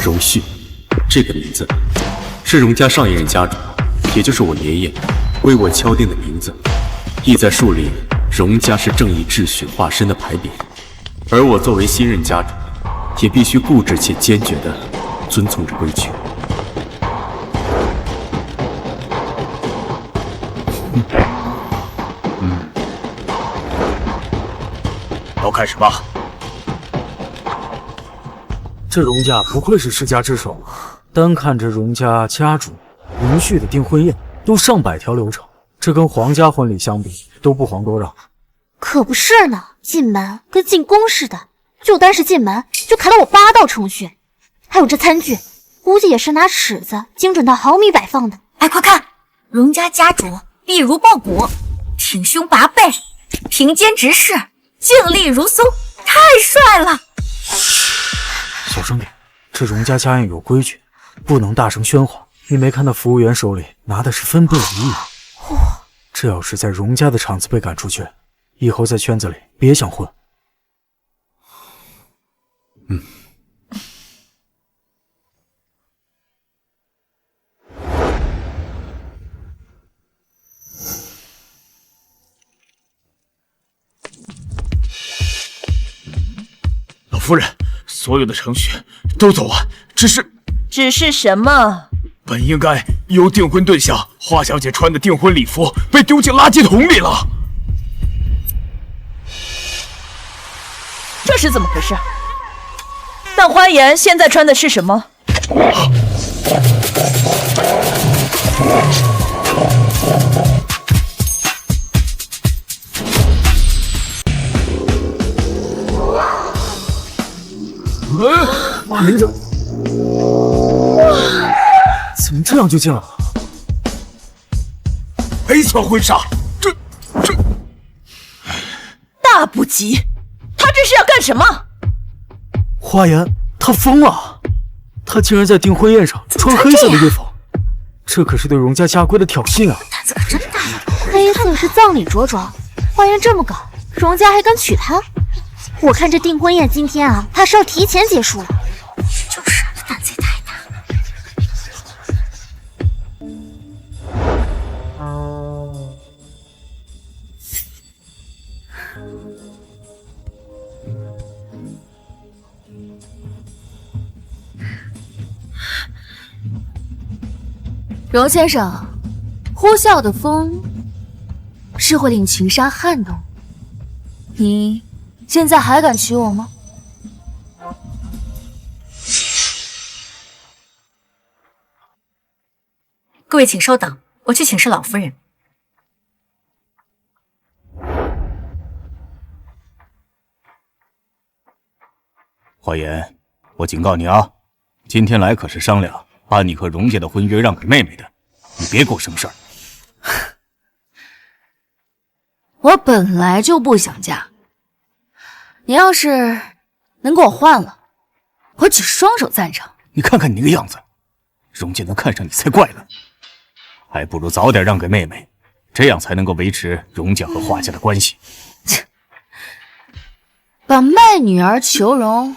荣旭，这个名字是荣家上一任家主，也就是我爷爷为我敲定的名字，意在树立荣家是正义秩序化身的牌匾。而我作为新任家主，也必须固执且坚决地遵从着规矩。都开始吧。这荣家不愧是世家之首，单看这荣家家主荣旭的订婚宴都上百条流程，这跟皇家婚礼相比都不遑多让。可不是呢，进门跟进宫似的，就单是进门就砍了我8道程序。还有这餐具，估计也是拿尺子精准到毫米摆放的。哎，快看，荣家家主立如抱骨，挺胸拔背，平肩直视，静立如松，太帅了！小声点，这荣家家宴有规矩，不能大声喧哗。你没看那服务员手里拿的是分贝仪吗？这要是在荣家的场子被赶出去，以后在圈子里别想混。老夫人，所有的程序都走完，只是什么？本应该由订婚对象华小姐穿的订婚礼服被丢进垃圾桶里了。这是怎么回事？那花颜现在穿的是什么？连着，怎么这样就进来了？黑色婚纱，这大不吉！他这是要干什么？花颜，他疯了！他竟然在订婚宴上穿黑色的衣服，这可是对荣家家规的挑衅啊！胆子可真大呀！黑色是葬礼着装，花颜这么搞，荣家还敢娶她？我看这订婚宴今天啊，怕是要提前结束了。就是，他胆子也太大了。荣先生，呼啸的风是会令群沙撼动，你现在还敢娶我吗？各位请稍等，我去请示老夫人。华颜，我警告你啊，今天来可是商量把你和荣家的婚约让给妹妹的，你别给我生事儿。我本来就不想嫁，你要是能给我换了，我举双手赞成。你看看你那个样子，荣家能看上你才怪呢，还不如早点让给妹妹，这样才能够维持荣家和华家的关系。把卖女儿求荣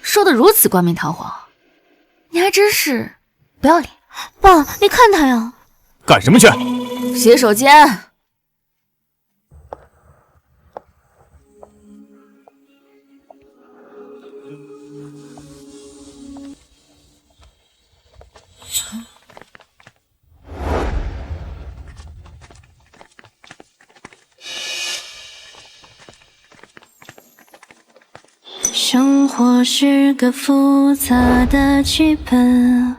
说得如此冠冕堂皇，你还真是不要脸。爸，你看他呀！干什么去？洗手间。生活是个复杂的剧本，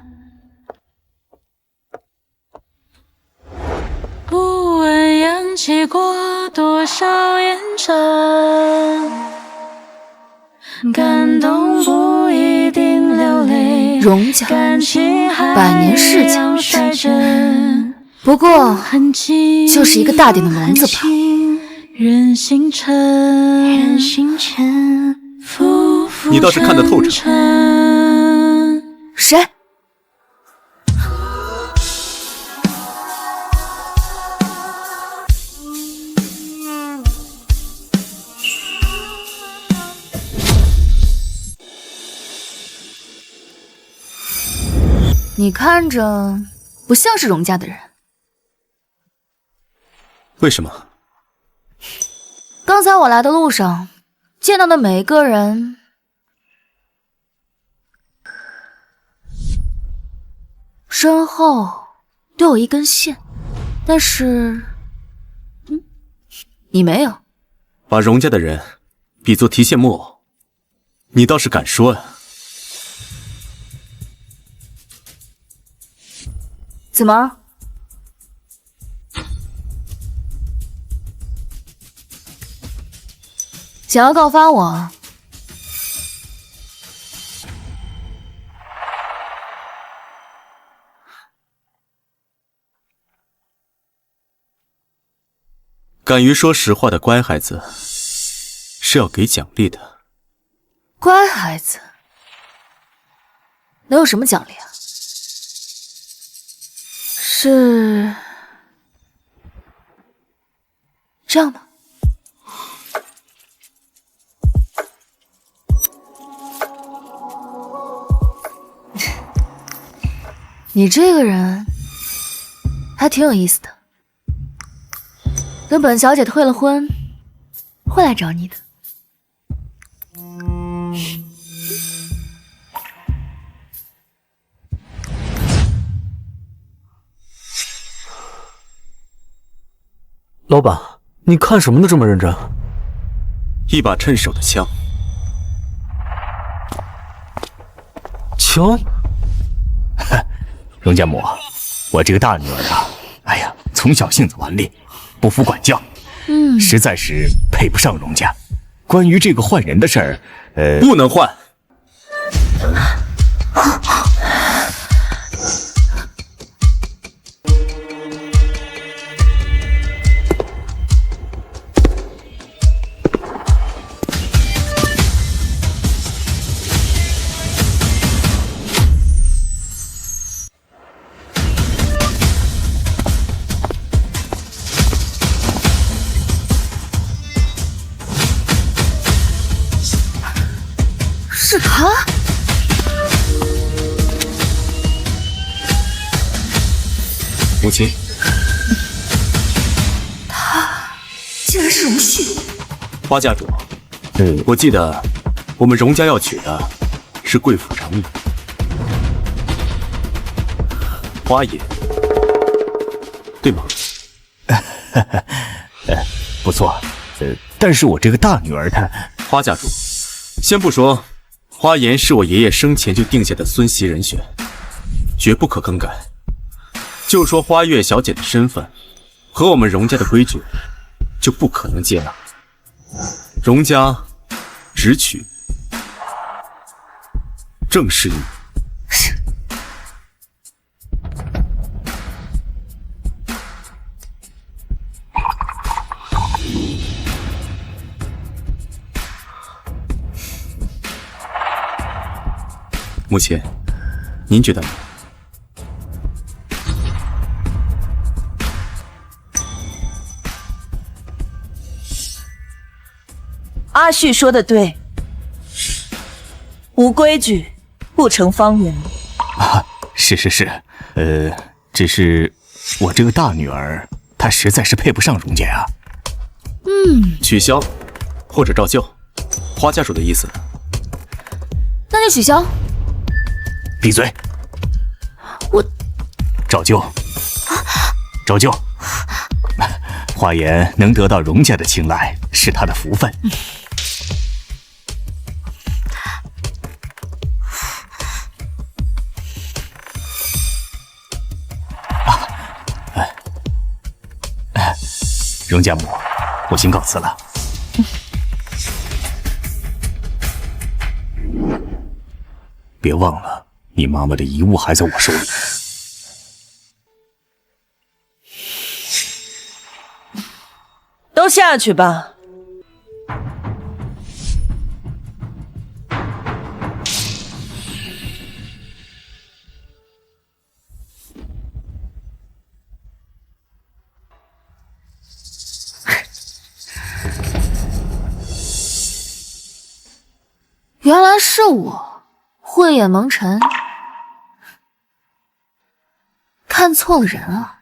不问扬起过多少烟尘，感动不一定流泪。荣家百年世家，不过就是一个大点的笼子吧。人心沉，你倒是看得透彻。谁？你看着不像是荣家的人。为什么？刚才我来的路上见到的每一个人，身后都有一根线，但是，你没有。把荣家的人比作提线木偶，你倒是敢说呀？怎么？想要告发我？敢于说实话的乖孩子是要给奖励的。乖孩子，能有什么奖励啊？是这样的。你这个人还挺有意思的。等本小姐退了婚，会来找你的。老板，你看什么呢？这么认真？一把趁手的枪。枪？荣家母，我这个大女儿啊，哎呀，从小性子顽劣，不服管教，实在是配不上荣家。关于这个换人的事儿，不能换。是他？母亲，他竟然是荣旭。花家主，我记得我们荣家要娶的是贵府长女花爷，对吗？不错，但是我这个大女儿她……花家主，先不说花颜是我爷爷生前就定下的孙媳人选，绝不可更改。就说花月小姐的身份和我们荣家的规矩，就不可能接纳。荣家只娶正室女。母亲，您觉得呢？阿旭说的对，无规矩不成方圆。啊，是，只是我这个大女儿，她实在是配不上荣家呀。取消或者照旧，花家主的意思呢？那就取消。闭嘴！我照旧，照旧。花颜能得到荣家的青睐，是她的福分。荣家母，我先告辞了。别忘了，你妈妈的遗物还在我手里。都下去吧。原来是我，慧眼蒙尘。看错了人啊。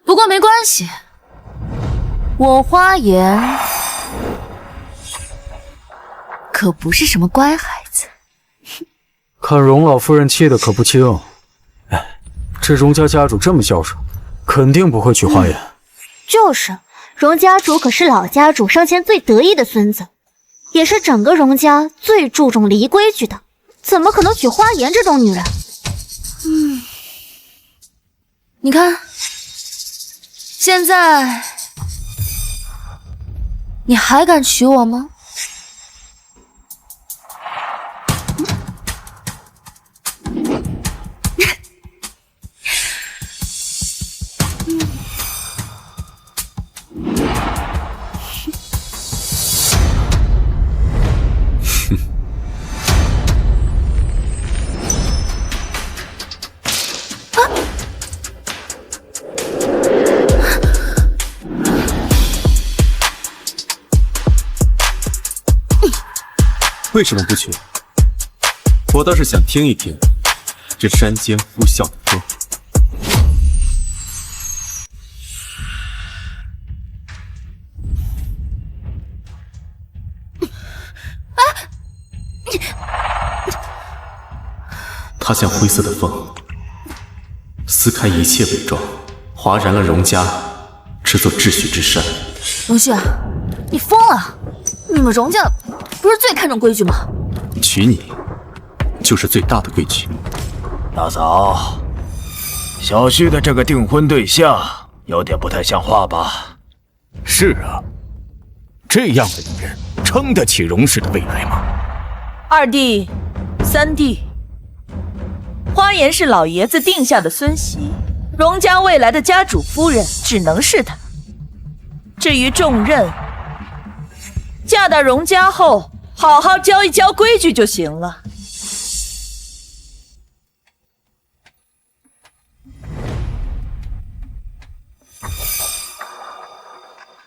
不过没关系，我花颜可不是什么乖孩子。看荣老夫人气的可不轻。哎，这荣家家主这么孝顺，肯定不会娶花颜。就是，荣家主可是老家主生前最得意的孙子，也是整个荣家最注重礼仪规矩的，怎么可能娶花颜这种女人？你看，现在你还敢娶我吗？为什么不娶？我倒是想听一听这山间呼啸的风。它像灰色的风，撕开一切伪装，划燃了荣家这座秩序之山。荣旭，你疯了！你们荣家不是最看重规矩吗？娶你就是最大的规矩。大嫂，小旭的这个订婚对象有点不太像话吧？是啊，这样的女人撑得起荣氏的未来吗？二弟、三弟，花颜是老爷子定下的孙媳，荣家未来的家主夫人只能是她。至于重任，嫁到荣家后，好好教一教规矩就行了。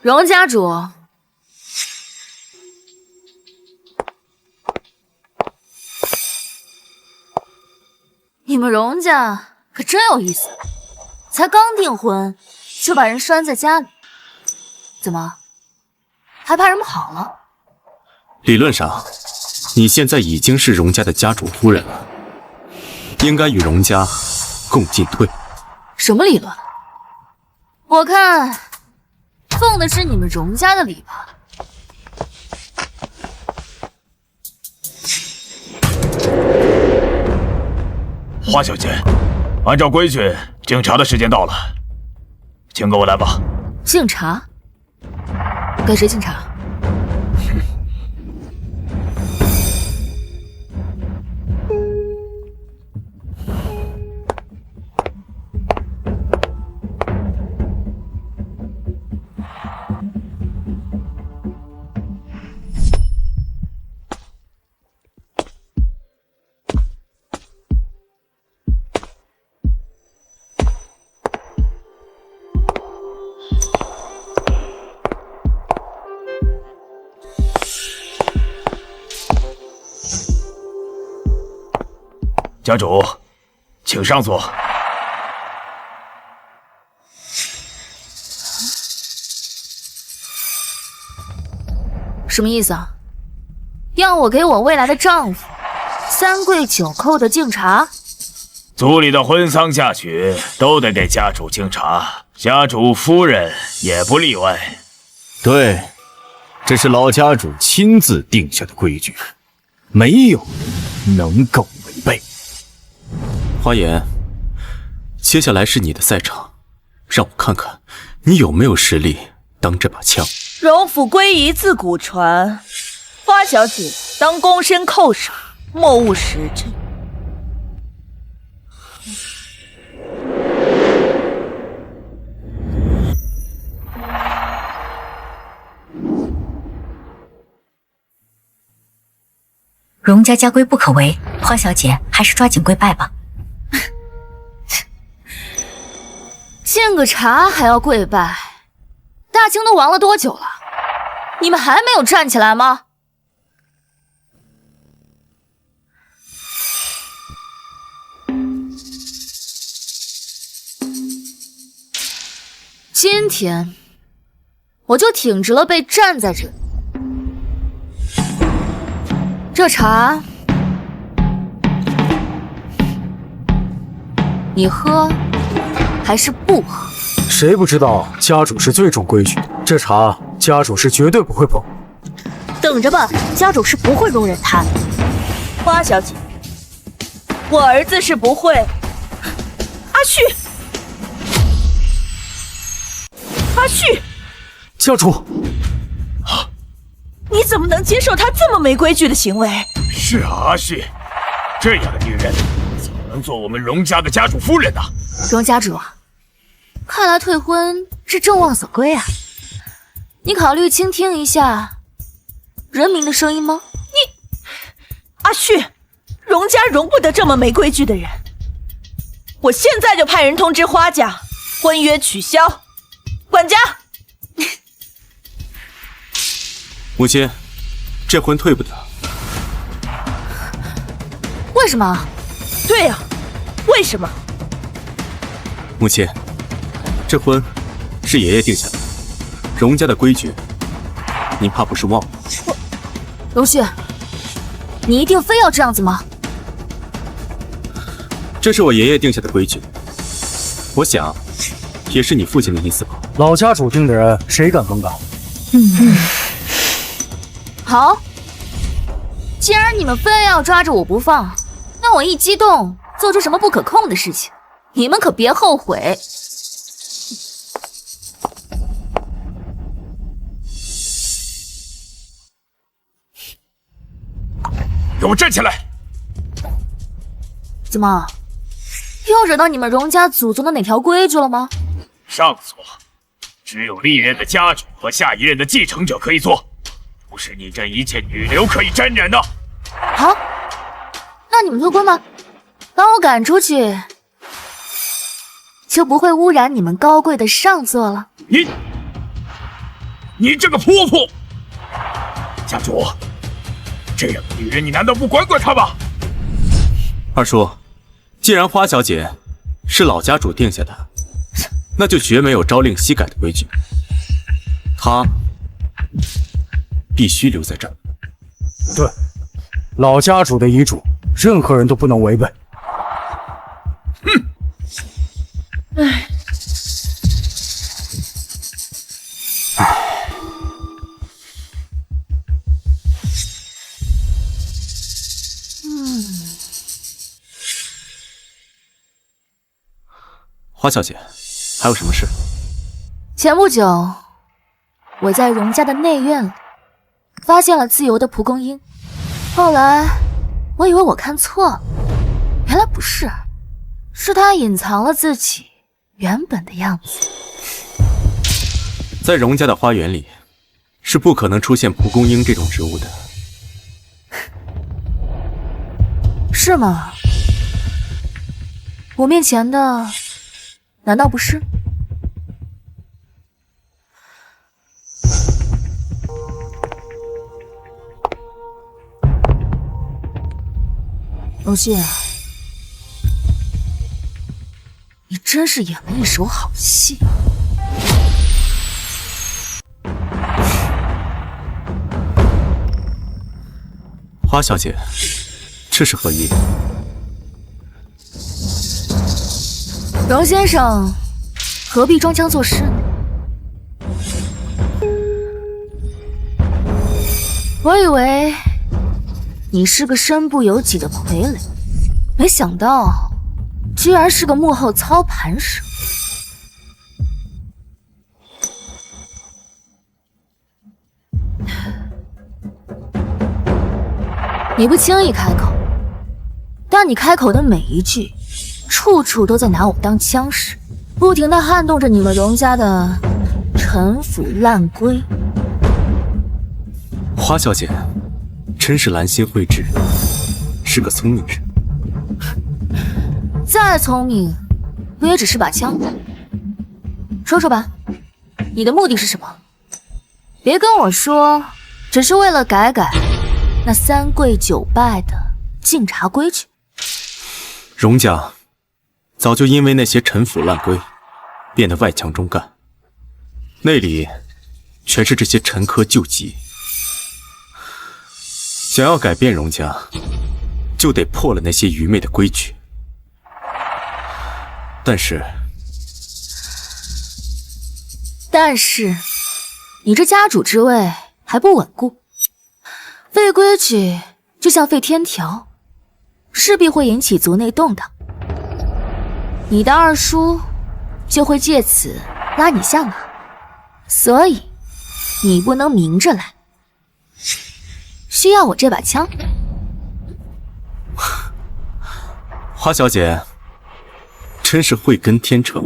荣家主，你们荣家可真有意思，才刚订婚就把人拴在家里，怎么还怕人跑了？理论上，你现在已经是荣家的家主夫人了，应该与荣家共进退。什么理论？我看送的是你们荣家的礼吧。花小姐，按照规矩，敬茶的时间到了，请跟我来吧。敬茶？给谁敬茶？家主，请上座。什么意思啊？要我给我未来的丈夫三跪九叩的敬茶？族里的婚丧嫁娶都得给家主敬茶，家主夫人也不例外。对，这是老家主亲自定下的规矩，没有人能够违背。花颜，接下来是你的赛场，让我看看你有没有实力当这把枪。荣府规仪自古传，花小姐当躬身叩首，莫误时辰。荣家家规不可违，花小姐还是抓紧跪拜吧。敬个茶还要跪拜？大清都亡了多久了？你们还没有站起来吗？今天我就挺直了背站在这里。这茶你喝还是不喝？谁不知道家主是最重规矩的？这茶家主是绝对不会碰。等着吧，家主是不会容忍他的。花小姐，我儿子是不会。阿旭，阿旭，家主，你怎么能接受他这么没规矩的行为？是啊，阿旭，这样的女人怎么能做我们荣家的家主夫人呢？荣家主啊，看来退婚是众望所归啊。你考虑倾听一下人民的声音吗？阿旭，荣家容不得这么没规矩的人。我现在就派人通知花家，婚约取消。管家，母亲，这婚退不得。为什么？对呀，为什么？母亲，这婚是爷爷定下的，荣家的规矩，您怕不是忘了？荣旭，你一定非要这样子吗？这是我爷爷定下的规矩，我想也是你父亲的意思吧。老家主定的人，谁敢更改？好，既然你们非要抓着我不放，那我一激动做出什么不可控的事情，你们可别后悔。给我站起来！怎么，又惹到你们荣家祖宗的哪条规矩了吗？上座，只有历任的家主和下一任的继承者可以做，不是你这一介女流可以沾染的。好，那你们退婚吧，把我赶出去，就不会污染你们高贵的上座了。你这个泼妇！家主，这样的女人你难道不管管她吗？二叔，既然花小姐是老家主定下的，那就绝没有朝令夕改的规矩，她必须留在这儿。对，老家主的遗嘱，任何人都不能违背。花小姐，还有什么事？前不久，我在荣家的内院里发现了自由的蒲公英，后来我以为我看错了，原来不是，是他隐藏了自己原本的样子。在荣家的花园里，是不可能出现蒲公英这种植物的。是吗？我面前的难道不是？荣旭，你真是演了一手好戏。花小姐，这是何意？荣先生，何必装腔作势呢？我以为你是个身不由己的傀儡，没想到居然是个幕后操盘手。你不轻易开口，但你开口的每一句，处处都在拿我当枪使，不停地撼动着你们荣家的陈腐烂规。花小姐真是兰心蕙质，是个聪明人。再聪明，不也只是把枪？说说吧，你的目的是什么？别跟我说，只是为了改那三跪九拜的敬茶规矩。荣家早就因为那些陈腐烂规变得外强中干，那里全是这些陈疴旧疾。想要改变荣家，就得破了那些愚昧的规矩。但是，你这家主之位还不稳固，废规矩就像废天条，势必会引起族内动荡。你的二叔就会借此拉你下马，所以你不能明着来，需要我这把枪。花小姐真是慧根天成，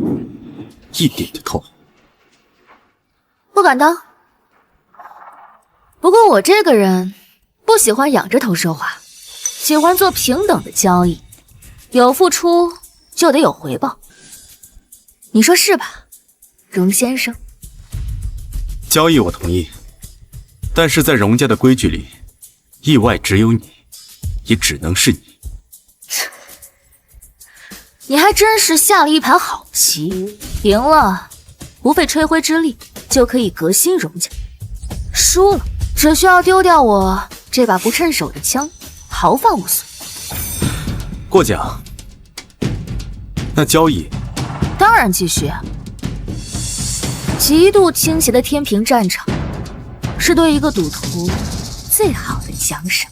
一点就透。不敢当，不过我这个人不喜欢仰着头说话，喜欢做平等的交易，有付出就得有回报。你说是吧，荣先生？交易我同意，但是在荣家的规矩里，意外只有你，也只能是你。你还真是下了一盘好棋，赢了不费吹灰之力就可以革新荣家，输了只需要丢掉我这把不趁手的枪，毫发无损。过奖。那交易当然继续啊！极度倾斜的天平战场，是对一个赌徒最好的奖赏。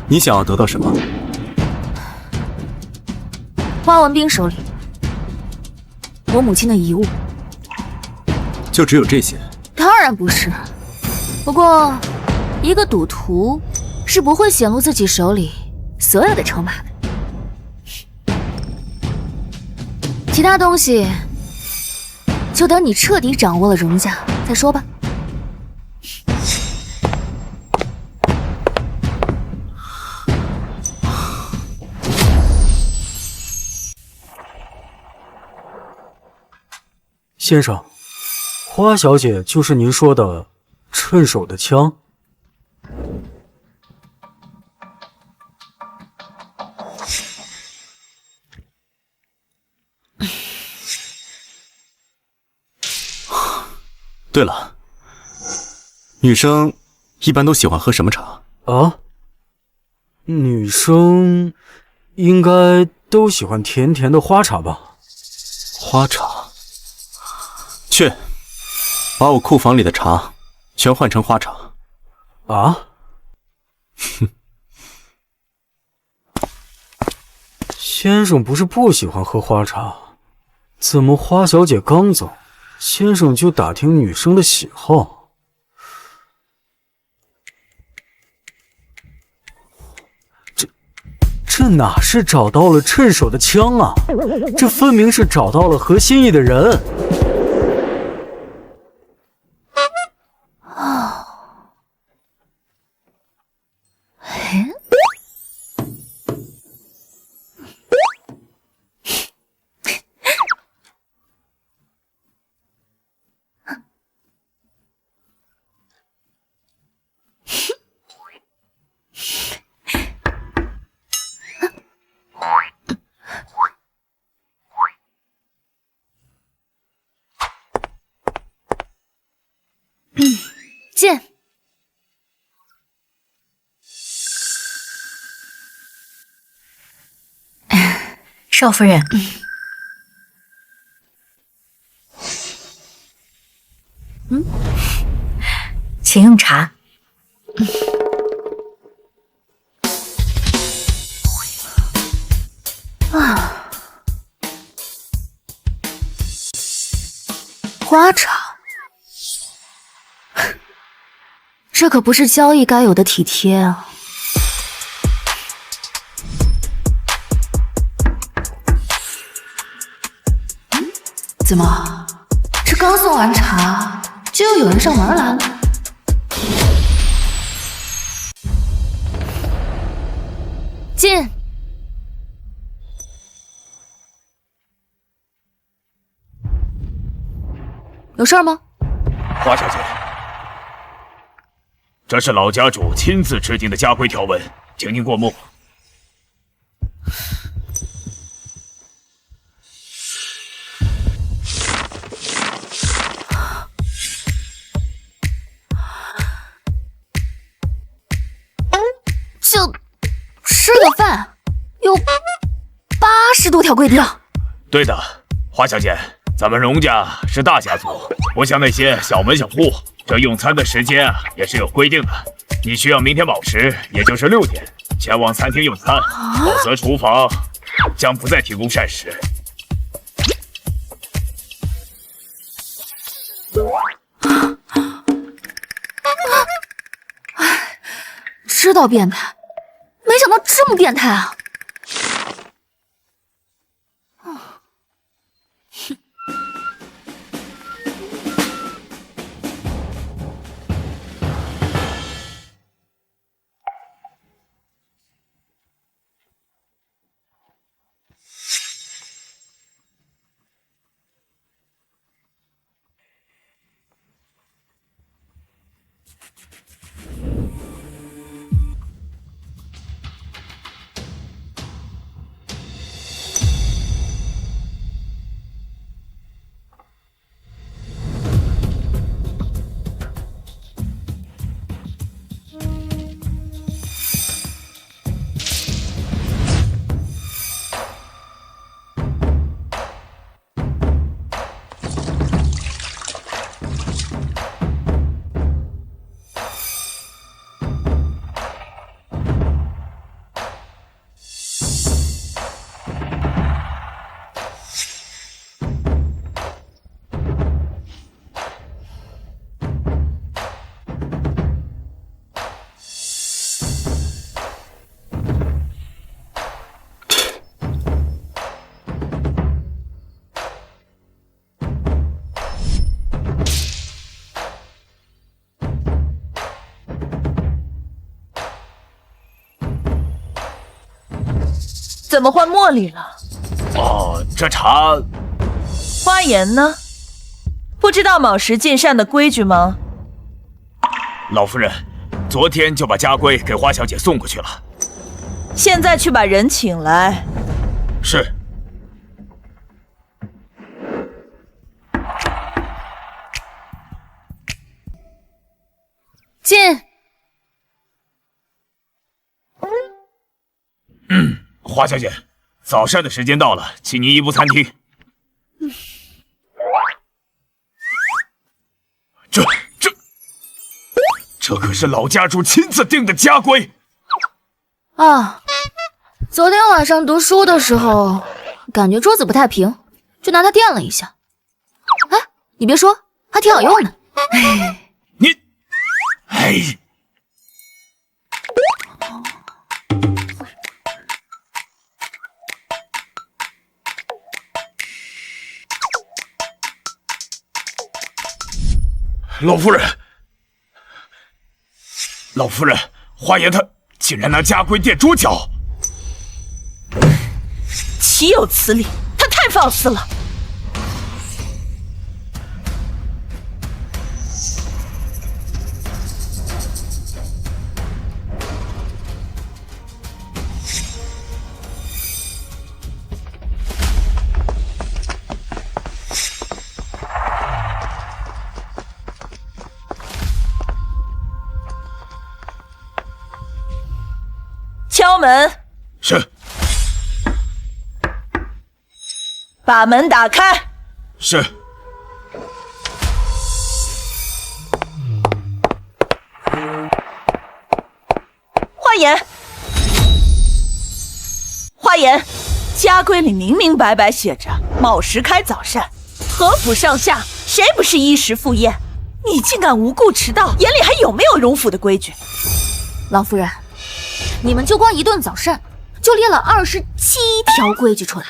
你想要得到什么？花文斌手里，我母亲的遗物。就只有这些？当然不是，不过一个赌徒是不会显露自己手里所有的筹码的。其他东西就等你彻底掌握了荣家再说吧。先生，花小姐就是您说的趁手的枪？对了，女生一般都喜欢喝什么茶？啊？女生应该都喜欢甜甜的花茶吧？花茶。去，把我库房里的茶全换成花茶。啊？哼，先生不是不喜欢喝花茶，怎么花小姐刚走，先生就打听女生的喜好？这哪是找到了趁手的枪啊？这分明是找到了合心意的人。剑。少夫人，请用茶。花茶，这可不是交易该有的体贴啊！怎么，这刚送完茶，就又有人上门来了？进。有事吗？花小姐，这是老家主亲自制定的家规条文，请您过目。就吃个饭，有80多条规定。对的，花小姐，咱们荣家是大家族，不像那些小门小户，这用餐的时间也是有规定的。你需要明天卯时，也就是6点，前往餐厅用餐，否则厨房将不再提供膳食。知道变态，没想到这么变态啊！怎么换茉莉了？哦，这茶……花颜呢？不知道卯时进膳的规矩吗？老夫人，昨天就把家规给花小姐送过去了。现在去把人请来。是。进。花小姐，早膳的时间到了，请您移步餐厅。这可是老家主亲自定的家规啊！昨天晚上读书的时候，感觉桌子不太平，就拿它垫了一下。哎，你别说，还挺好用的。你，哎。老夫人，花颜她竟然拿家规垫桌脚，岂有此理！他太放肆了。敲门。是。把门打开。是。花颜，花颜，家规里明明白白写着卯时开早膳，何府上下谁不是衣食赴宴？你竟敢无故迟到，眼里还有没有荣府的规矩？老夫人，你们就光一顿早膳，就列了27条规矩出来，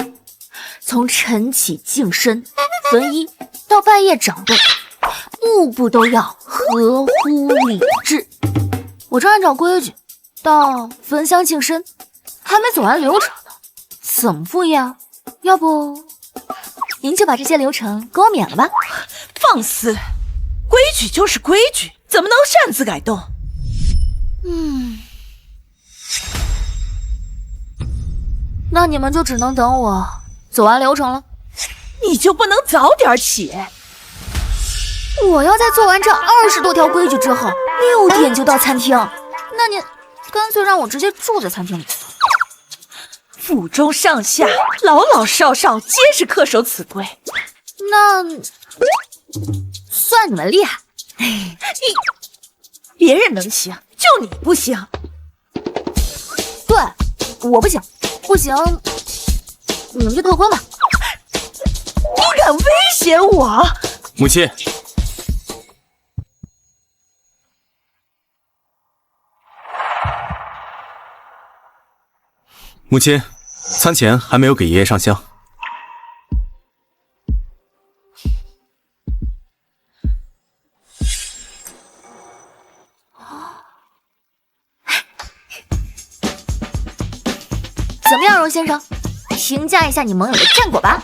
从晨起净身、焚衣到半夜掌柜，步步都要合乎礼制。我这按照规矩到焚香净身，还没走完流程呢，怎么赴宴啊？要不您就把这些流程给我免了吧？放肆！规矩就是规矩，怎么能擅自改动？那你们就只能等我走完流程了。你就不能早点起？我要在做完这20多条规矩之后，6点就到餐厅。那您干脆让我直接住在餐厅里。府中上下老老少少皆是恪守此规。那算你们厉害。别人能行，就你不行。对，我不行，不行，你们就退婚吧。你敢威胁我？母亲，母亲，餐前还没有给爷爷上香。怎么样，荣先生？评价一下你盟友的战果吧。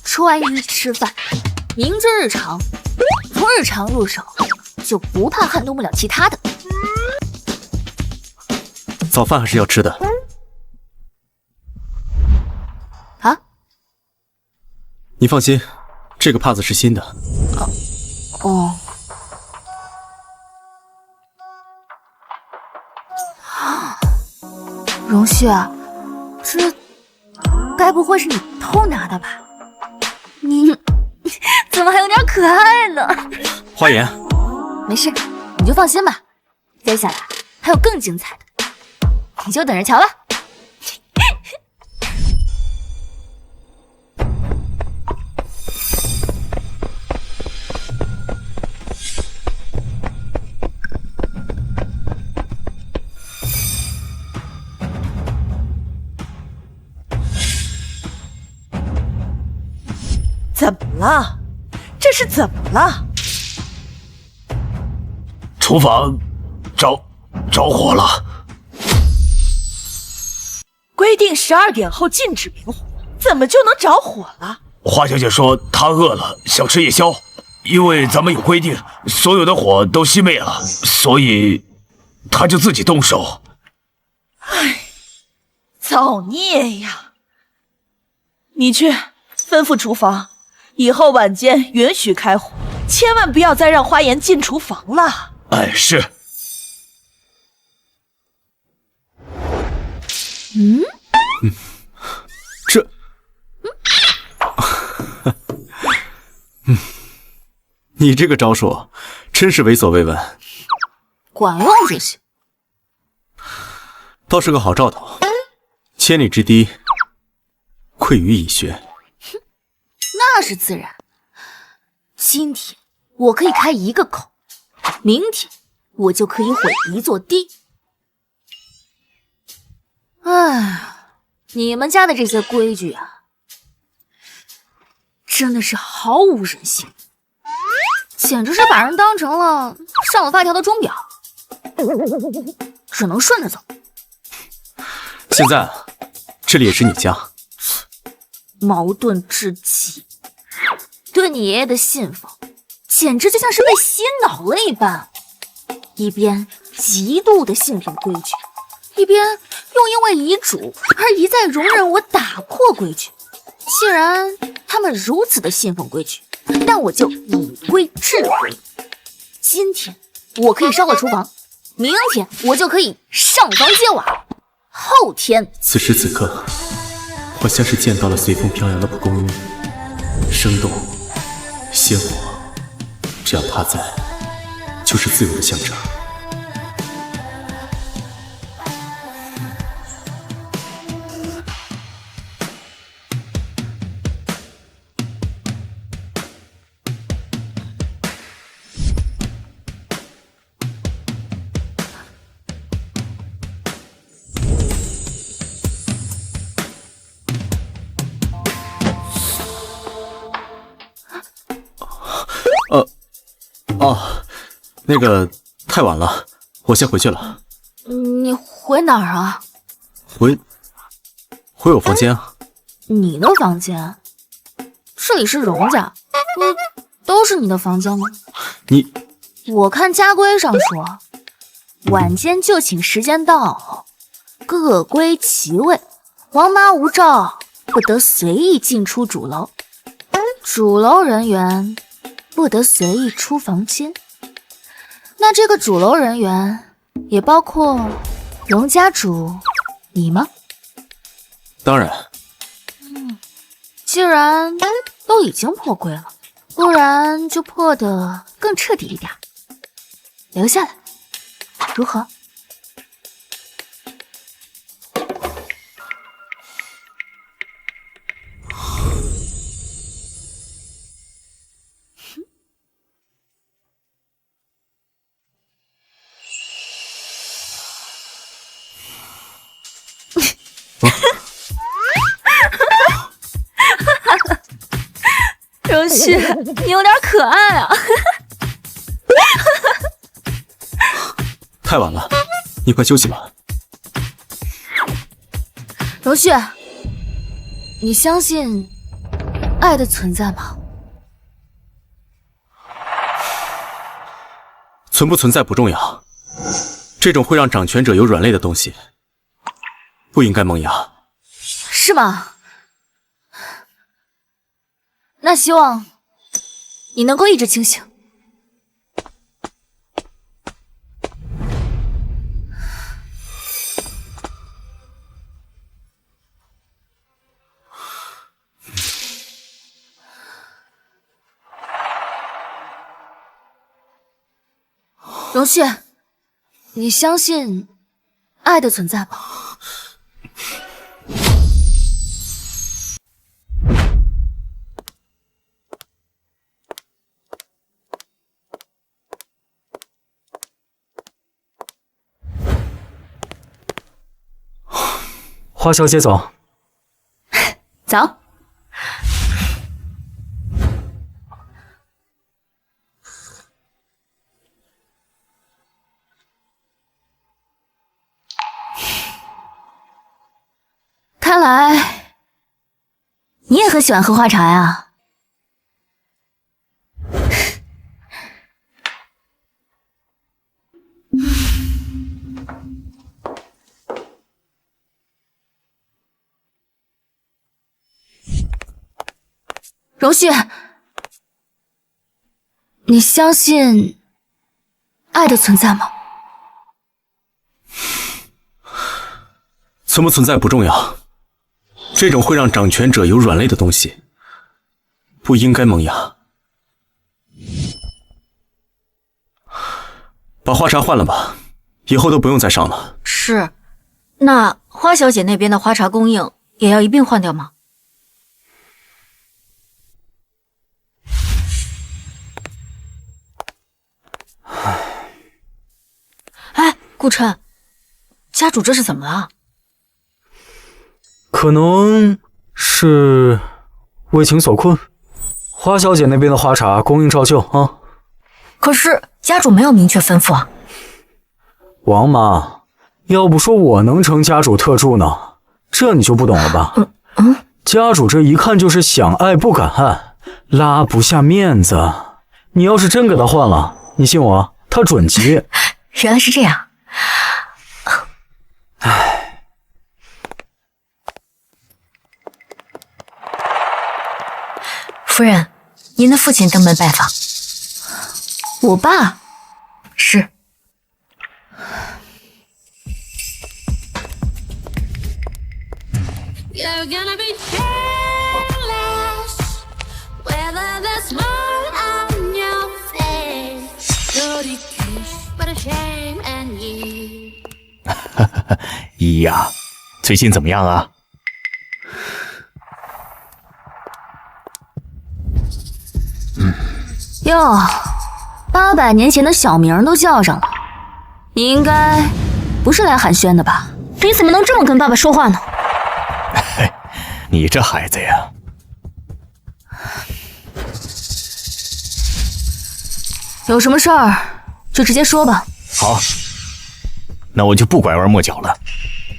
专一吃饭，明知日常，从日常入手，就不怕撼动不了其他的。早饭还是要吃的。啊？你放心，这个帕子是新的。哦。荣旭啊，这该不会是你偷拿的吧？你怎么还有点可爱呢？花颜，没事，你就放心吧。接下来还有更精彩的，你就等着瞧吧。怎么了？这是怎么了？厨房着火了。规定12点后禁止明火，怎么就能着火了？花小姐说她饿了，想吃夜宵。因为咱们有规定，所有的火都熄灭了，所以她就自己动手。唉，造孽呀！你去吩咐厨房，以后晚间允许开火，千万不要再让花颜进厨房了。哎，是。这，你这个招数真是为所未闻，管用就行，倒是个好兆头。千里之堤，溃于蚁穴。那是自然。今天我可以开一个口，明天我就可以毁一座堤。哎，你们家的这些规矩啊，真的是毫无人性，简直是把人当成了上了发条的钟表，只能顺着走。现在这里也是你家，矛盾至极，对你爷爷的信奉，简直就像是被洗脑了一般。一边极度的信奉规矩，一边又因为遗嘱而一再容忍我打破规矩。既然他们如此的信奉规矩，那我就以规治规。今天我可以烧了厨房，明天我就可以上房揭瓦，后天此时此刻，我像是见到了随风飘扬的蒲公英，生动鲜活，只要它在，就是自由的象征。那个太晚了，我先回去了。你回哪儿啊？回我房间啊。你的房间？这里是荣家，都是你的房间吗？我看家规上说，晚间就寝时间到后，各归其位，黄妈无照，不得随意进出主楼，主楼人员不得随意出房间。那这个主楼人员也包括荣家主你吗？当然。既然都已经破规了，不然就破得更彻底一点，留下来，如何？荣旭，你有点可爱啊！太晚了，你快休息吧。荣旭，你相信爱的存在吗？存不存在不重要，这种会让掌权者有软肋的东西，不应该萌芽。是吗？那希望你能够一直清醒。荣旭，你相信爱的存在吗？花小姐走。走。看来你也很喜欢喝花茶呀。荣旭，你相信爱的存在吗？存不存在不重要，这种会让掌权者有软肋的东西，不应该萌芽。把花茶换了吧，以后都不用再上了。是，那花小姐那边的花茶供应也要一并换掉吗？哎，顾琛，家主这是怎么了？可能是为情所困。花小姐那边的花茶供应照旧啊。可是家主没有明确吩咐啊。王妈，要不说我能成家主特助呢，这你就不懂了吧？家主这一看就是想爱不敢爱，拉不下面子。你要是真给他换了，你信我，他准急。原来是这样。唉，夫人，您的父亲登门拜访。我爸？是。You're gonna be jealous whether there's more on your face. Dirty kiss, what a shame and you. 依依呀，最近怎么样啊？哟，800年前的小名都叫上了，你应该不是来寒暄的吧？你怎么能这么跟爸爸说话呢？你这孩子呀，有什么事儿就直接说吧。好，那我就不拐弯抹角了。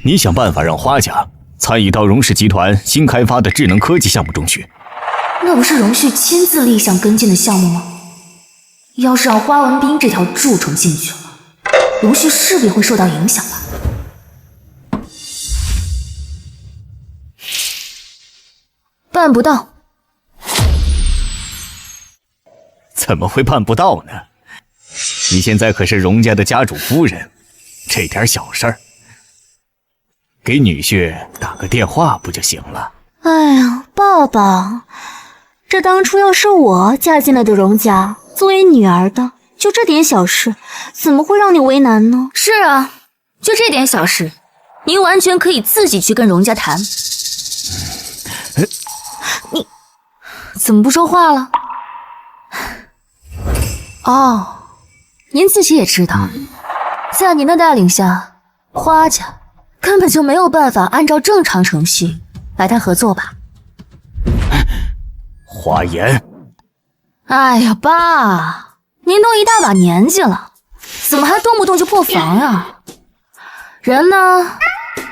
你想办法让花家参与到荣氏集团新开发的智能科技项目中去。那不是荣旭亲自立项跟进的项目吗？要是让花文斌这条蛀虫进去了，荣旭势必会受到影响吧？办不到。怎么会办不到呢？你现在可是荣家的家主夫人，这点小事儿，给女婿打个电话不就行了？哎呀，爸爸，这当初要是我嫁进来的荣家，作为女儿的，就这点小事，怎么会让你为难呢？是啊，就这点小事，您完全可以自己去跟荣家谈。你怎么不说话了？哦，您自己也知道，在您的带领下，花家根本就没有办法按照正常程序来谈合作吧？花言，哎呀，爸，您都一大把年纪了，怎么还动不动就破防呀？人呢，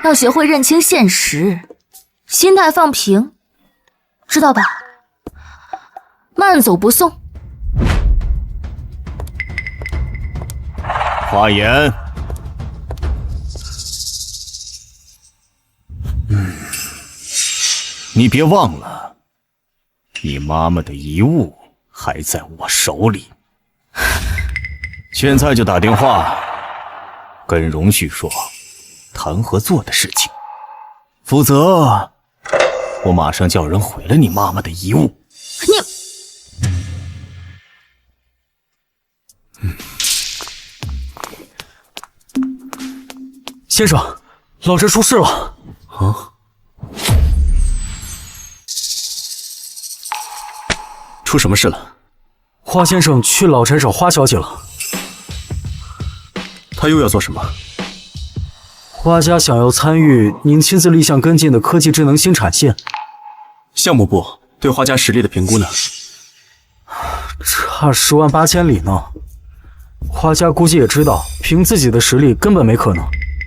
要学会认清现实，心态放平，知道吧？慢走不送。花言，你别忘了，你妈妈的遗物还在我手里。现在就打电话跟荣旭说谈合作的事情，否则我马上叫人毁了你妈妈的遗物。先生，老宅出事了！啊？出什么事了？花先生去老宅找花小姐了。他又要做什么？花家想要参与您亲自立项跟进的科技智能新产线。项目部对花家实力的评估呢？差10万8千里呢。花家估计也知道，凭自己的实力根本没可能，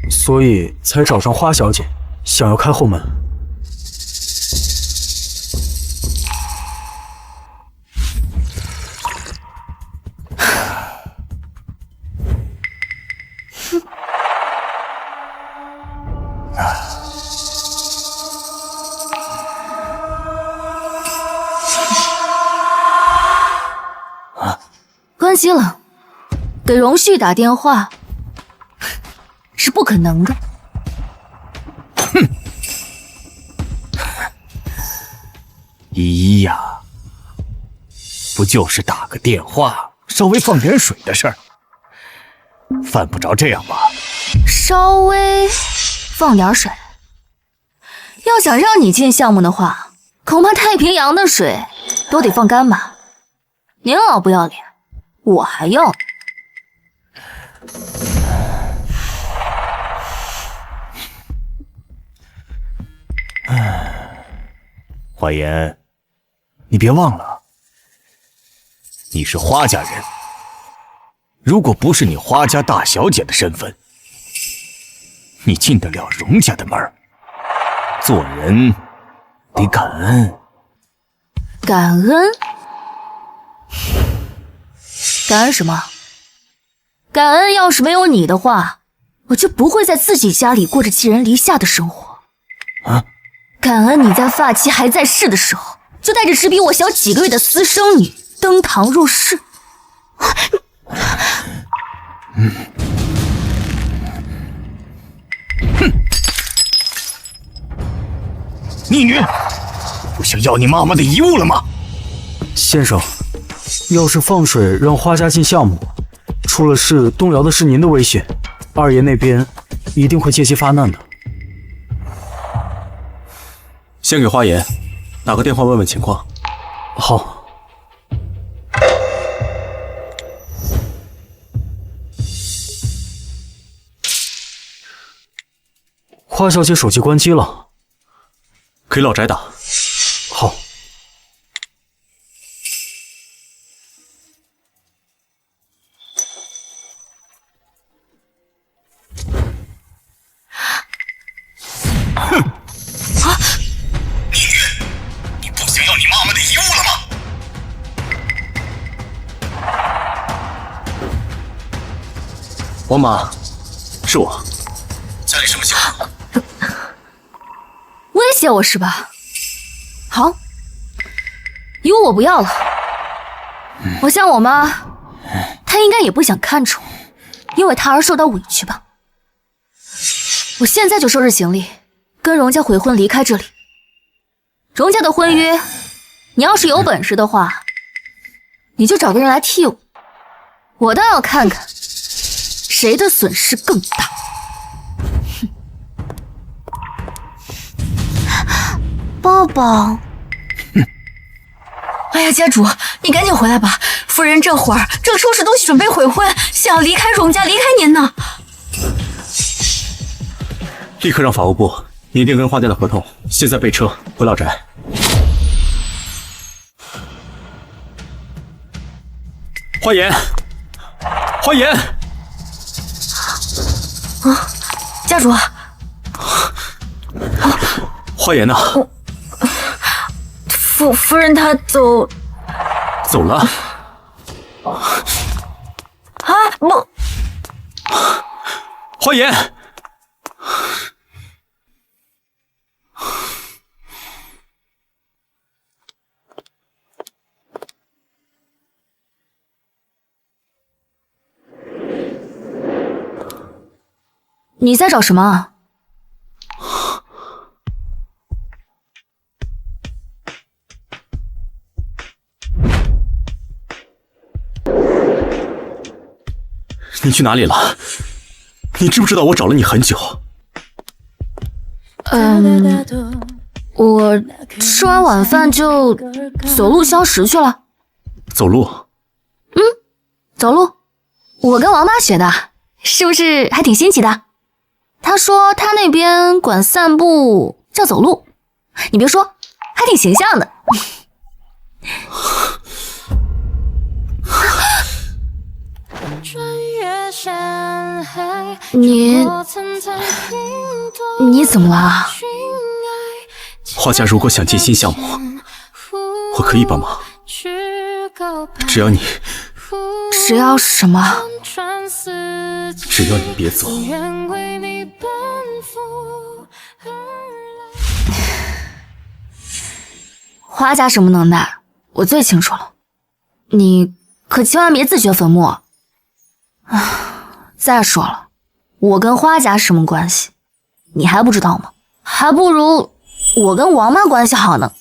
所以才找上花小姐，想要开后门。关机了，给荣旭打电话是不可能的。哼，依依呀，不就是打个电话，稍微放点水的事儿，犯不着这样吧？稍微放点水，要想让你进项目的话，恐怕太平洋的水都得放干吧？您老不要脸，我还要。花言，你别忘了，你是花家人。如果不是你花家大小姐的身份，你进得了荣家的门儿？做人得感恩。感恩？感恩什么？感恩要是没有你的话，我就不会在自己家里过着寄人篱下的生活。啊？感恩你在发妻还在世的时候，就带着只比我小几个月的私生女登堂入室。哼！逆女，不想要你妈妈的遗物了吗？先生，要是放水让花家进项目，出了事动摇的是您的威信，二爷那边一定会借机发难的。先给花言打个电话问问情况。好。花小姐手机关机了，给老宅打。好。哼！啊！你不想要你妈妈的遗物了吗？王妈，是我。家里什么情况？威胁我是吧？好，遗物我不要了。我想我妈，她应该也不想看着我，因为她而受到委屈吧。我现在就收拾行李，跟荣家悔婚离开这里。荣家的婚约，你要是有本事的话，你就找个人来替我。我倒要看看谁的损失更大。抱抱。哎呀，家主，你赶紧回来吧！夫人这会儿正收拾东西准备悔婚，想要离开荣家，离开您呢。立刻让法务部拟定跟花家的合同，现在备车回老宅。花颜，花颜！啊，家主，花颜呢？夫人她走了。啊，不，花颜。你在找什么啊？你去哪里了？你知不知道我找了你很久？我吃完晚饭就走路消食去了。走路？走路。我跟王妈学的，是不是还挺新奇的？她说她那边管散步叫走路，你别说，还挺形象的。你怎么了？花家如果想进新项目，我可以帮忙，只要你只要什么？只要你别走。花家什么能耐，我最清楚了。你可千万别自掘坟墓。再说了，我跟花家什么关系，你还不知道吗？还不如我跟王妈关系好呢。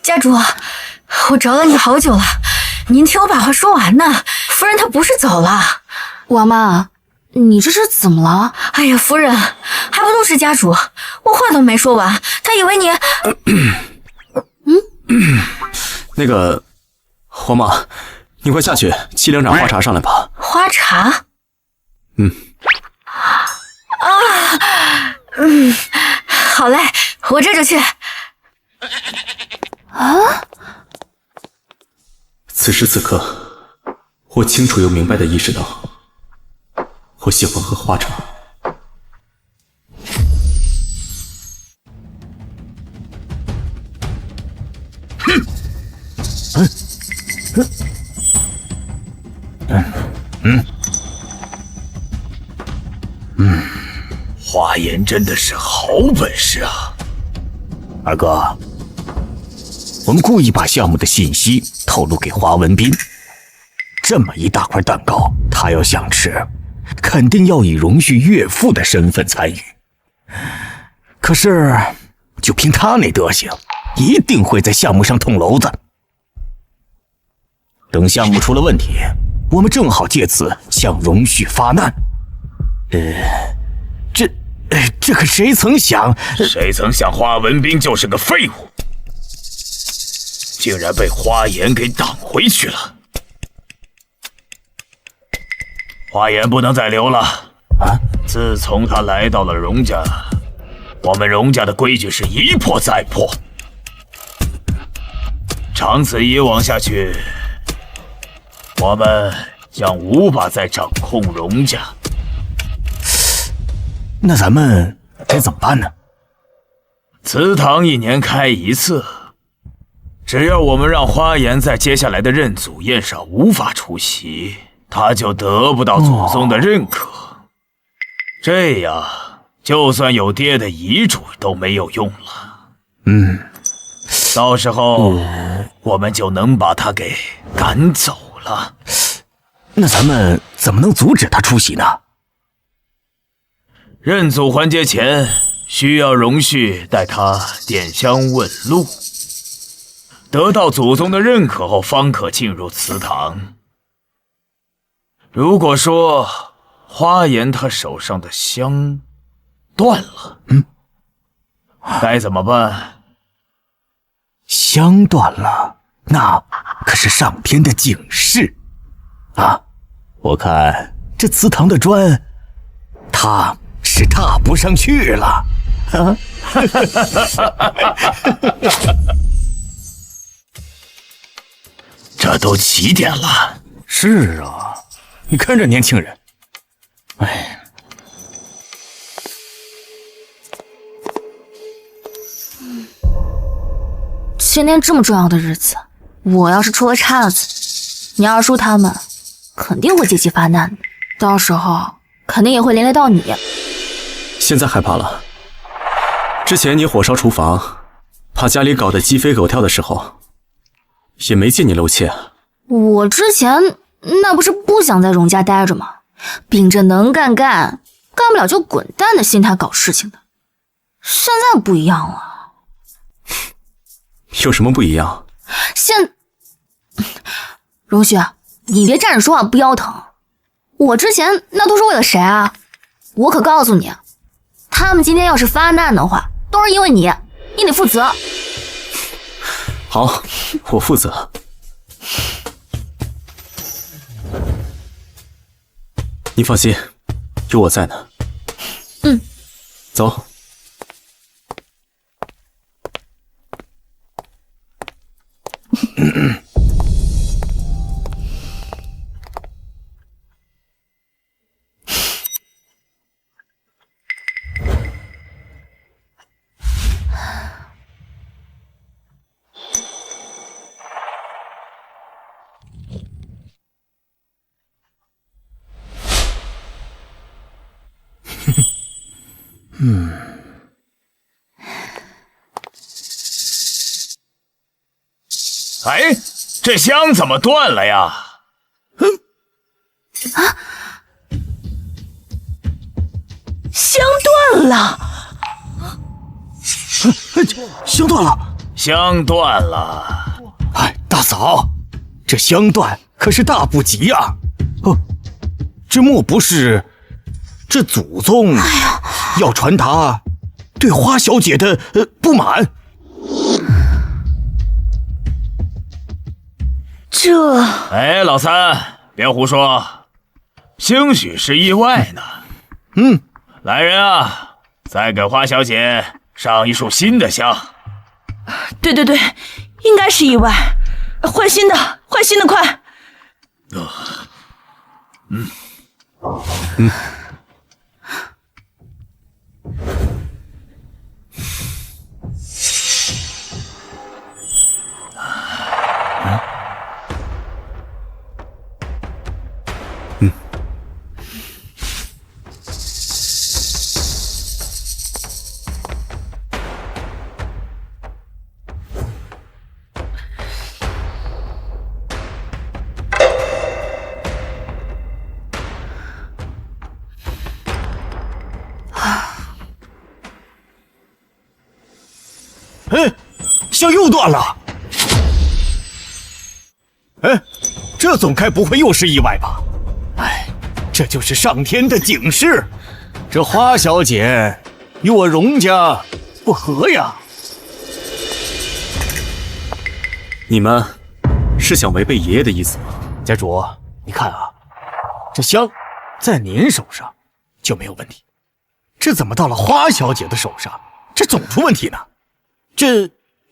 家主，我找了你好久了，您听我把话说完呢。夫人她不是走了。王妈，你这是怎么了？哎呀，夫人，还不都是家主，我话都没说完，他以为你……那个，黄妈，你快下去沏2盏花茶上来吧。花茶？好嘞，我这就去。此时此刻，我清楚又明白地意识到，我喜欢喝花茶。花颜真的是好本事啊！二哥，我们故意把项目的信息透露给华文斌，这么一大块蛋糕，他要想吃，肯定要以荣旭岳父的身份参与。可是，就凭他那德行，一定会在项目上捅娄子。等项目出了问题，我们正好借此向荣旭发难。这可谁曾想？谁曾想花文斌就是个废物，竟然被花颜给挡回去了。花颜不能再留了啊！自从他来到了荣家，我们荣家的规矩是一破再破，长此以往下去，我们将无法再掌控荣家。那咱们该怎么办呢？祠堂1年开1次，只要我们让花颜在接下来的认祖宴上无法出席，他就得不到祖宗的认可。这样，就算有爹的遗嘱都没有用了。到时候我们就能把他给赶走了。那咱们怎么能阻止他出席呢？认祖还节前，需要容旭带他点香问路，得到祖宗的认可后，方可进入祠堂。如果说花颜他手上的香断了，该怎么办？香断了，那可是上天的警示啊！我看这祠堂的砖，他是踏不上去了啊！这都几点了？是啊，你看这年轻人，哎。今天这么重要的日子，我要是出了岔子，你二叔他们肯定会借机发难，到时候肯定也会连累到你。现在害怕了。之前你火烧厨房，怕家里搞得鸡飞狗跳的时候，也没见你露怯啊。我之前那不是不想在荣家待着吗？秉着能干，干不了就滚蛋的心态搞事情的。现在不一样了。有什么不一样？荣旭，你别站着说话不腰疼。我之前那都是为了谁啊？我可告诉你，他们今天要是发难的话，都是因为你，你得负责。好，我负责。你放心，有我在呢。走。哎，这香怎么断了呀？香断了！香断了！香断了！哎，大嫂，这香断可是大不吉啊！哦，这莫不是这祖宗要传达对花小姐的不满？哎，老三，别胡说，兴许是意外呢。来人啊，再给花小姐上一束新的香。对，应该是意外，换新的，快！哎，香又断了！哎，这总该不会又是意外吧？哎，这就是上天的警示，这花小姐与我荣家不和呀！你们是想违背爷爷的意思吗？家主，你看啊，这香在您手上就没有问题，这怎么到了花小姐的手上，这总出问题呢？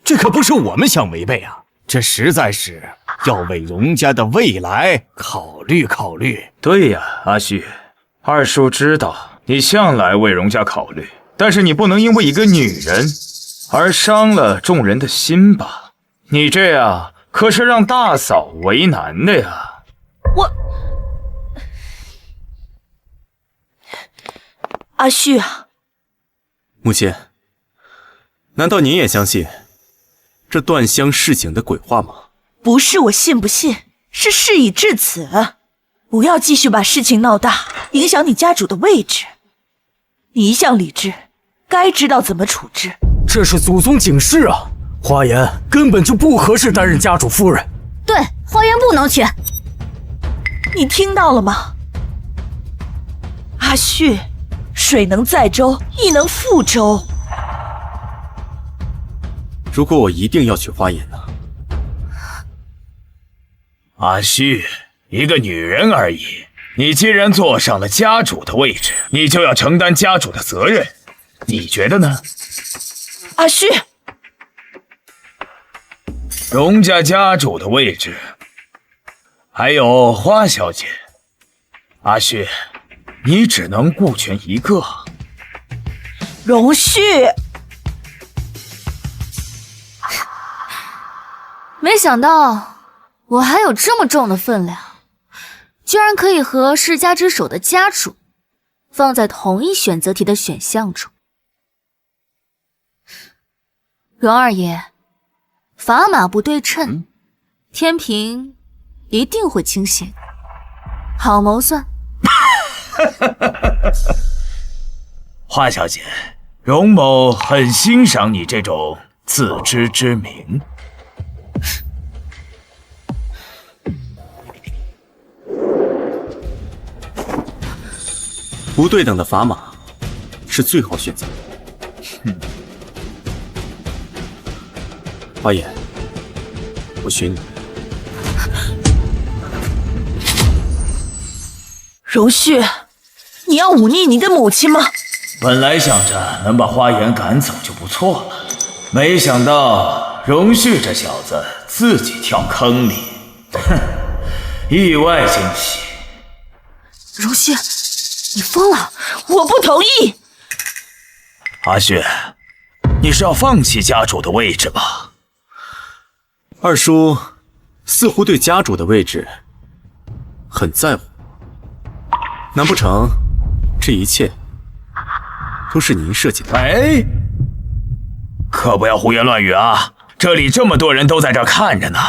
这可不是我们想违背啊，这实在是要为荣家的未来考虑考虑。对呀，阿旭，二叔知道你向来为荣家考虑，但是你不能因为一个女人而伤了众人的心吧？你这样可是让大嫂为难的呀。阿旭啊，母亲，难道您也相信这断香示警的鬼话吗？不是我信不信，是事已至此。不要继续把事情闹大，影响你家主的位置。你一向理智，该知道怎么处置。这是祖宗警示啊！花颜根本就不合适担任家主夫人。对，花颜不能娶。你听到了吗？阿旭，水能载舟，亦能覆舟。如果我一定要娶花颜呢？阿旭，一个女人而已，你既然坐上了家主的位置，你就要承担家主的责任，你觉得呢？阿旭，荣家家主的位置，还有花小姐，阿旭，你只能顾全一个。荣旭，没想到我还有这么重的分量，居然可以和世家之首的家主放在同一选择题的选项中。荣二爷，砝码不对称，天平一定会倾斜。好谋算。花小姐，荣某很欣赏你这种自知之明。不对等的砝码是最好选择。花颜，我选你。荣旭，你要忤逆你的母亲吗？本来想着能把花颜赶走就不错了，没想到荣旭这小子自己跳坑里，哼，意外惊喜。荣旭，你疯了！我不同意。阿旭，你是要放弃家主的位置吧？二叔似乎对家主的位置很在乎，难不成这一切都是您设计的？哎，可不要胡言乱语啊！这里这么多人都在这看着呢，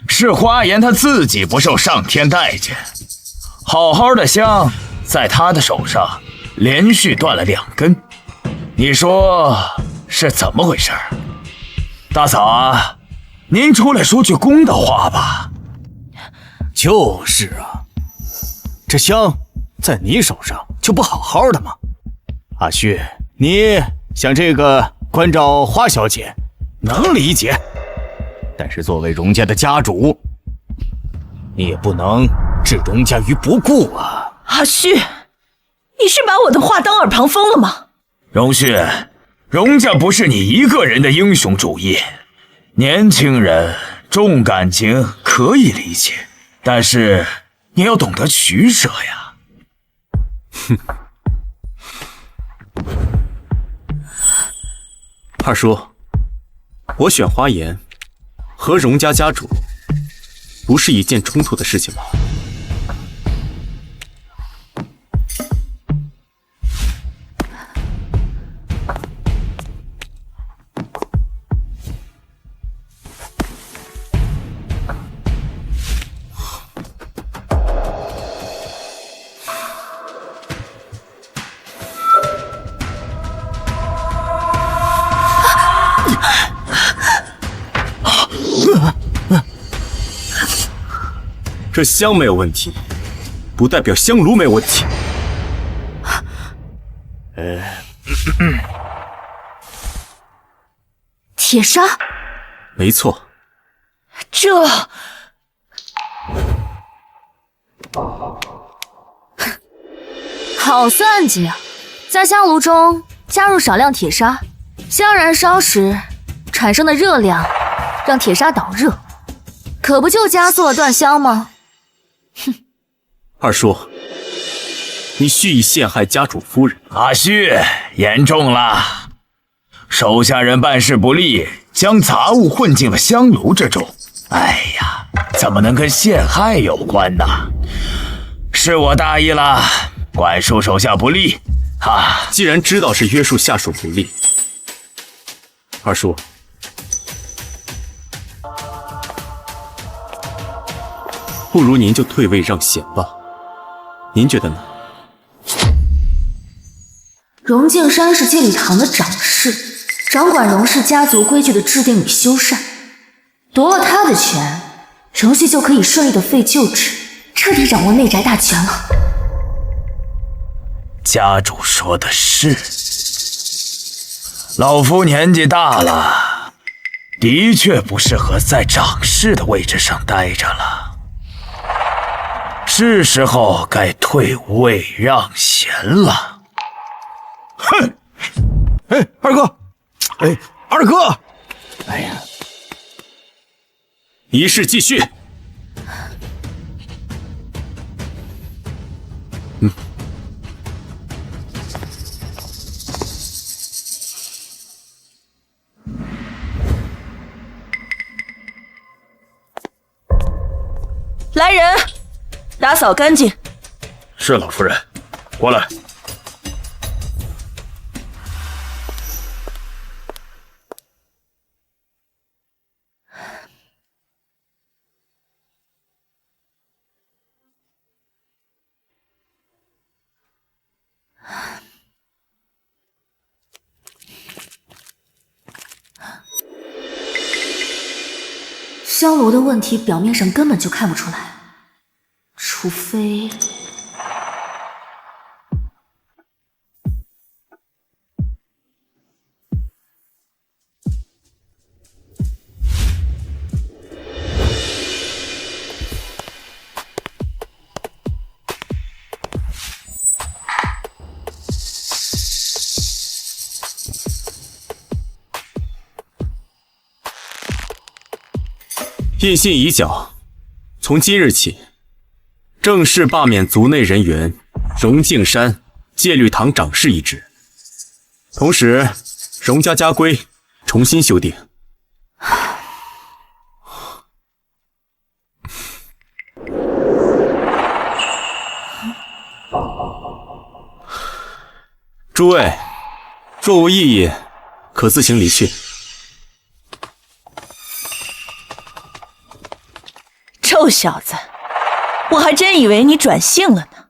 是花颜他自己不受上天待见，好好的香在他的手上连续断了2根，你说是怎么回事？大嫂啊，您出来说句公道话吧。就是啊，这香在你手上就不好好的吗？阿旭，你想这个关照花小姐能理解，但是作为荣家的家主，你也不能置荣家于不顾啊。阿旭，你是把我的话当耳旁风了吗？荣旭，荣家不是你一个人的英雄主义，年轻人重感情可以理解，但是你要懂得取舍呀。哼，二叔，我选花颜和荣家家主不是一件冲突的事情吧？这香没有问题，不代表香炉没有问题。铁砂，没错。这好算计啊！在香炉中加入少量铁砂，香燃烧时产生的热量让铁砂导热，可不就加速了断香吗？哼！二叔，你蓄意陷害家主夫人。阿旭，严重了！手下人办事不力，将杂物混进了香炉之中。哎呀，怎么能跟陷害有关呢？是我大意了，管束手下不力。既然知道是约束下属不力，二叔，不如您就退位让贤吧。您觉得呢？荣敬山是戒律堂的掌事，掌管荣氏家族规矩的制定与修缮。夺了他的权，荣旭就可以顺利的废旧制，彻底掌握内宅大权了。家主说的是，老夫年纪大了，的确不适合在掌事的位置上待着了，是时候该退位让贤了。哼！哎，二哥，哎，二哥，哎呀，仪式继续。来人，打扫干净。是老夫人，过来。香炉的问题表面上根本就看不出来，除非……印信已缴，从今日起，正式罢免族内人员荣敬山戒律堂掌事一职，同时荣家家规重新修订。诸位，若无异议，可自行离去。臭小子，我还真以为你转性了呢。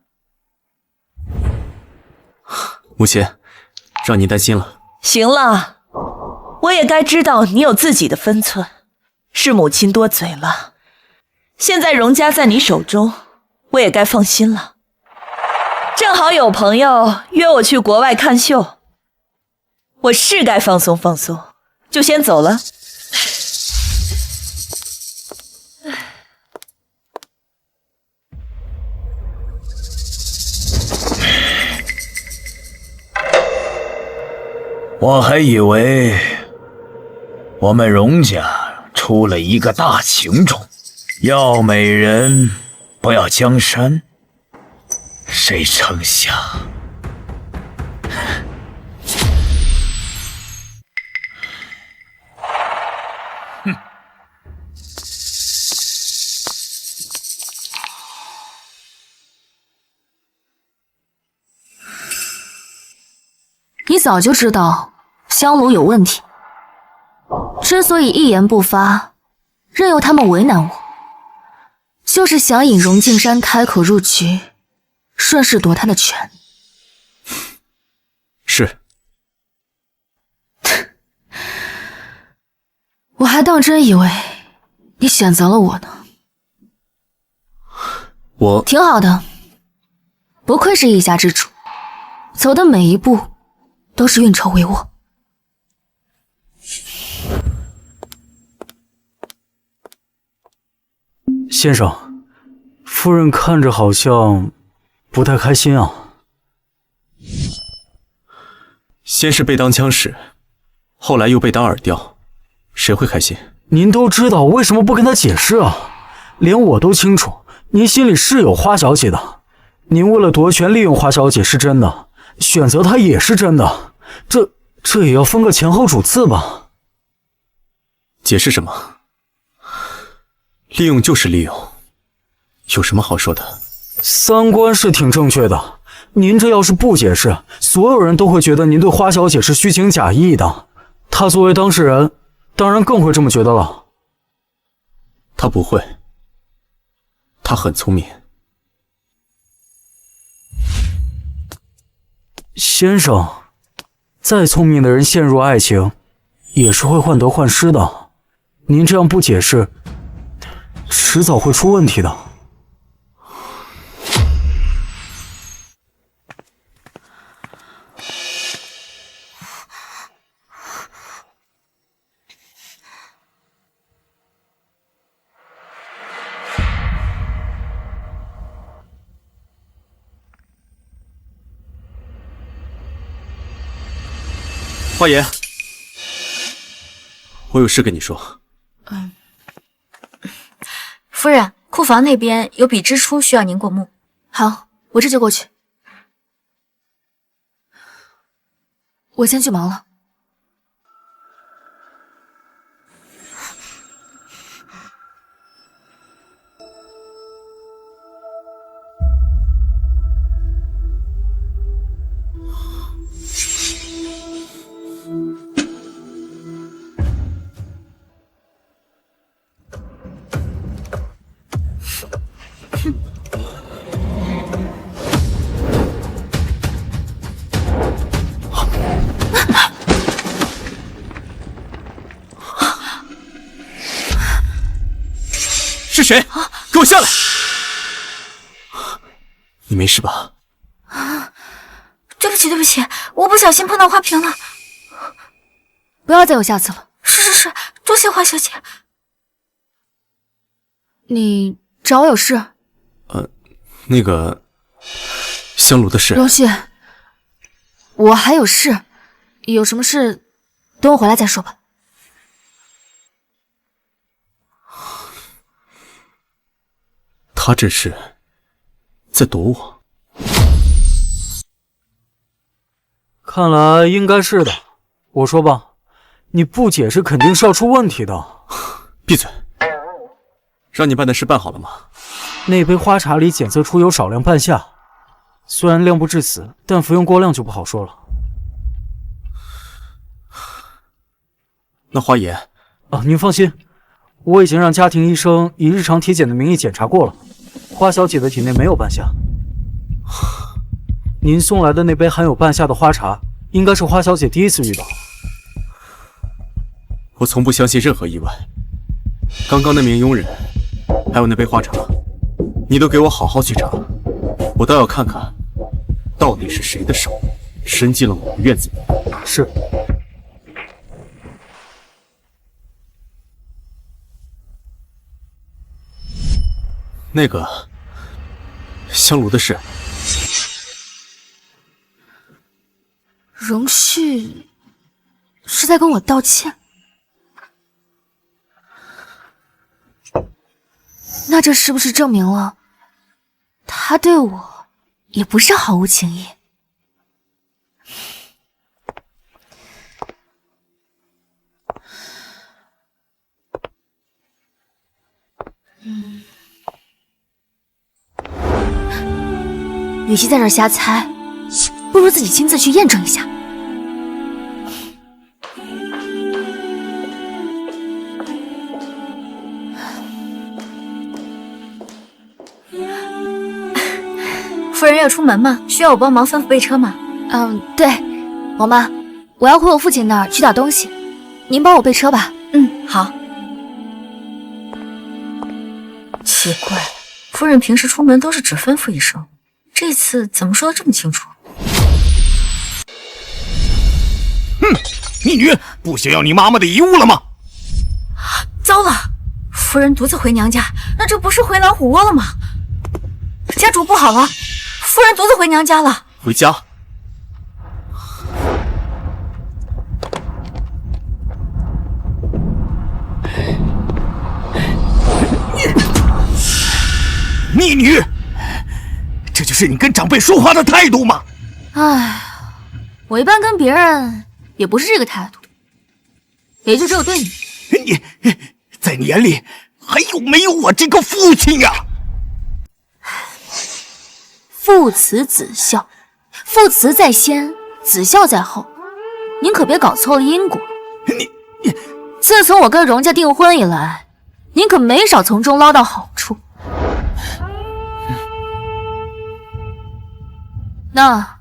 母亲，让您担心了。行了，我也该知道你有自己的分寸，是母亲多嘴了。现在荣家在你手中，我也该放心了。正好有朋友约我去国外看秀，我是该放松放松，就先走了。我还以为我们荣家出了一个大情种，要美人不要江山，谁成想你早就知道香炉有问题，之所以一言不发，任由他们为难我，就是想引荣敬山开口入局，顺势夺他的权。是。我还当真以为你选择了我呢。我挺好的，不愧是一家之主，走的每一步都是运筹帷幄。先生，夫人看着好像不太开心啊。先是被当枪使，后来又被当饵钓，谁会开心？您都知道，为什么不跟他解释啊？连我都清楚，您心里是有花小姐的。您为了夺权利用花小姐是真的，选择她也是真的，这也要分个前后主次吧？解释什么？利用就是利用，有什么好说的？三观是挺正确的，您这要是不解释，所有人都会觉得您对花小姐是虚情假意的。她作为当事人，当然更会这么觉得了。她不会，她很聪明。先生，再聪明的人陷入爱情，也是会患得患失的。您这样不解释，迟早会出问题的。花爷，我有事跟你说。夫人，库房那边有笔支出需要您过目。好，我这就过去。我先去忙了。是谁？给我下来！你没事吧？对不起，对不起，我不小心碰到花瓶了。不要再有下次了。是，多谢花小姐。你找我有事？那个香炉的事。荣旭，我还有事，有什么事等我回来再说吧。他这是在躲我。看来应该是的。我说吧，你不解释肯定是要出问题的。闭嘴！让你办的事办好了吗？那杯花茶里检测出有少量半夏，虽然量不致死，但服用过量就不好说了。那花爷您放心，我已经让家庭医生以日常体检的名义检查过了，花小姐的体内没有半夏。您送来的那杯含有半夏的花茶，应该是花小姐第一次遇到。我从不相信任何意外。刚刚那名佣人，还有那杯花茶，你都给我好好去查，我倒要看看，到底是谁的手伸进了我的院子里。是。那个香炉的事，荣旭是在跟我道歉，那这是不是证明了他对我也不是毫无情意？与其在这儿瞎猜，不如自己亲自去验证一下。夫人要出门吗？需要我帮忙吩咐备车吗？对，王妈，我要回我父亲那儿取点东西，您帮我备车吧。好。奇怪了，夫人平时出门都是只吩咐一声，这次怎么说的这么清楚？逆女，不想要你妈妈的遗物了吗？糟了，夫人独自回娘家，那这不是回老虎窝了吗？家主不好了，夫人独自回娘家了。回家。逆女，这就是你跟长辈说话的态度吗？唉，我一般跟别人也不是这个态度，也就只有对你。你在你眼里还有没有我这个父亲呀？父慈子孝，父慈在先，子孝在后，您可别搞错了因果。自从我跟荣家订婚以来，您可没少从中捞到好处。那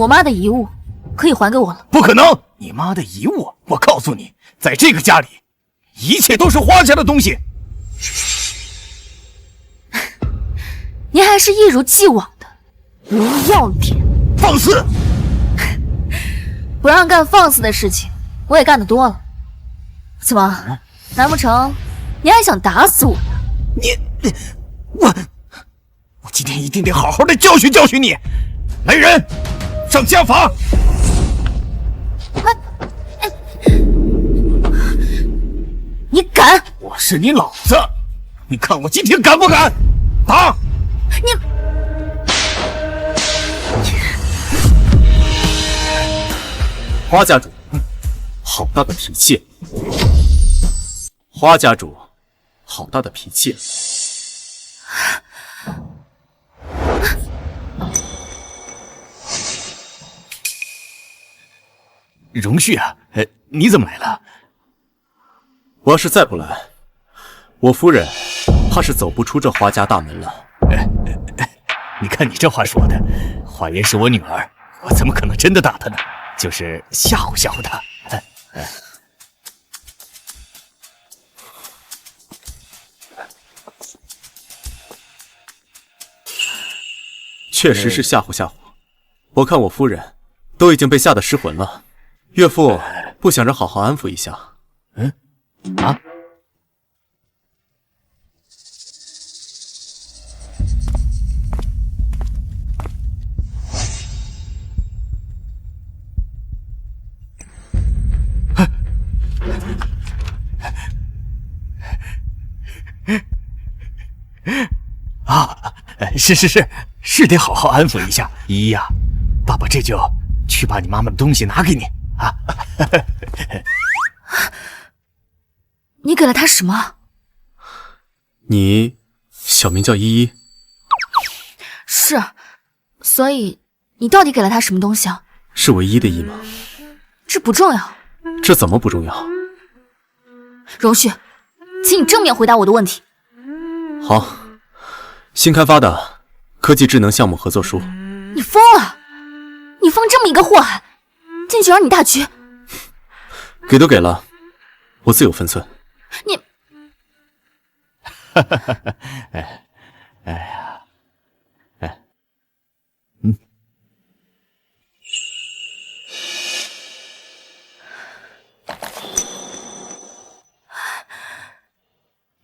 我妈的遗物可以还给我了。不可能！你妈的遗物！我告诉你，在这个家里，一切都是花家的东西。您还是一如既往的不要脸，放肆！不让干放肆的事情，我也干得多了。怎么，难不成你还想打死我呀？我今天一定得好好的教训教训你！来人，上家法！你敢？我是你老子，你看我今天敢不敢？打！花家主，好大的脾气！花家主，好大的脾气！荣旭啊，你怎么来了？我要是再不来，我夫人怕是走不出这花家大门了。你看你这话说的，华言是我女儿，我怎么可能真的打她呢？就是吓唬吓唬她。确实是吓唬吓唬。我看我夫人都已经被吓得失魂了，岳父不想着好好安抚一下？是得好好安抚一下依依呀。爸爸这就去把你妈妈的东西拿给你啊。你给了她什么？你小名叫依依？是，所以你到底给了她什么东西啊？是唯一的依吗？这不重要。这怎么不重要？荣旭，请你正面回答我的问题。好，新开发的科技智能项目合作书。你疯了！你放这么一个祸害进去扰你大局，给都给了，我自有分寸。你，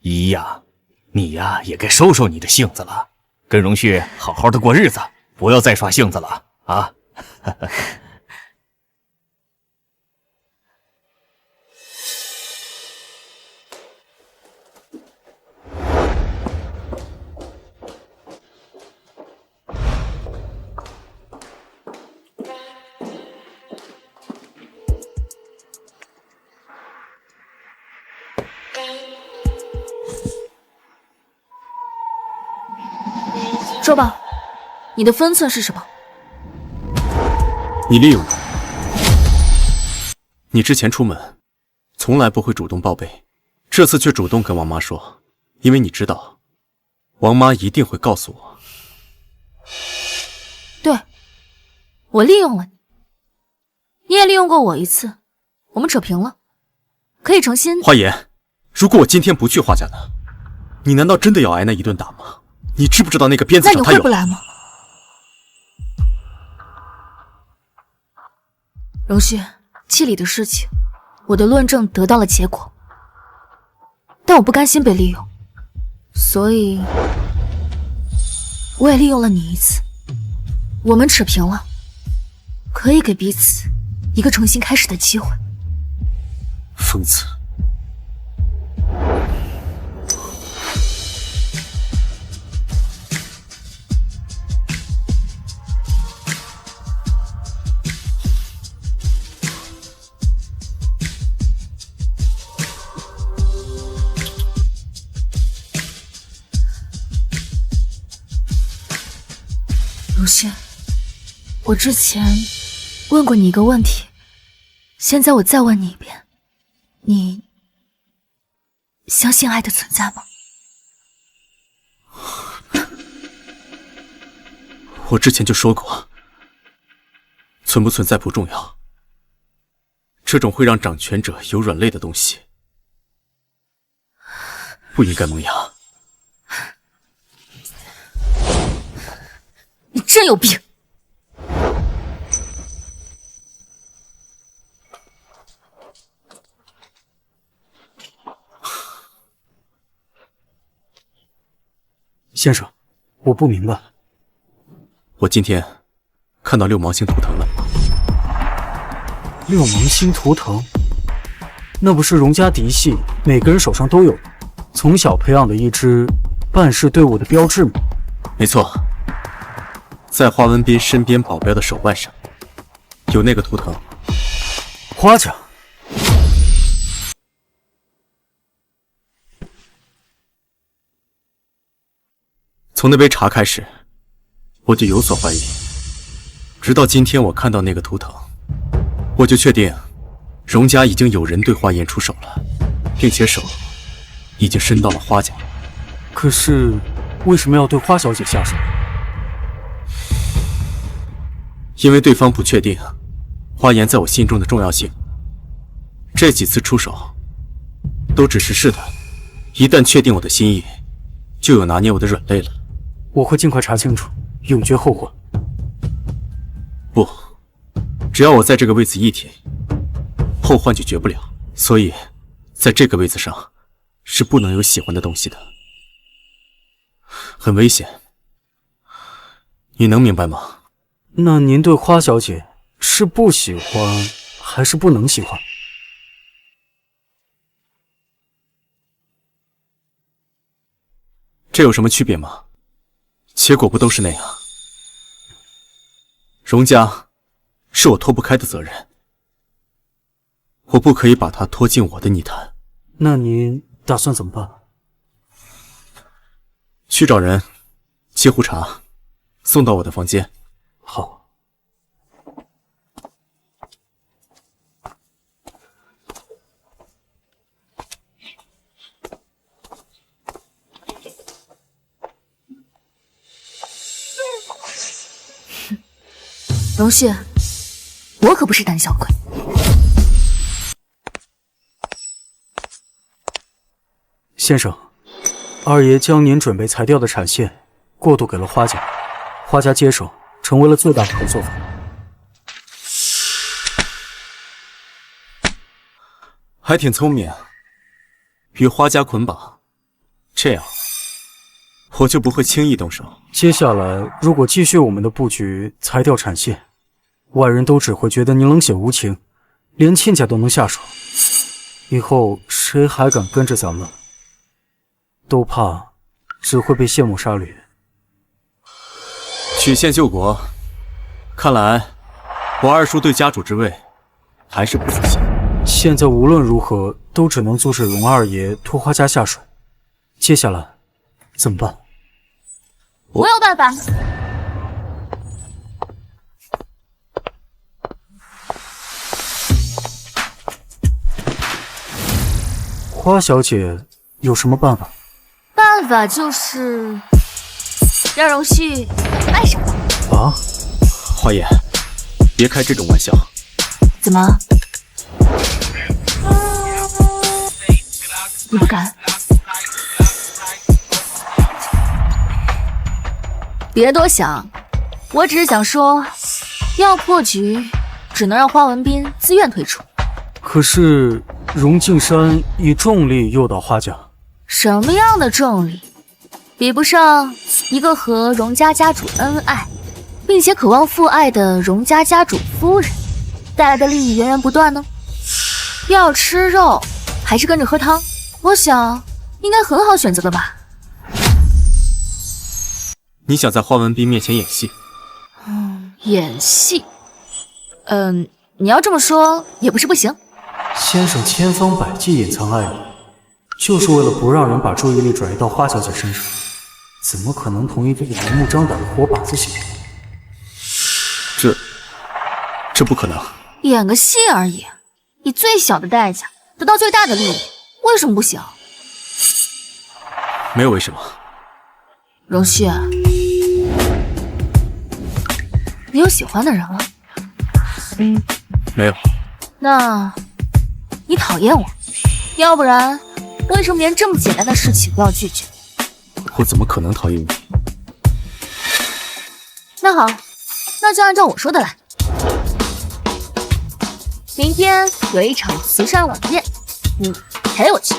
依依呀，你呀也该收收你的性子了，跟荣旭好好的过日子，不要再耍性子了啊！说吧，你的分寸是什么？你利用我。你之前出门从来不会主动报备，这次却主动跟王妈说，因为你知道王妈一定会告诉我。对，我利用了你，你也利用过我一次，我们扯平了，可以重新。花言，如果我今天不去花家呢？你难道真的要挨那一顿打吗？你知不知道那个鞭子上他有？那你会不来吗？荣旭，季里的事情，我的论证得到了结果，但我不甘心被利用，所以我也利用了你一次。我们扯平了，可以给彼此一个重新开始的机会。疯子！荣旭，我之前问过你一个问题，现在我再问你一遍，你相信爱的存在吗？我之前就说过，存不存在不重要，这种会让掌权者有软肋的东西，不应该萌芽。你真有病！先生，我不明白。我今天看到六芒星图腾了。六芒星图腾，那不是荣家嫡系每个人手上都有，从小培养的一支办事队伍的标志吗？没错，在花文斌身边保镖的手腕上有那个图腾。花家。从那杯茶开始，我就有所怀疑，直到今天我看到那个图腾，我就确定荣家已经有人对花颜出手了，并且手已经伸到了花家。可是为什么要对花小姐下手？因为对方不确定花颜在我心中的重要性，这几次出手都只是试探，一旦确定我的心意，就有拿捏我的软肋了。我会尽快查清楚，永绝后患。不，只要我在这个位子一天，后患就绝不了。所以，在这个位子上是不能有喜欢的东西的，很危险。你能明白吗？那您对花小姐是不喜欢，还是不能喜欢？这有什么区别吗？结果不都是那样？荣家是我脱不开的责任，我不可以把它拖进我的泥潭。那您打算怎么办？去找人沏壶茶，送到我的房间。好。荣旭，我可不是胆小鬼。先生，二爷将您准备裁掉的产线过渡给了花家，花家接手，成为了最大的合作方。还挺聪明，与花家捆绑，这样我就不会轻易动手。接下来，如果继续我们的布局，裁掉产线，外人都只会觉得您冷血无情，连亲家都能下手。以后谁还敢跟着咱们？都怕只会被羡慕杀掠。曲线救国，看来我二叔对家主之位还是不服气。现在无论如何都只能阻止荣二爷拖花家下水。接下来怎么办？我有办法。花小姐有什么办法？办法就是让荣旭爱上我。啊？花颜，别开这种玩笑。怎么？你不敢？别多想，我只是想说，要破局，只能让花文斌自愿退出。可是荣敬山以重力诱导花家，什么样的重力，比不上一个和荣家家主恩爱，并且渴望父爱的荣家家主夫人带来的利益源源不断呢？要吃肉还是跟着喝汤？我想应该很好选择的吧。你想在花文斌面前演戏？演戏？你要这么说也不是不行。先生千方百计隐藏爱意，就是为了不让人把注意力转移到花小姐身上，怎么可能同一个明目张胆的活靶子行动？这不可能。演个戏而已，以最小的代价得到最大的利益，为什么不行？没有为什么。荣旭，你有喜欢的人了？没有。那，你讨厌我？要不然，为什么连这么简单的事情都要拒绝？我怎么可能讨厌你？那好，那就按照我说的来。明天有一场慈善晚宴，你陪我去。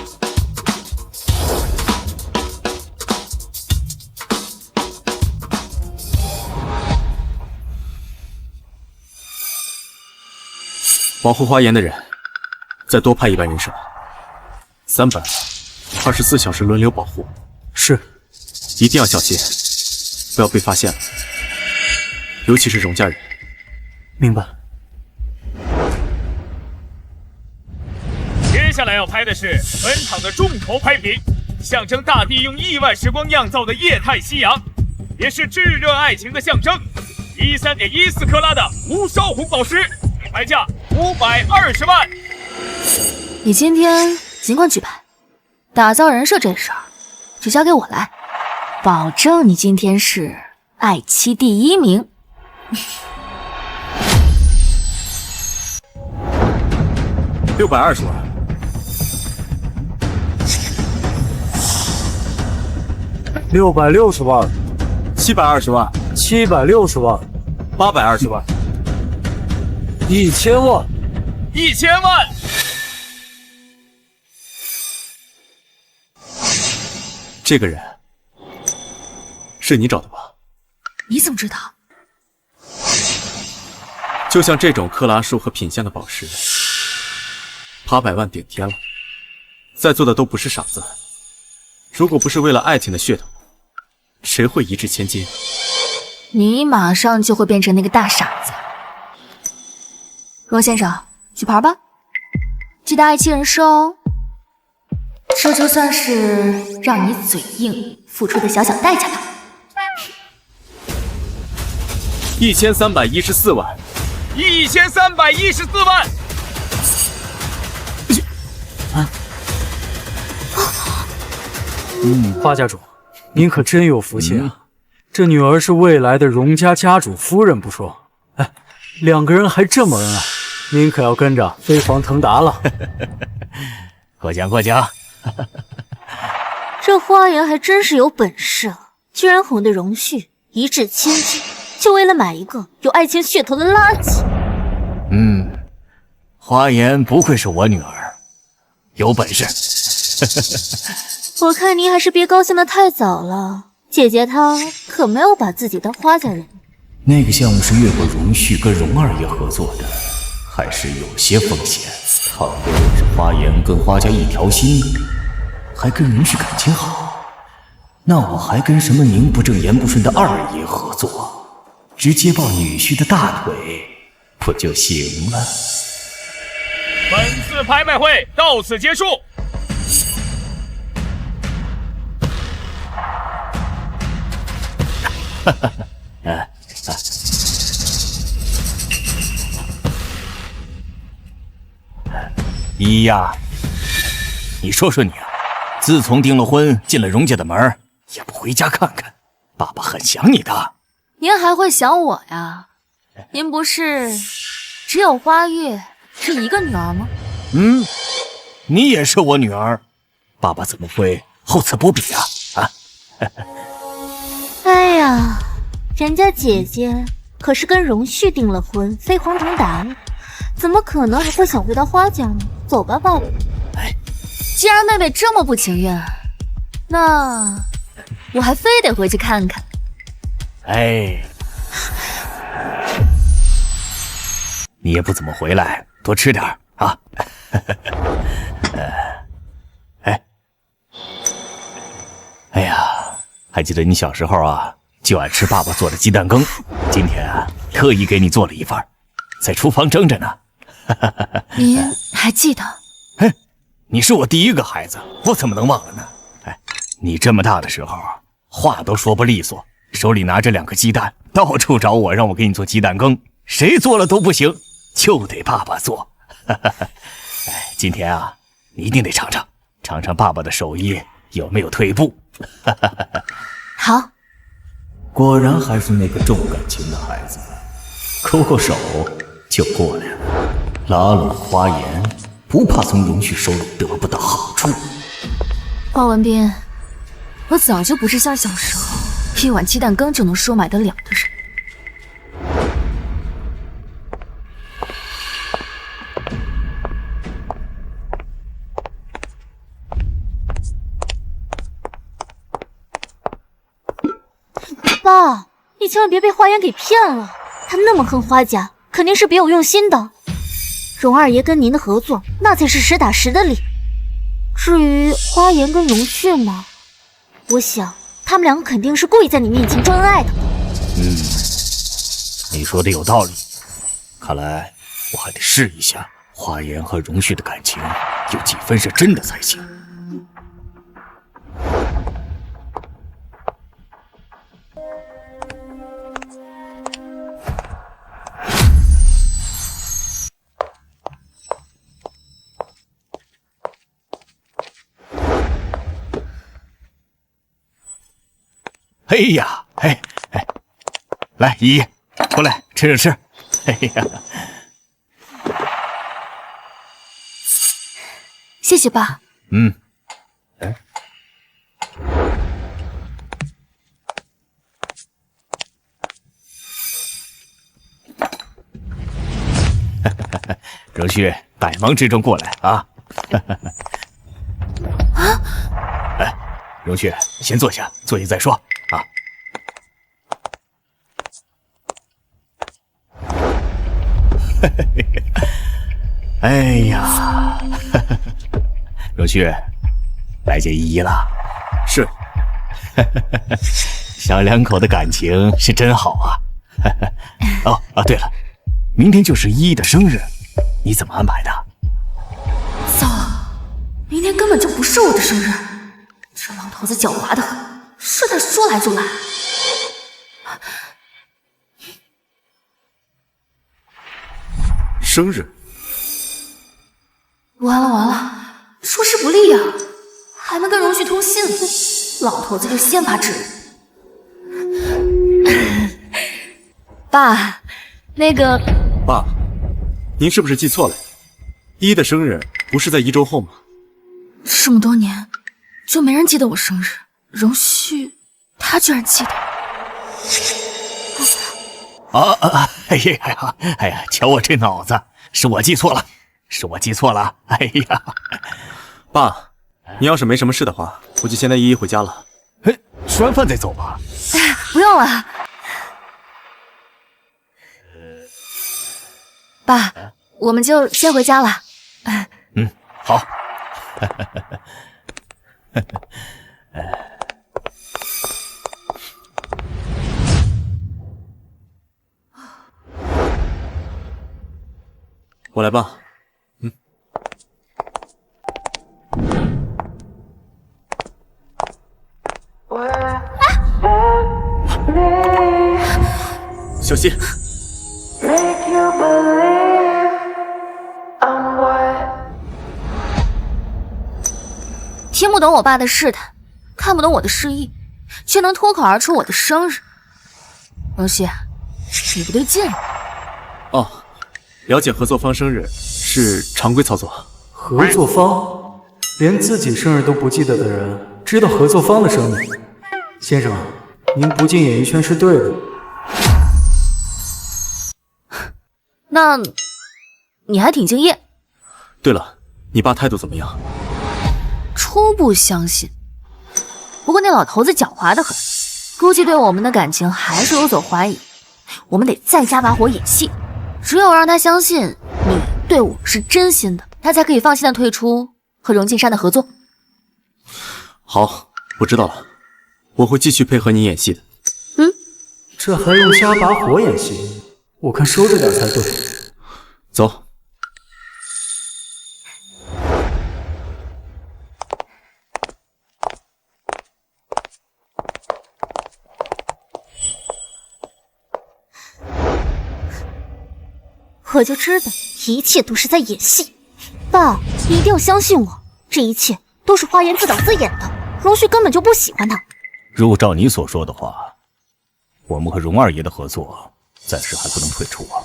保护花园的人，再多派100人手，300，24小时轮流保护。是，一定要小心，不要被发现了，尤其是荣家人。明白。接下来要拍的是本场的重头拍品，象征大地用亿万时光酿造的液态夕阳，也是炙热爱情的象征。13.14克拉的无烧红宝石，拍价520万。你今天尽管举牌，打造人设这事儿就交给我来，保证你今天是爱妻第1名。620万。660万，720万，760万，820万，1000万，1000万。这个人是你找的吧？你怎么知道？就像这种克拉数和品相的宝石，800万顶天了。在座的都不是傻子，如果不是为了爱情的噱头，谁会一掷千金？你马上就会变成那个大傻子。罗先生，举牌吧，记得爱妻人设哦。这就算是让你嘴硬付出的小小代价吧。1314万，1314万。花家主，您可真有福气啊！这女儿是未来的荣家家主夫人不说，哎，2个人还这么恩爱，您可要跟着飞黄腾达了。过奖过奖。这花园还真是有本事啊，居然哄得荣旭一掷千金，就为了买一个有爱情噱头的垃圾。花颜不愧是我女儿，有本事。我看您还是别高兴得太早了，姐姐她可没有把自己当花家人。那个项目是越过荣旭跟荣二爷合作的，还是有些风险。倘若是花颜跟花家一条心，还跟荣旭感情好，那我还跟什么名不正言不顺的二爷合作，直接抱女婿的大腿不就行了？本次拍卖会到此结束。一呀，你说说你啊，自从订了婚，进了荣家的门，也不回家看看，爸爸很想你的。您还会想我呀？您不是只有花月这一个女儿吗？你也是我女儿，爸爸怎么会厚此薄彼啊？哎呀，人家姐姐可是跟荣旭订了婚，飞黄腾达了，怎么可能还会想回到花家呢？走吧，爸爸。既然妹妹这么不情愿，那我还非得回去看看。你也不怎么回来，多吃点啊。哎呀，还记得你小时候啊，就爱吃爸爸做的鸡蛋羹，今天啊，特意给你做了一份，在厨房蒸着呢。您还记得？你是我第一个孩子，我怎么能忘了呢？你这么大的时候，话都说不利索，手里拿着2个鸡蛋，到处找我，让我给你做鸡蛋羹，谁做了都不行，就得爸爸做。今天啊，你一定得尝尝爸爸的手艺有没有退步。好，果然还是那个重感情的孩子，抠抠手就过来了，拉拢花颜，不怕从荣旭手里得不到好处。华文斌，我早就不是像小时候一碗鸡蛋羹就能收买得了的人。爸，你千万别被花颜给骗了，他那么恨花家，肯定是别有用心的。荣二爷跟您的合作，那才是实打实的理。至于花颜跟荣旭嘛，我想他们两个肯定是故意在你面前装恩爱的。你说的有道理，看来我还得试一下花颜和荣旭的感情有几分是真的才行。哎呀，哎，来，姨，过来吃吃。哎呀，谢谢爸。荣旭，百忙之中过来啊！来，荣旭，先坐下，坐下再说啊。哎呀，荣旭，来见依依了。是。小两口的感情是真好啊。对了，明天就是依依的生日，你怎么安排的？糟了，明天根本就不是我的生日，这老头子狡猾的很，是他说来就来。生日？完了，出师不利呀，还没跟荣旭通信呢，老头子就先发制人。爸，那个……爸，您是不是记错了？依依的生日不是在1周后吗？这么多年，就没人记得我生日，荣旭他居然记得。哎呀，瞧我这脑子，是我记错了。哎呀，爸，你要是没什么事的话，我就先带依依回家了。吃完饭再走吧。不用了，爸，我们就先回家了。好。我来吧。小心！听不懂我爸的试探，看不懂我的示意，却能脱口而出我的生日。荣旭，你不对劲。哦，了解合作方生日是常规操作。合作方？连自己生日都不记得的人，知道合作方的生日？先生，您不进演艺圈是对的。那你还挺敬业。对了，你爸态度怎么样？初步相信，不过那老头子狡猾得很，估计对我们的感情还是有所怀疑。我们得再加把火演戏，只有让他相信你对我是真心的，他才可以放心的退出和荣晋山的合作。好，我知道了，我会继续配合你演戏的。这还用加把火演戏？我看收着点才对。走。我就知道一切都是在演戏。爸，你一定要相信我，这一切都是花颜自导自演的。荣旭根本就不喜欢他。如果照你所说的话，我们和荣二爷的合作暂时还不能退出啊。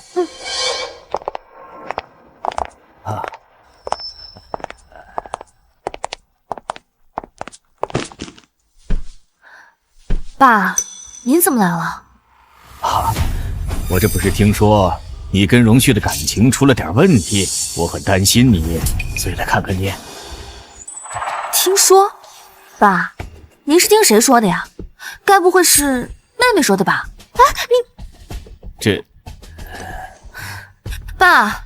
啊。爸，您怎么来了？我这不是听说你跟荣旭的感情出了点问题，我很担心你，所以来看看你。听说？爸，您是听谁说的呀？该不会是妹妹说的吧？啊，这，爸，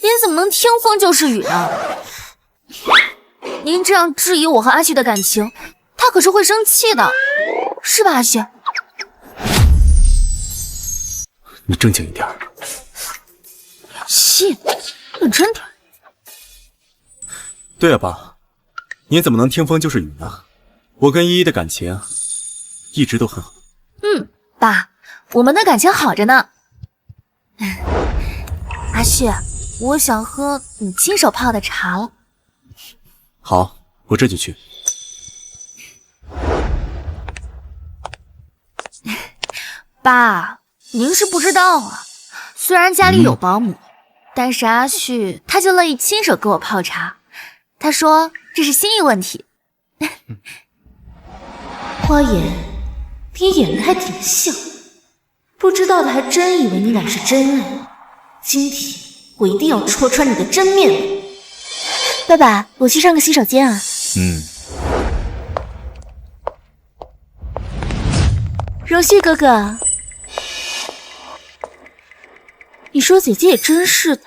您怎么能听风就是雨呢？您这样质疑我和阿旭的感情，他可是会生气的，是吧，阿旭？你正经一点。信，认真点。对啊，爸，你怎么能听风就是雨呢？我跟依依的感情一直都很好。爸，我们的感情好着呢。阿旭，我想喝你亲手泡的茶了。好，我这就去。爸，您是不知道啊，虽然家里有保姆，但是阿旭他就乐意亲手给我泡茶。他说这是心意问题。花颜，你演的还挺像，不知道的还真以为你俩是真爱。今天我一定要戳穿你的真面目。爸爸，我去上个洗手间啊。荣旭哥哥，你说姐姐也真是的，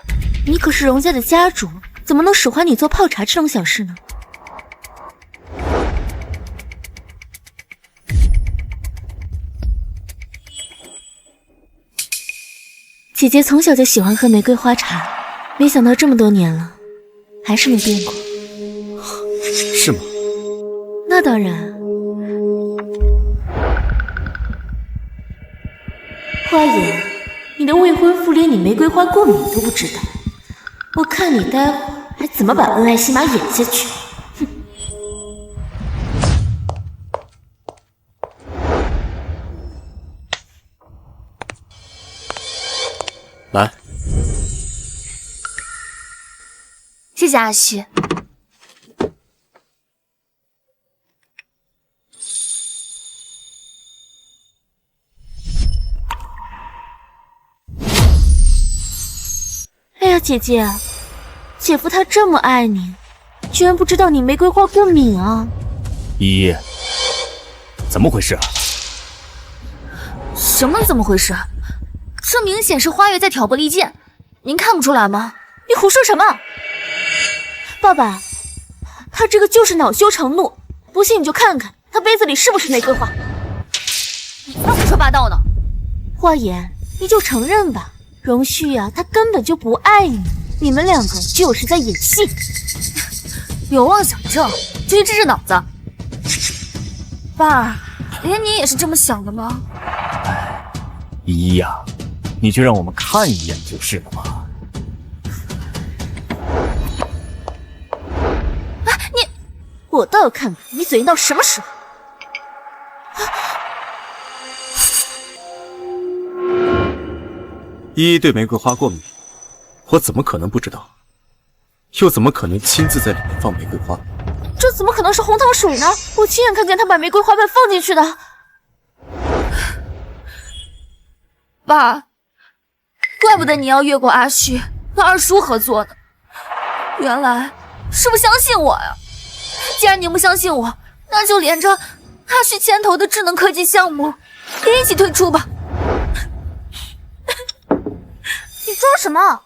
你可是荣家的家主，怎么能使唤你做泡茶这种小事呢？姐姐从小就喜欢喝玫瑰花茶，没想到这么多年了，还是没变过。是吗？那当然。花颜，你的未婚夫连你玫瑰花过敏都不知道，我看你待会儿还怎么把恩爱戏码演下去。哼！来，谢谢阿旭。哎呀，姐姐，姐夫他这么爱你，居然不知道你玫瑰花过敏啊！依依，怎么回事啊？什么怎么回事？这明显是花月在挑拨离间，您看不出来吗？你胡说什么？爸爸，他这个就是恼羞成怒，不信你就看看他杯子里是不是玫瑰花。你才胡说八道呢！花颜，你就承认吧，荣旭呀，他根本就不爱你，你们两个就是在演戏。有妄想症，就去治治脑子。爸，连你也是这么想的吗？依依呀，你就让我们看一眼就是了嘛。我倒要看看你嘴硬到什么时候。依依对玫瑰花过敏，我怎么可能不知道？又怎么可能亲自在里面放玫瑰花？这怎么可能是红糖水呢？我亲眼看见他把玫瑰花瓣放进去的。爸，怪不得你要越过阿旭和二叔合作呢，原来是不相信我呀！既然你不相信我，那就连着阿旭牵头的智能科技项目也一起退出吧。你装什么？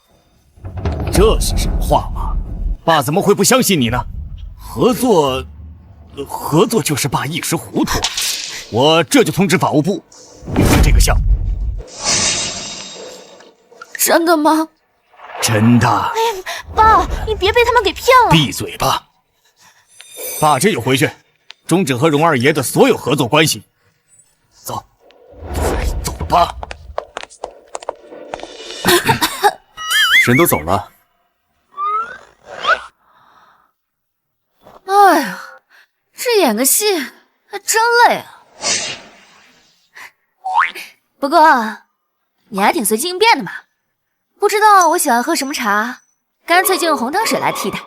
这是什么话嘛？爸怎么会不相信你呢？合作就是爸一时糊涂，我这就通知法务部停止这个项目。真的吗？真的。哎呀，爸，你别被他们给骗了。闭嘴吧！爸这就回去，终止和荣二爷的所有合作关系。走，走吧。人都走了。哎呀，这演个戏还真累啊。不过你还挺随机应变的嘛。不知道我喜欢喝什么茶，干脆就用红糖水来替代。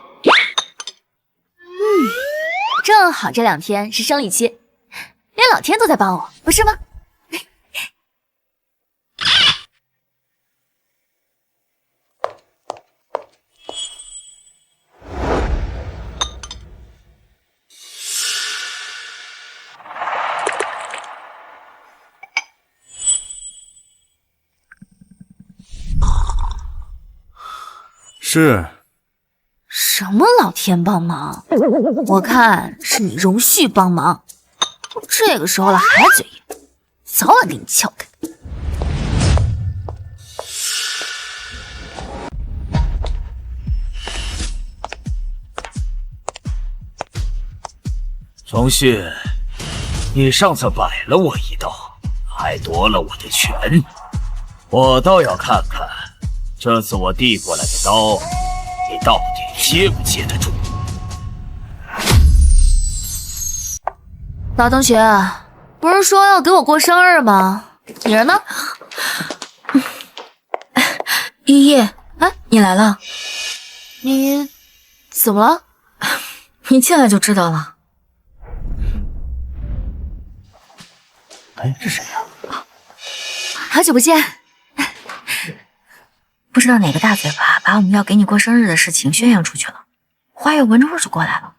正好这2天是生理期，连老天都在帮我，不是吗？是。什么老天帮忙？我看是你荣旭帮忙。这个时候了还嘴硬，早晚给你撬开。荣旭，你上次摆了我一道，还夺了我的权，我倒要看看，这次我递过来的刀，你到底接不接得住？老同学，不是说要给我过生日吗？你人呢？依依，哎，你来了，你怎么了？你进来就知道了。哎，是谁呀？好久不见。不知道哪个大嘴巴把我们要给你过生日的事情宣扬出去了，花月闻着味就过来了。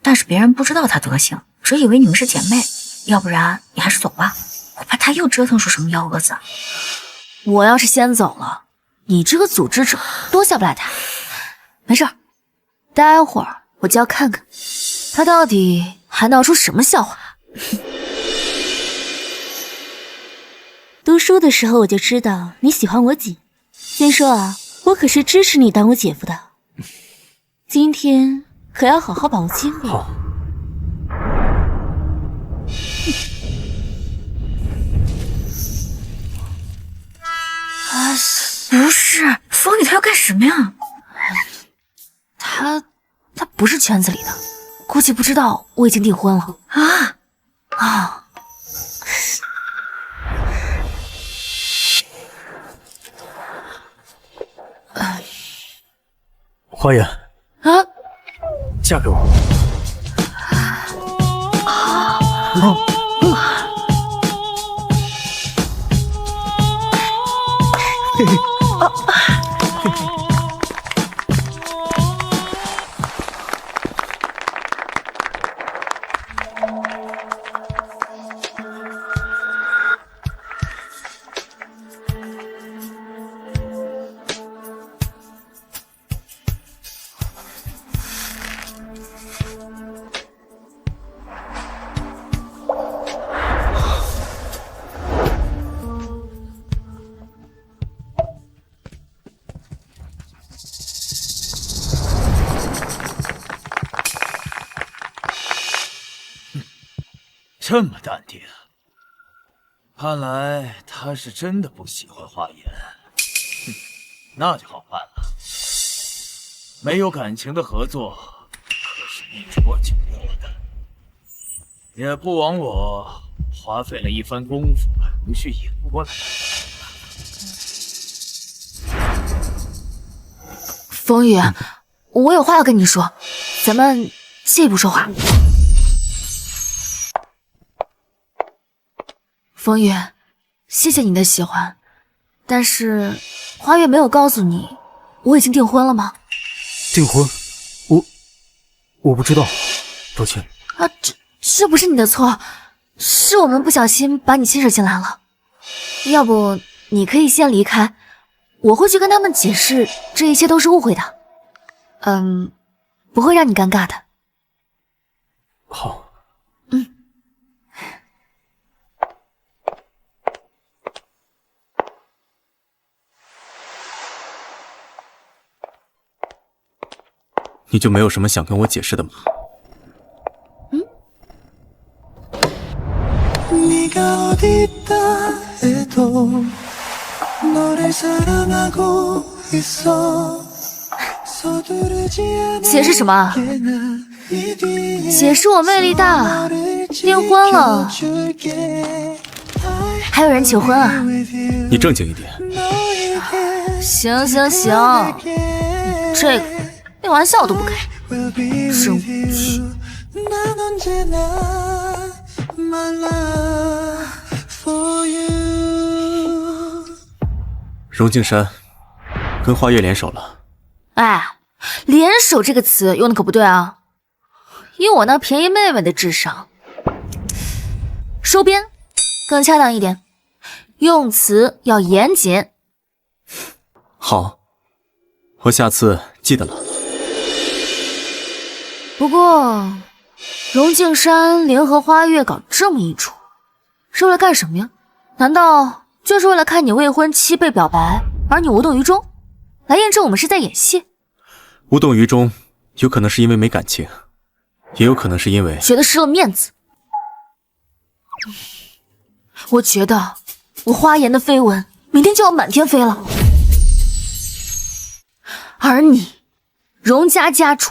但是别人不知道他德行，只以为你们是姐妹，要不然你还是走吧，我怕他又折腾出什么幺蛾子。我要是先走了，你这个组织者多下不来台。没事，待会儿我就要看看他到底还闹出什么笑话。读书的时候我就知道你喜欢我姐，先说啊，我可是支持你当我姐夫的。今天可要好好把握机会。好。不是，风雨他要干什么呀？他不是圈子里的，估计不知道我已经订婚了。啊！花言啊！嫁给我。嘿嘿。这么淡定，看来他是真的不喜欢花言。那就好办了。没有感情的合作可是一戳就破的，也不枉我花费了一番功夫把荣旭引过来。风雨，我有话要跟你说，咱们借一步说话。风雨，谢谢你的喜欢，但是花月没有告诉你我已经订婚了吗？订婚？我不知道，抱歉。啊，这不是你的错，是我们不小心把你牵扯进来了。要不你可以先离开，我会去跟他们解释，这一切都是误会的。不会让你尴尬的。好。你就没有什么想跟我解释的吗？解释什么？解释我魅力大，订婚了，还有人求婚啊？你正经一点。行，这个连玩笑都不开，真无趣。荣敬山跟花月联手了。哎，联手这个词用的可不对啊！以我那便宜妹妹的智商，收编更恰当一点，用词要严谨。好，我下次记得了。不过，荣敬山联合花月搞这么一出，是为了干什么呀？难道就是为了看你未婚妻被表白，而你无动于衷，来验证我们是在演戏？无动于衷，有可能是因为没感情，也有可能是因为觉得失了面子。我觉得我花颜的绯闻明天就要满天飞了，而你荣家家主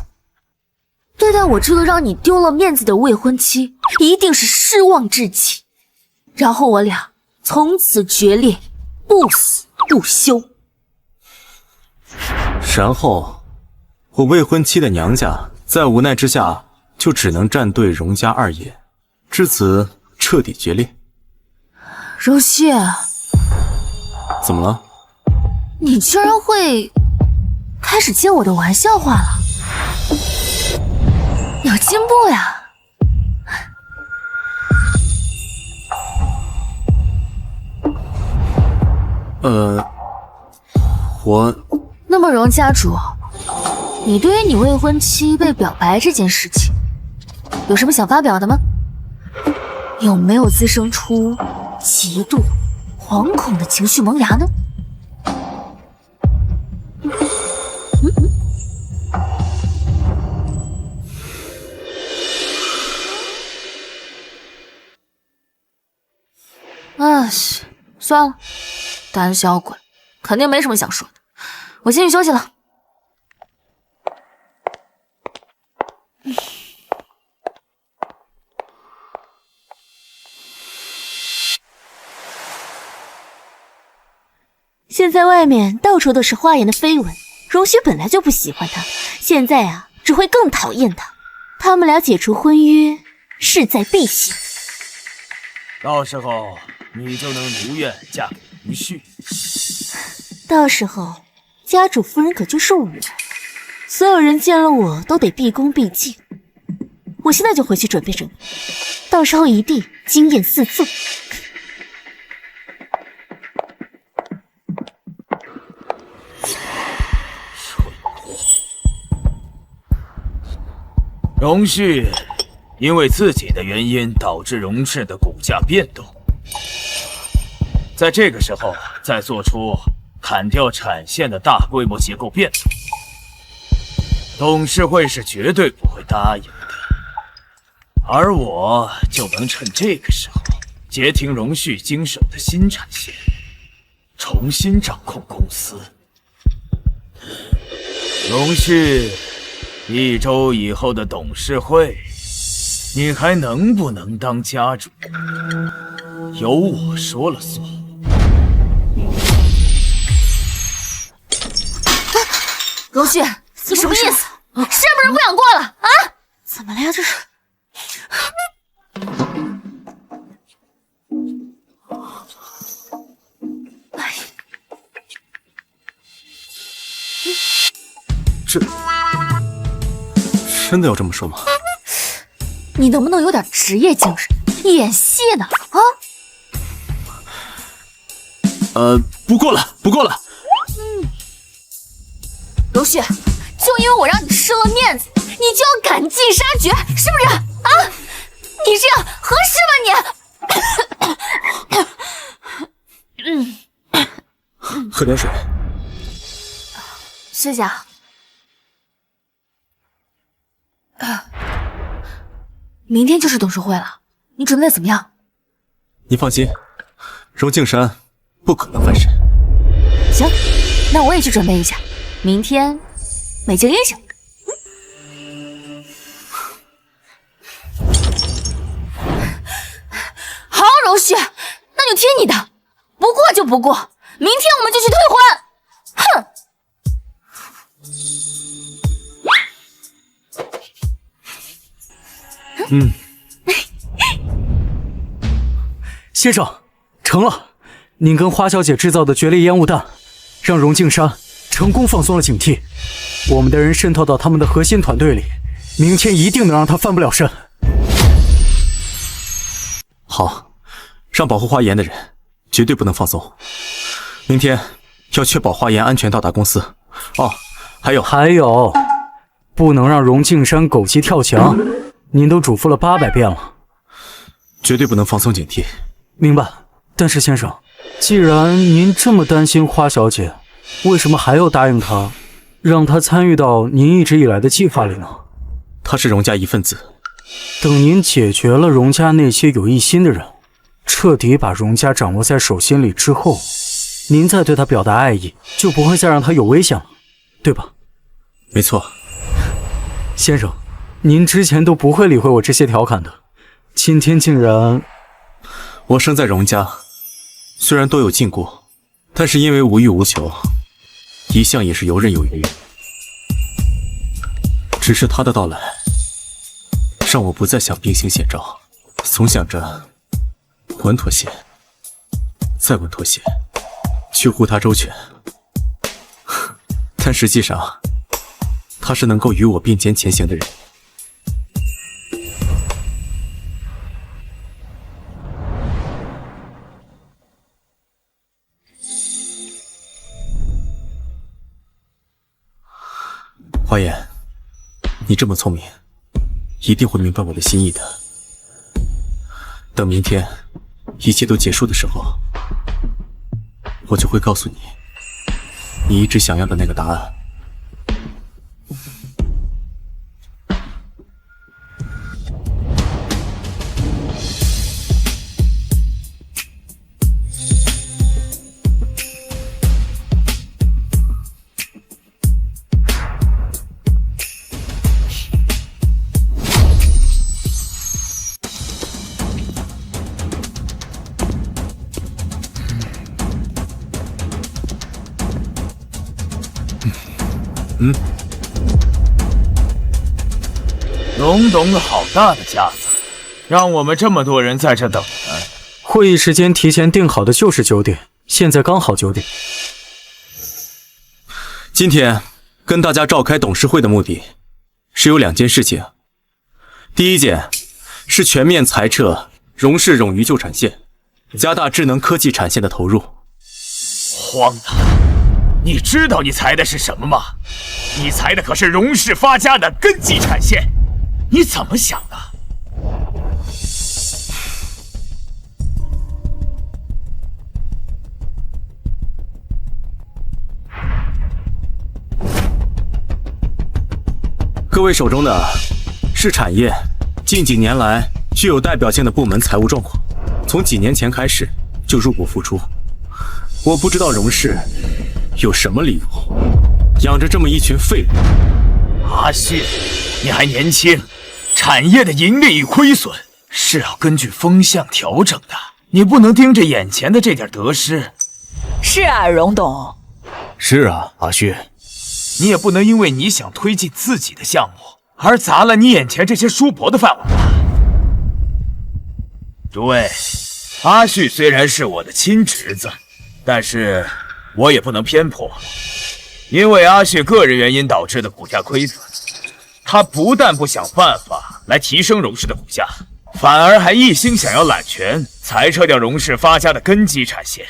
对待我这个让你丢了面子的未婚妻，一定是失望至极，然后我俩从此决裂，不死不休。然后我未婚妻的娘家在无奈之下就只能站队荣家二爷，至此彻底决裂。荣旭，怎么了？你居然会开始接我的玩笑话了，有进步呀！那么荣家主，你对于你未婚妻被表白这件事情，有什么想发表的吗？有没有滋生出嫉妒、惶恐的情绪萌芽呢？算了，胆小鬼，肯定没什么想说的，我先去休息了。现在外面到处都是花颜的绯闻，荣旭本来就不喜欢他，现在啊只会更讨厌他。他们俩解除婚约，势在必行。到时候你就能如愿嫁给荣旭。到时候家主夫人可就是我，所有人见了我都得毕恭毕敬。我现在就回去准备准备，到时候一定惊艳四座。荣旭因为自己的原因导致荣氏的股价变动，在这个时候再做出砍掉产线的大规模结构变动，董事会是绝对不会答应的。而我就能趁这个时候截停荣旭经手的新产线，重新掌控公司。荣旭1周以后的董事会，你还能不能当家主？由我说了算。荣旭，你什么意思？是不是不想过了啊？怎么了呀？这是？这真的要这么说吗？你能不能有点职业精神？演戏呢啊？不过了，不过了。荣旭，就因为我让你失了面子，你就要赶尽杀绝，是不是啊？你这样合适吗你？喝点水。谢谢啊。明天就是董事会了，你准备怎么样？你放心，荣敬山不可能翻身。行，那我也去准备一下，明天美静英雄。好，荣旭，那就听你的，不过就不过，明天我们就去退婚。哼！先生，成了！您跟花小姐制造的蕨类烟雾弹，让荣敬山成功放松了警惕。我们的人渗透到他们的核心团队里，明天一定能让他翻不了身。好，让保护花颜的人绝对不能放松。明天要确保花颜安全到达公司。哦，还有，不能让荣敬山狗急跳墙。您都嘱咐了800遍了，绝对不能放松警惕。明白。但是先生，既然您这么担心花小姐，为什么还要答应她，让她参与到您一直以来的计划里呢？她是荣家一份子。等您解决了荣家那些有异心的人，彻底把荣家掌握在手心里之后，您再对她表达爱意，就不会再让她有危险了，对吧？没错。先生，您之前都不会理会我这些调侃的，今天竟然……我生在荣家，虽然多有禁锢，但是因为无欲无求，一向也是游刃有余。只是他的到来，让我不再想兵行险招，总想着稳妥些，再稳妥些，去护他周全。但实际上，他是能够与我并肩前行的人。花颜，你这么聪明，一定会明白我的心意的。等明天一切都结束的时候，我就会告诉你，你一直想要的那个答案。荣董好大的架子，让我们这么多人在这等呢。会议时间提前定好的就是9点，现在刚好9点。今天跟大家召开董事会的目的是有2件事情。第一件是全面裁撤荣氏冗余旧产线，加大智能科技产线的投入。荒唐！你知道你裁的是什么吗？你裁的可是荣氏发家的根基产线，你怎么想的？各位手中的是产业近几年来具有代表性的部门财务状况，从几年前开始就入不敷出。我不知道荣氏有什么理由养着这么一群废物。阿旭，你还年轻，产业的盈利与亏损是要根据风向调整的，你不能盯着眼前的这点得失。是啊，荣董。是啊，阿旭。你也不能因为你想推进自己的项目而砸了你眼前这些叔伯的饭碗吧。诸位，阿旭虽然是我的亲侄子，但是我也不能偏颇，因为阿旭个人原因导致的股价亏损，他不但不想办法来提升荣氏的股价，反而还一心想要揽权，裁撤掉荣氏发家的根基产线，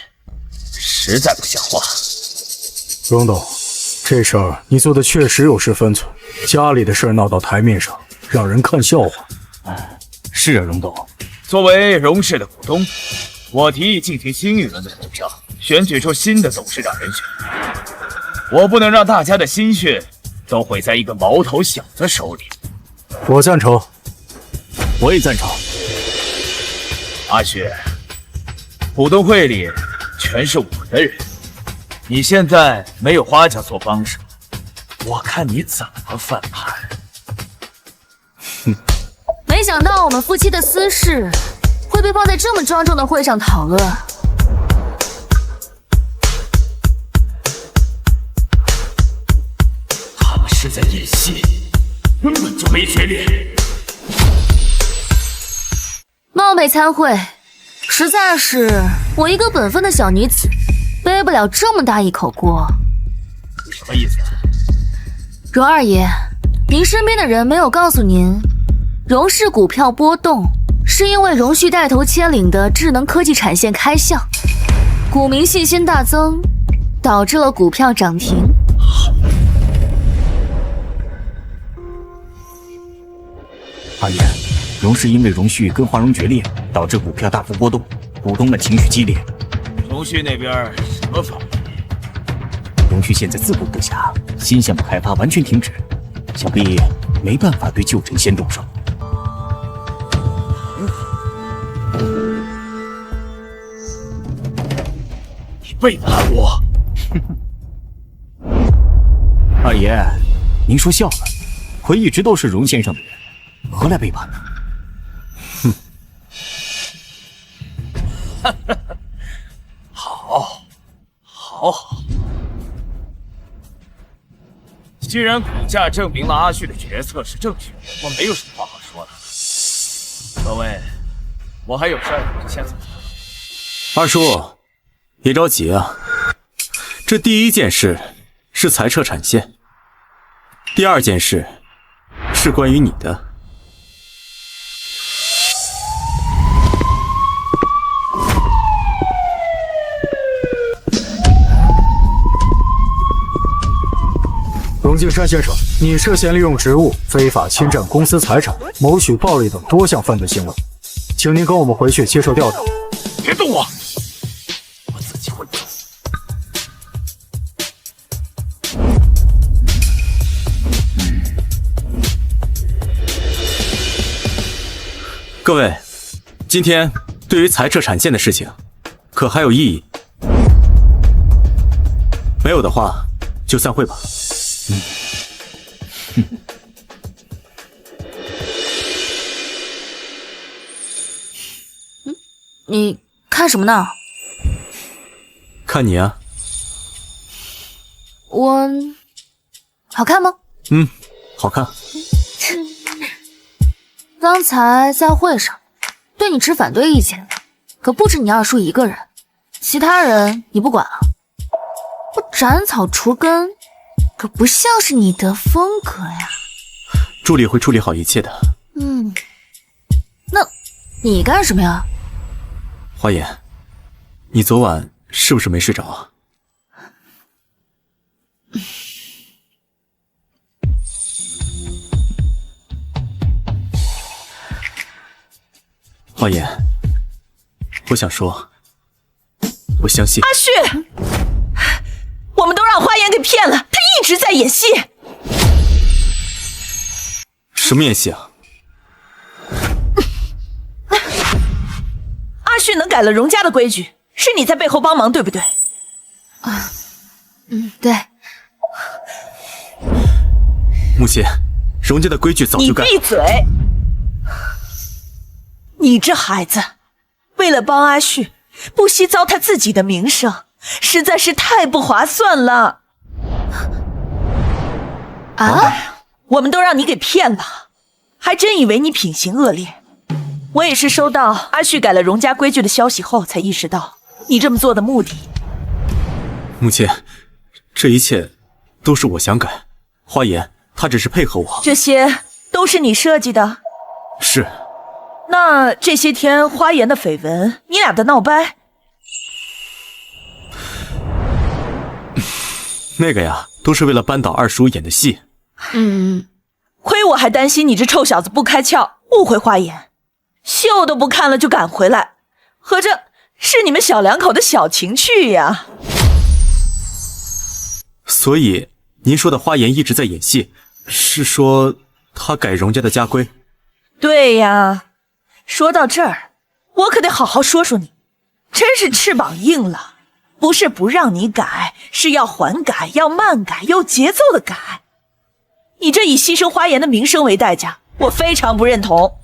实在不像话。荣董，这事儿你做的确实有失分寸，家里的事儿闹到台面上，让人看笑话。是啊，荣董。作为荣氏的股东，我提议进行新一轮的投票，选举出新的董事长人选。我不能让大家的心血都毁在一个毛头小子手里。我赞成。我也赞成。阿雪，股东会里全是我的人，你现在没有花家做帮手，我看你怎么翻盘。没想到我们夫妻的私事会被放在这么庄重的会上讨论。在演戏，根本就没学历。冒昧参会，实在是我一个本分的小女子，背不了这么大一口锅。什么意思？荣二爷，您身边的人没有告诉您，荣氏股票波动是因为荣旭带头牵领的智能科技产线开项，股民信心大增，导致了股票涨停。二爷，荣氏因为荣旭跟华荣决裂，导致股票大幅波动，股东们情绪激烈。荣旭那边什么反应？荣旭现在自顾不暇，新项目开发完全停止，想必没办法对旧臣先动手。你背叛我！二爷，您说笑了，我一直都是荣先生的人，何来背叛呢？好。既然股价证明了阿旭的决策是正确的，我没有什么话好说了。各位，我还有事儿先走。二叔，别着急啊。这第一件事是裁撤产线，第二件事是关于你的。荣敬山先生，你涉嫌利用职务非法侵占公司财产、谋取暴利等多项犯罪行为，请您跟我们回去接受调查。别动我，我自己会走。各位，今天对于裁撤产线的事情，可还有异议？没有的话，就散会吧。你看什么呢？看你啊。我好看吗？好看。刚才在会上对你持反对意见，可不止你二叔一个人，其他人你不管啊？不斩草除根，可不像是你的风格呀。助理会处理好一切的。那你干什么呀？花颜，你昨晚是不是没睡着啊？花颜，我想说，我相信阿旭，我们都让花颜给骗了，他一直在演戏。什么演戏啊？阿旭能改了荣家的规矩，是你在背后帮忙，对不对？对。母亲，荣家的规矩早就改。你闭嘴！你这孩子，为了帮阿旭，不惜糟蹋自己的名声，实在是太不划算了。我们都让你给骗了，还真以为你品行恶劣。我也是收到阿旭改了荣家规矩的消息后，才意识到你这么做的目的。母亲，这一切都是我想改，花颜她只是配合我。这些都是你设计的？是。那这些天花颜的绯闻，你俩的闹掰，那个呀，都是为了扳倒二叔演的戏。亏我还担心你这臭小子不开窍，误会花颜，秀都不看了就赶回来，合着是你们小两口的小情趣呀。所以您说的花颜一直在演戏，是说她改荣家的家规？对呀，说到这儿，我可得好好说说你，真是翅膀硬了，不是不让你改，是要缓改，要慢改，有节奏的改。你这以牺牲花颜的名声为代价，我非常不认同。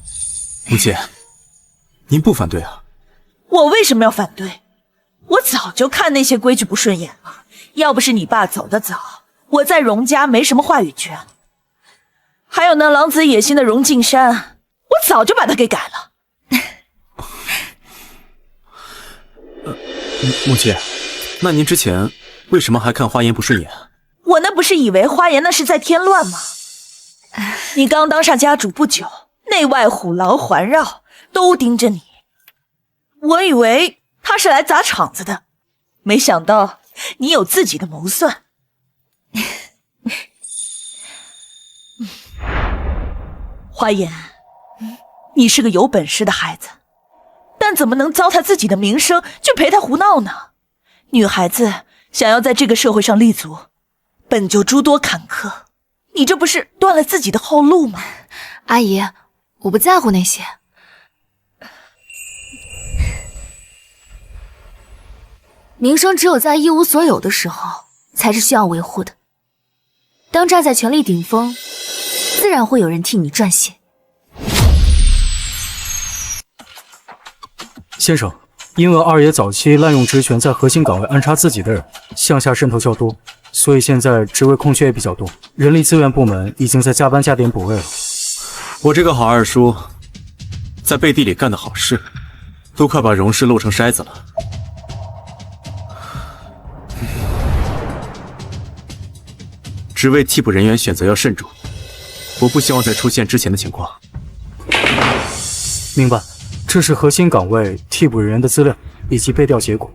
母亲，您不反对啊？我为什么要反对？我早就看那些规矩不顺眼了，要不是你爸走得早，我在荣家没什么话语权，还有那狼子野心的荣晋山，我早就把他给改了。母亲，那您之前为什么还看花颜不顺眼？我那不是以为花颜那是在添乱吗？你刚当上家主不久，内外虎狼环绕，都盯着你。我以为他是来砸场子的，没想到你有自己的谋算。花颜，你是个有本事的孩子，但怎么能糟蹋自己的名声去陪他胡闹呢？女孩子想要在这个社会上立足，本就诸多坎坷，你这不是断了自己的后路吗？阿姨，我不在乎那些。名声只有在一无所有的时候，才是需要维护的。当站在权力顶峰，自然会有人替你赚血。先生，因为二爷早期滥用职权，在核心岗位安插自己的人，向下渗透较多，所以现在职位空缺也比较多。人力资源部门已经在加班加点补位了。我这个好二叔，在背地里干的好事，都快把荣氏漏成筛子了。职位替补人员选择要慎重，我不希望再出现之前的情况。明白，这是核心岗位替补人员的资料以及背调结果。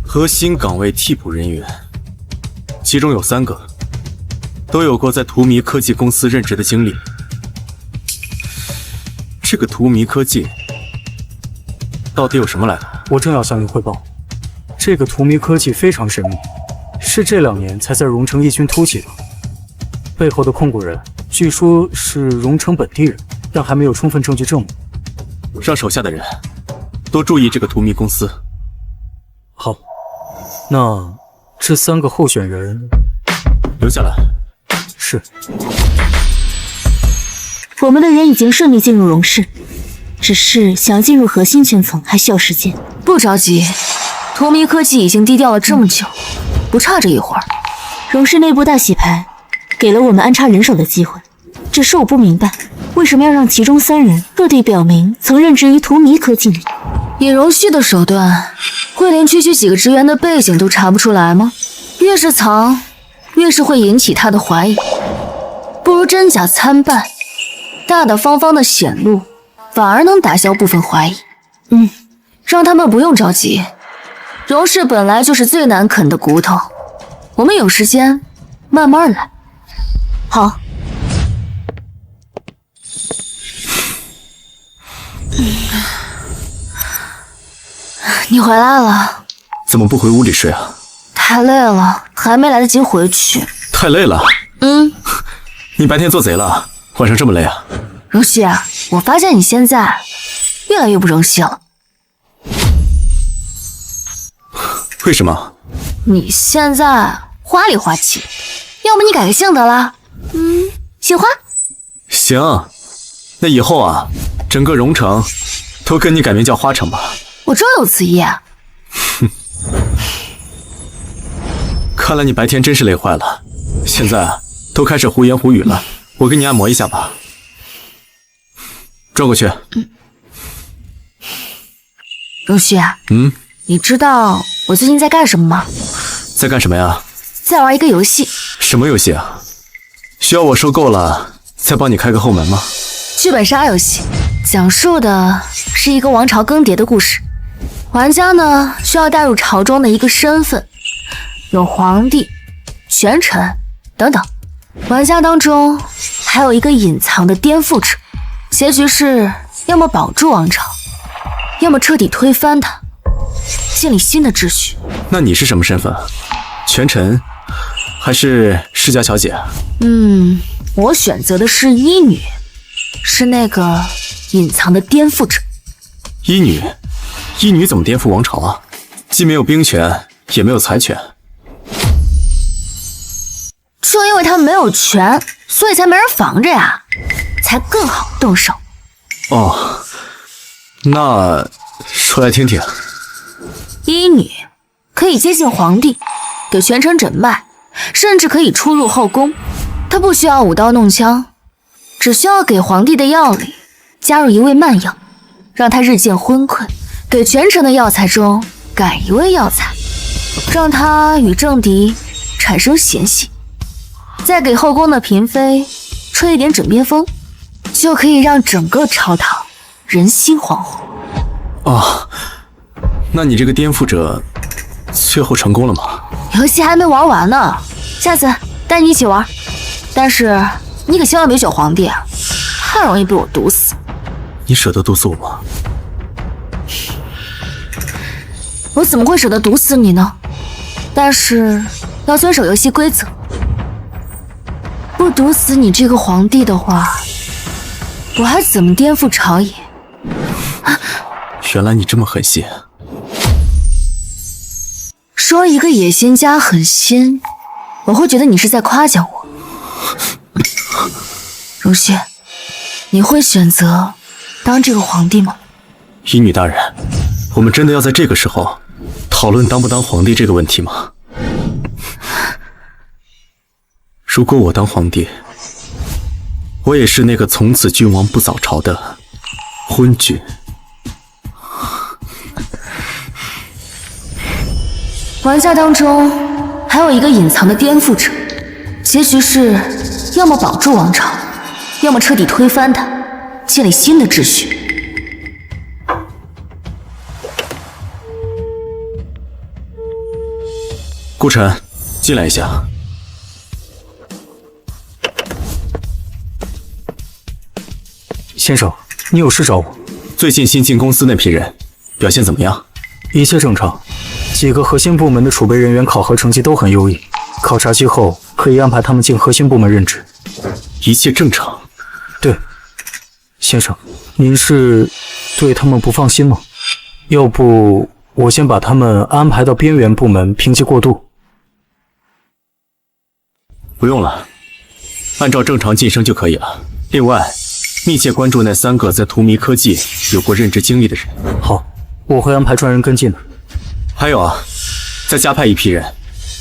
核心岗位替补人员，其中有3个都有过在图迷科技公司任职的经历。这个图迷科技到底有什么来头？我正要向您汇报，这个图迷科技非常神秘，是这2年才在荣城异军突起的。背后的控股人据说是荣城本地人，但还没有充分证据证明。让手下的人多注意这个图迷公司。好，那这3个候选人留下来。是。我们的人已经顺利进入荣氏，只是想要进入核心圈层还需要时间。不着急，图迷科技已经低调了这么久，不差这一会儿。荣氏内部大洗牌，给了我们安插人手的机会，只是我不明白，为什么要让其中3人各地表明曾任职于图迷科技里？以荣旭的手段，会连区区几个职员的背景都查不出来吗？越是藏，越是会引起他的怀疑。不如真假参半，大大方方的显露，反而能打消部分怀疑。让他们不用着急，荣氏本来就是最难啃的骨头，我们有时间慢慢来。好。你回来了？怎么不回屋里睡啊？太累了，还没来得及回去。太累了？你白天做贼了，晚上这么累啊？荣熙，我发现你现在越来越不争气了。为什么？你现在花里花气，要不你改个姓得了？姓花？行，那以后啊，整个荣城都跟你改名叫花城吧。我终有此意。看来你白天真是累坏了，现在都开始胡言胡语了。我给你按摩一下吧，转过去。荣旭，你知道我最近在干什么吗？在干什么呀？在玩一个游戏。什么游戏啊？需要我收购了再帮你开个后门吗？剧本杀游戏，讲述的是一个王朝更迭的故事。玩家呢需要带入朝中的一个身份，有皇帝、权臣等等。玩家当中还有一个隐藏的颠覆者，结局是要么保住王朝，要么彻底推翻它，建立新的秩序。那你是什么身份？权臣还是世家小姐？我选择的是医女，是那个隐藏的颠覆者。医女？医女怎么颠覆王朝啊？既没有兵权，也没有财权。就因为他们没有权，所以才没人防着呀，才更好动手。哦，那说来听听。医女可以接近皇帝，给全程诊脉，甚至可以出入后宫。她不需要舞刀弄枪，只需要给皇帝的药里加入一味慢药，让他日渐昏困，给全程的药材中改一味药材，让他与政敌产生嫌隙，再给后宫的嫔妃吹一点枕边风，就可以让整个朝堂人心惶惶。哦，那你这个颠覆者最后成功了吗？游戏还没玩完呢，下次带你一起玩，但是你可千万别选皇帝啊，太容易被我毒死。你舍得毒死我吗？我怎么会舍得毒死你呢？但是要遵守游戏规则，不毒死你这个皇帝的话，我还怎么颠覆朝野？原来你这么狠心。说一个野仙家狠心，我会觉得你是在夸奖我。荣旭，你会选择当这个皇帝吗？医女大人，我们真的要在这个时候讨论当不当皇帝这个问题吗？如果我当皇帝，我也是那个从此君王不早朝的昏君。玩家当中还有一个隐藏的颠覆者，结局是要么保住王朝，要么彻底推翻它，建立新的秩序。顾晨，进来一下。先生，你有事找我？最近新进公司那批人表现怎么样？一切正常，几个核心部门的储备人员考核成绩都很优异，考察期后可以安排他们进核心部门任职。一切正常？对，先生，您是对他们不放心吗？要不我先把他们安排到边缘部门评级过渡。不用了，按照正常晋升就可以了。另外，密切关注那3个在图迷科技有过任职经历的人。好，我会安排专人跟进的。还有啊，再加派一批人，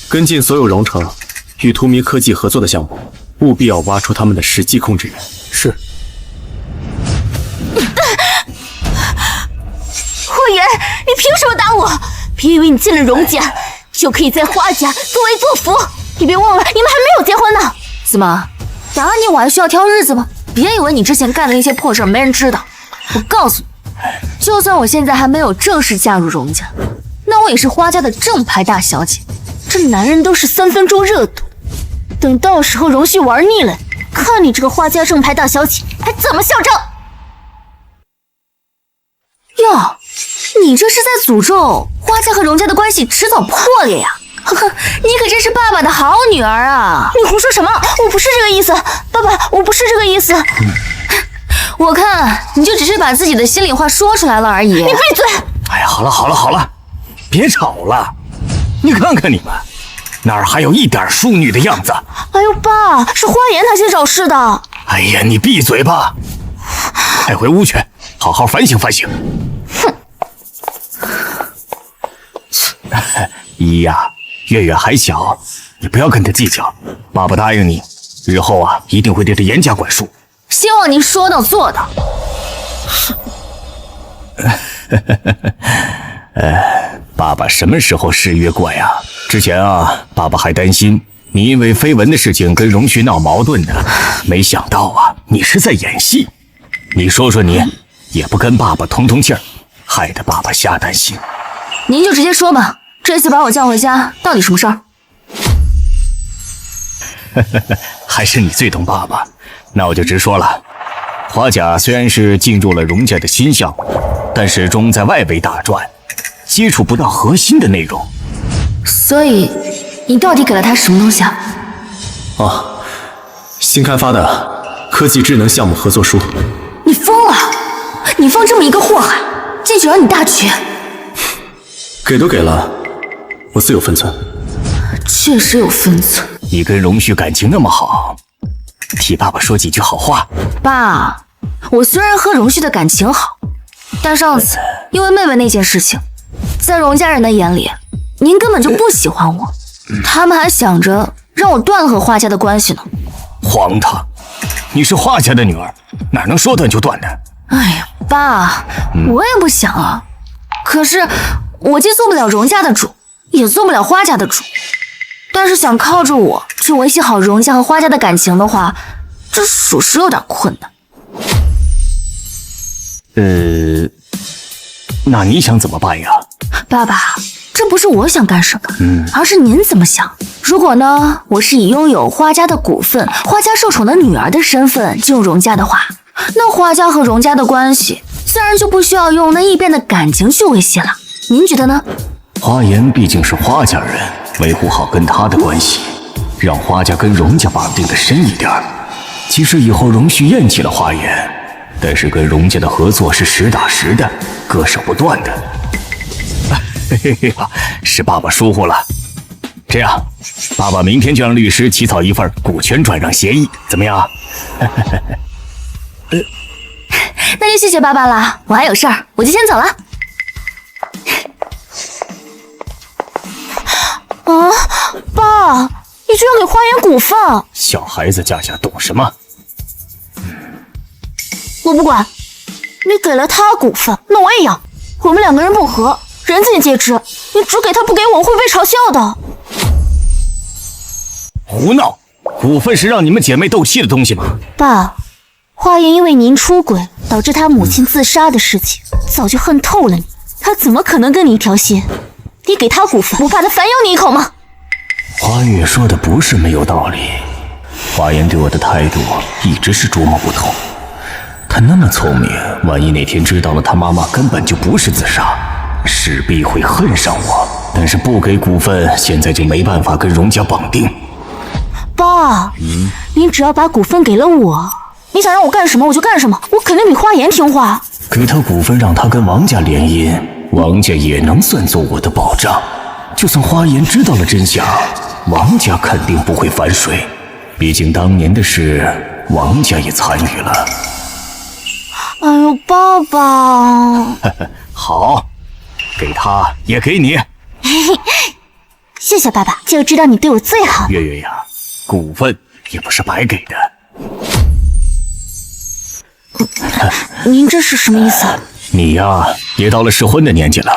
跟进所有荣城与图迷科技合作的项目，务必要挖出他们的实际控制人。是。霍言，你凭什么打我？别以为你进了荣家就可以在花家作威作福，你别忘了你们还没有结婚呢。怎么，打你我还需要挑日子吗？别以为你之前干的那些破事没人知道。我告诉你，就算我现在还没有正式嫁入荣家，那我也是花家的正牌大小姐。这男人都是3分钟热度，等到时候荣旭玩腻了，看你这个花家正牌大小姐还怎么嚣张。哟，你这是在诅咒花家和荣家的关系迟早破裂呀！呵呵，你可真是爸爸的好女儿啊！你胡说什么？我不是这个意思，爸爸，我不是这个意思。我看你就只是把自己的心里话说出来了而已。你闭嘴！哎呀，好了好了好了，别吵了。你看看你们，哪儿还有一点淑女的样子？哎呦，爸，是花言他先找事的。哎呀，你闭嘴吧！快回屋去，好好反省反省。哼！依呀，月月还小，你不要跟他计较。爸爸答应你，日后啊一定会对他严加管束。希望您说到做到。爸爸什么时候失约过呀？之前啊，爸爸还担心你因为绯闻的事情跟荣旭闹矛盾呢，没想到啊，你是在演戏。你说说你，也不跟爸爸通通气儿，害得爸爸瞎担心。您就直接说吧，这次把我叫回家，到底什么事儿？还是你最懂爸爸。那我就直说了，花甲虽然是进入了荣家的新项目，但始终在外围打转，接触不到核心的内容。所以，你到底给了他什么东西啊？哦，新开发的科技智能项目合作书。你疯了！你放这么一个祸害，进去惹你大局。给都给了，我自有分寸。确实有分寸。你跟荣旭感情那么好，替爸爸说几句好话。爸，我虽然和荣旭的感情好，但上次因为妹妹那件事情，在荣家人的眼里，您根本就不喜欢我，他们还想着让我断了和花家的关系呢。荒唐！你是花家的女儿，哪能说断就断的？哎呀，爸，我也不想啊。可是我既做不了荣家的主，也做不了花家的主。但是想靠着我去维系好荣家和花家的感情的话，这属实有点困难。那你想怎么办呀？爸爸，这不是我想干什么，而是您怎么想。如果呢，我是以拥有花家的股份、花家受宠的女儿的身份进入荣家的话，那花家和荣家的关系自然就不需要用那异变的感情去维系了。您觉得呢？花言毕竟是花家人，维护好跟他的关系，让花家跟荣家绑定的深一点。即使以后荣旭厌弃了花言，但是跟荣家的合作是实打实的，割舍不断的。嘿嘿，是爸爸疏忽了。这样，爸爸明天就让律师起草一份股权转让协议，怎么样？那就谢谢爸爸了，我还有事儿，我就先走了。啊，爸，你居然给花言股份！小孩子家懂什么？我不管，你给了他股份，那我也要。我们两个人不和，人尽皆知。你只给他不给我，会被嘲笑的。胡闹！股份是让你们姐妹斗气的东西吗？爸，花言因为您出轨导致他母亲自杀的事情，早就恨透了你。他怎么可能跟你一条心？你给他股份，不怕他反咬你一口吗？花月说的不是没有道理，花言对我的态度一直是捉摸不透。他那么聪明，万一哪天知道了他妈妈根本就不是自杀，势必会恨上我。但是不给股份，现在就没办法跟荣家绑定。爸，您只要把股份给了我，你想让我干什么我就干什么，我肯定比花言听话。给他股份，让他跟王家联姻，王家也能算作我的保障。就算花言知道了真相，王家肯定不会反水，毕竟当年的事，王家也参与了。哎呦，爸爸！好，给他也给你。谢谢爸爸，就知道你对我最好。月月呀，股份也不是白给的。您这是什么意思？你呀，也到了适婚的年纪了。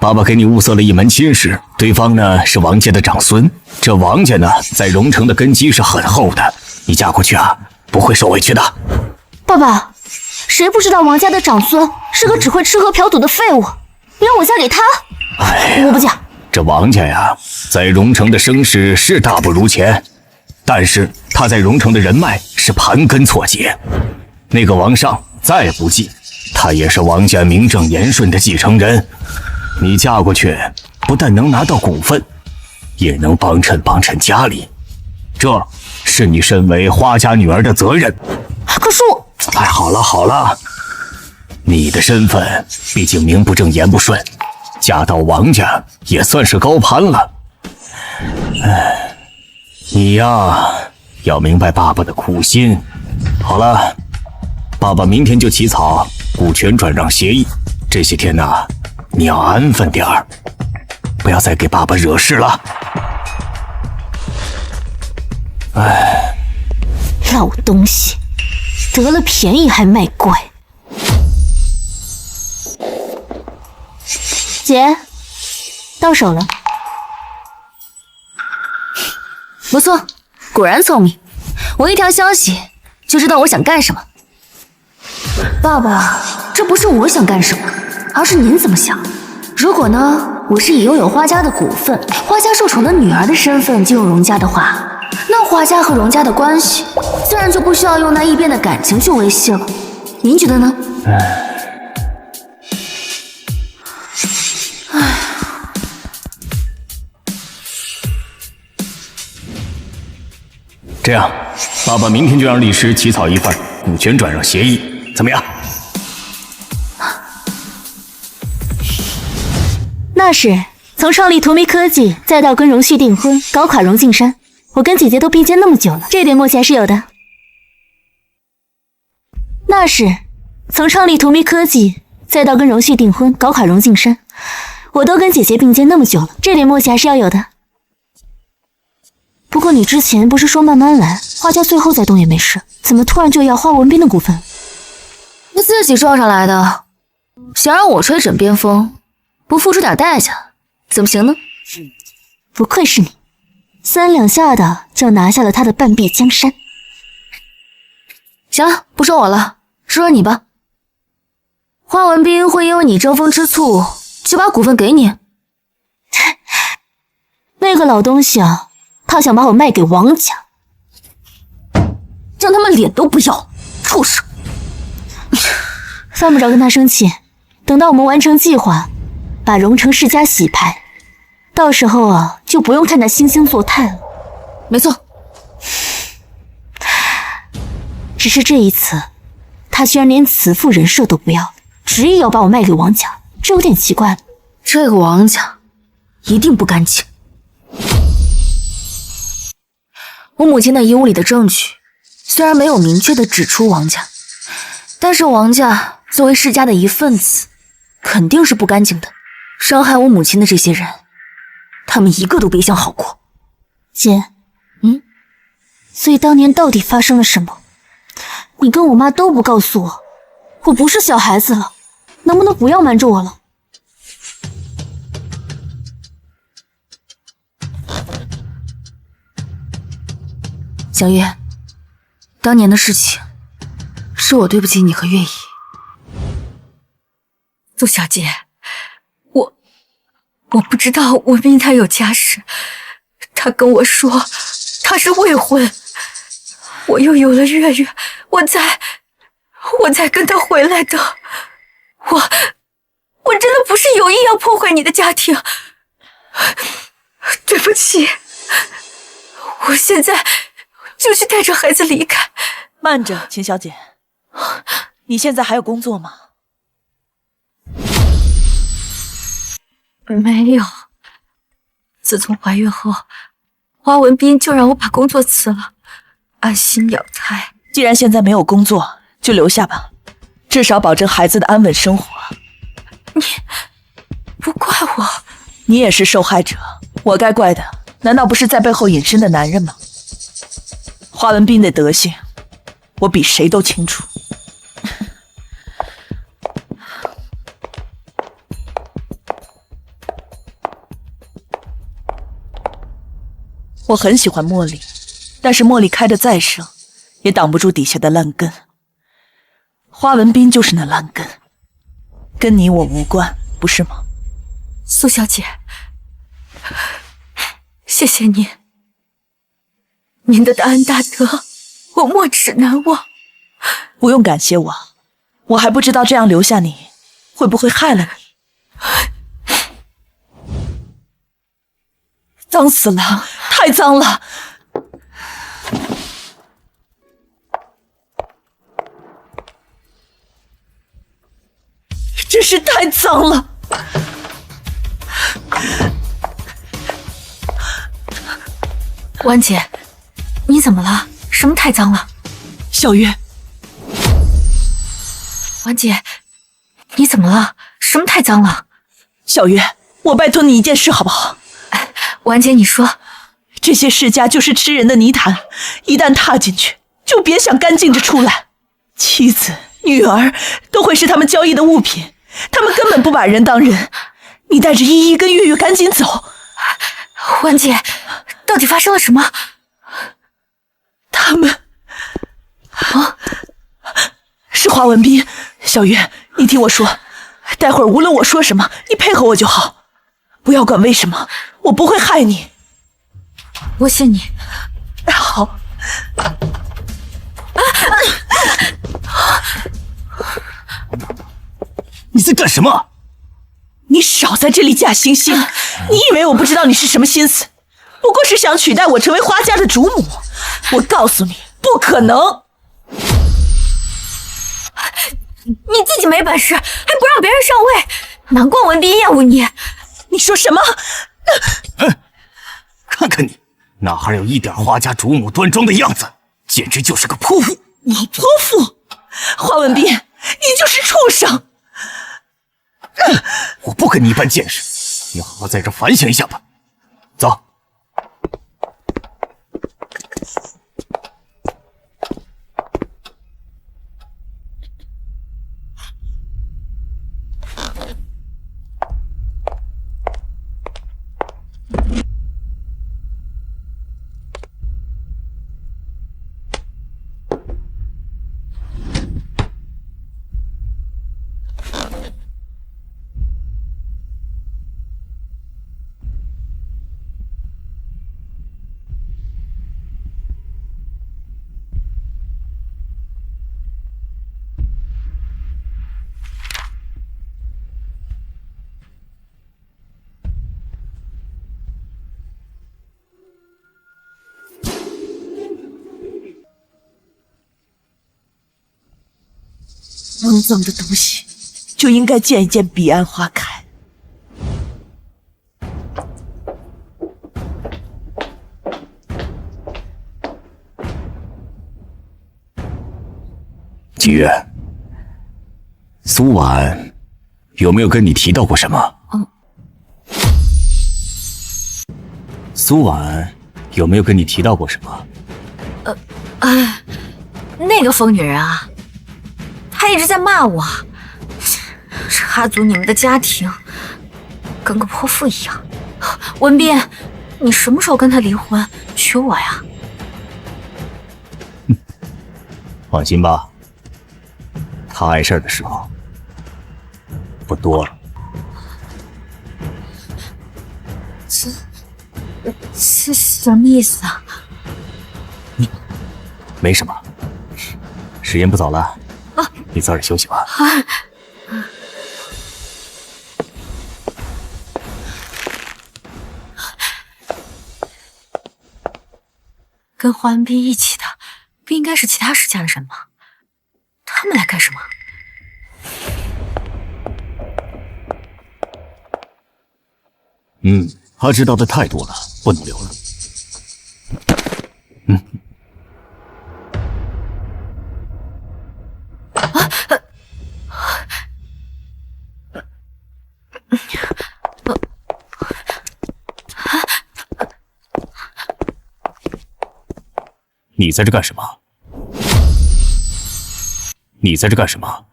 爸爸给你物色了一门亲事，对方呢是王家的长孙。这王家呢，在荣城的根基是很厚的，你嫁过去啊，不会受委屈的。爸爸，谁不知道王家的长孙是个只会吃喝嫖赌的废物？你让我嫁给他？我不嫁。这王家呀，在荣城的声势是大不如前，但是他在荣城的人脉是盘根错节。那个王上再不济，他也是王家名正言顺的继承人。你嫁过去，不但能拿到股份，也能帮衬家里，这是你身为花家女儿的责任。可是我……哎，好了，你的身份毕竟名不正言不顺，嫁到王家也算是高攀了。你呀，要明白爸爸的苦心。好了，爸爸明天就起草股权转让协议。这些天呢，你要安分点儿，不要再给爸爸惹事了。老东西，得了便宜还卖乖。姐，到手了。不错，果然聪明。我一条消息就知道我想干什么。爸爸，这不是我想干什么，而是您怎么想。如果呢，我是以拥有花家的股份、花家受宠的女儿的身份进入荣家的话，那花家和荣家的关系自然就不需要用那异变的感情去维系了。您觉得呢？这样，爸爸明天就让律师起草一份股权转让协议，怎么样？那是从创立荼蘼科技，再到跟荣旭订婚，搞垮荣敬山，我跟姐姐都并肩那么久了，这点默契还是有的。那是从创立荼蘼科技，再到跟荣旭订婚，搞垮荣敬山，我都跟姐姐并肩那么久了，这点默契还是要有的。不过你之前不是说慢慢来，花家最后再动也没事，怎么突然就要花文斌的股份？我自己撞上来的，想让我吹枕边风，不付出点代价，怎么行呢？不愧是你，3两下的就拿下了他的半壁江山。行了，不说我了，说说你吧。花文斌会因为你争风吃醋就把股份给你？那个老东西啊，他想把我卖给王家，让他们脸都不要，畜生！犯不着跟他生气，等到我们完成计划，把荣城世家洗牌，到时候啊，就不用看他惺惺作态了。没错，只是这一次，他居然连慈父人设都不要了，执意要把我卖给王家，这有点奇怪了。这个王家一定不干净。我母亲的遗物里的证据虽然没有明确的指出王家，但是王家作为世家的一份子，肯定是不干净的。伤害我母亲的这些人，他们一个都别想好过。姐，所以当年到底发生了什么？你跟我妈都不告诉我，我不是小孩子了，能不能不要瞒着我了？小月，当年的事情，是我对不起你和月姨。陆小姐，我不知道文斌他有家室，他跟我说他是未婚，我又有了月月，我才跟他回来的。我真的不是有意要破坏你的家庭，对不起，我现在就去带着孩子离开。慢着，秦小姐，你现在还有工作吗？没有，自从怀孕后，花文斌就让我把工作辞了，安心养胎。既然现在没有工作，就留下吧，至少保证孩子的安稳生活。你不怪我，你也是受害者，我该怪的难道不是在背后隐身的男人吗？花文斌的德行，我比谁都清楚。我很喜欢茉莉，但是茉莉开得再盛，也挡不住底下的烂根。花文斌就是那烂根，跟你我无关，不是吗？苏小姐，谢谢您，您的大恩大德，我没齿难忘。不用感谢我，我还不知道这样留下你，会不会害了你。脏死了，太脏了！真是太脏了！婉姐，你怎么了？什么太脏了？小月，婉姐，你怎么了？什么太脏了？小月，我拜托你一件事好不好？婉姐，你说，这些世家就是吃人的泥潭，一旦踏进去，就别想干净着出来。妻子、女儿都会是他们交易的物品，他们根本不把人当人。你带着依依跟月月赶紧走。婉姐，到底发生了什么？他们是华文斌。小月，你听我说，待会儿无论我说什么，你配合我就好，不要管为什么，我不会害你。我信你。好。你在干什么？你少在这里假惺惺！你以为我不知道你是什么心思？不过是想取代我成为花家的主母。我告诉你，不可能！你自己没本事，还不让别人上位，难怪文斌厌恶你。你说什么？看看你，哪还有一点花家主母端庄的样子，简直就是个泼妇！你泼妇？花文斌，你就是畜生！跟你一般见识，你好好在这反省一下吧。走。肮脏的东西就应该见一见彼岸花开。景月，苏婉有没有跟你提到过什么？苏婉有没有跟你提到过什么？那个疯女人啊，她一直在骂我，插足你们的家庭，跟个泼妇一样。文斌，你什么时候跟她离婚娶我呀？放心吧，她碍事的时候不多了。这什么意思啊？没什么，时间不早了，你早点休息吧。跟华文斌一起的，不应该是其他世家的人吗？他们来干什么？他知道的太多了，不能留了。你在这干什么？你在这干什么？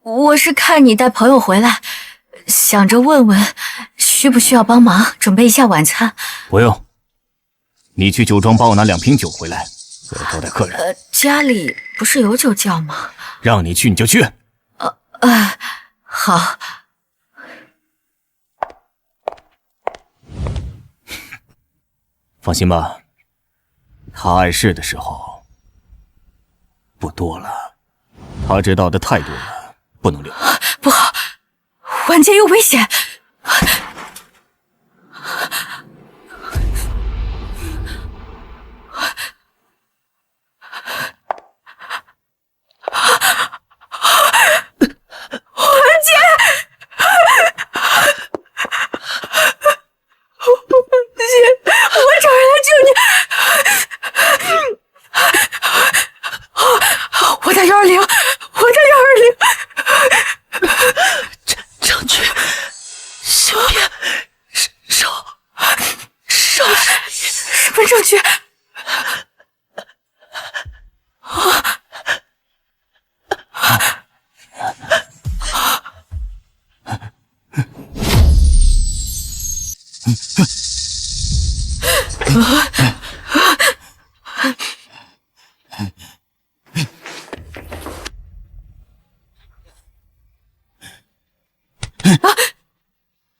我是看你带朋友回来，想着问问需不需要帮忙准备一下晚餐。不用，你去酒庄帮我拿2瓶酒回来，我要招待客人。家里不是有酒窖吗？让你去你就去。好。放心吧，他碍事的时候不多了，他知道的太多了，不能留。不好，晚间有危险。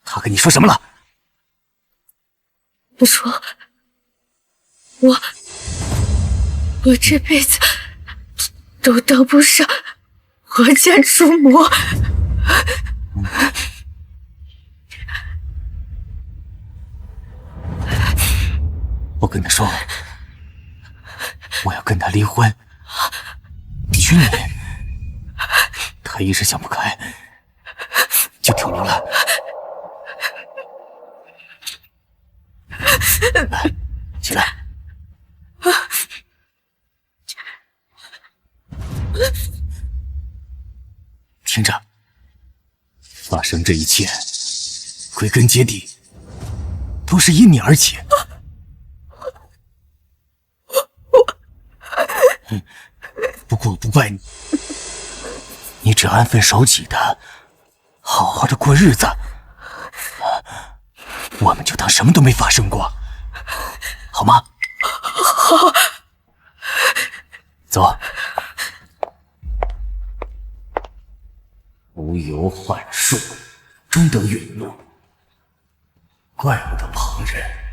他跟你说什么了？他说我这辈子都当不上华家主母。我跟他说，我要跟他离婚，娶你。他一时想不开，就跳楼了。来，起来。听着，发生这一切，归根结底都是因你而起。不过我不怪你，你只安分守己的，好好的过日子，我们就当什么都没发生过，好吗？好。走。无由幻术，终得陨落，怪不得旁人。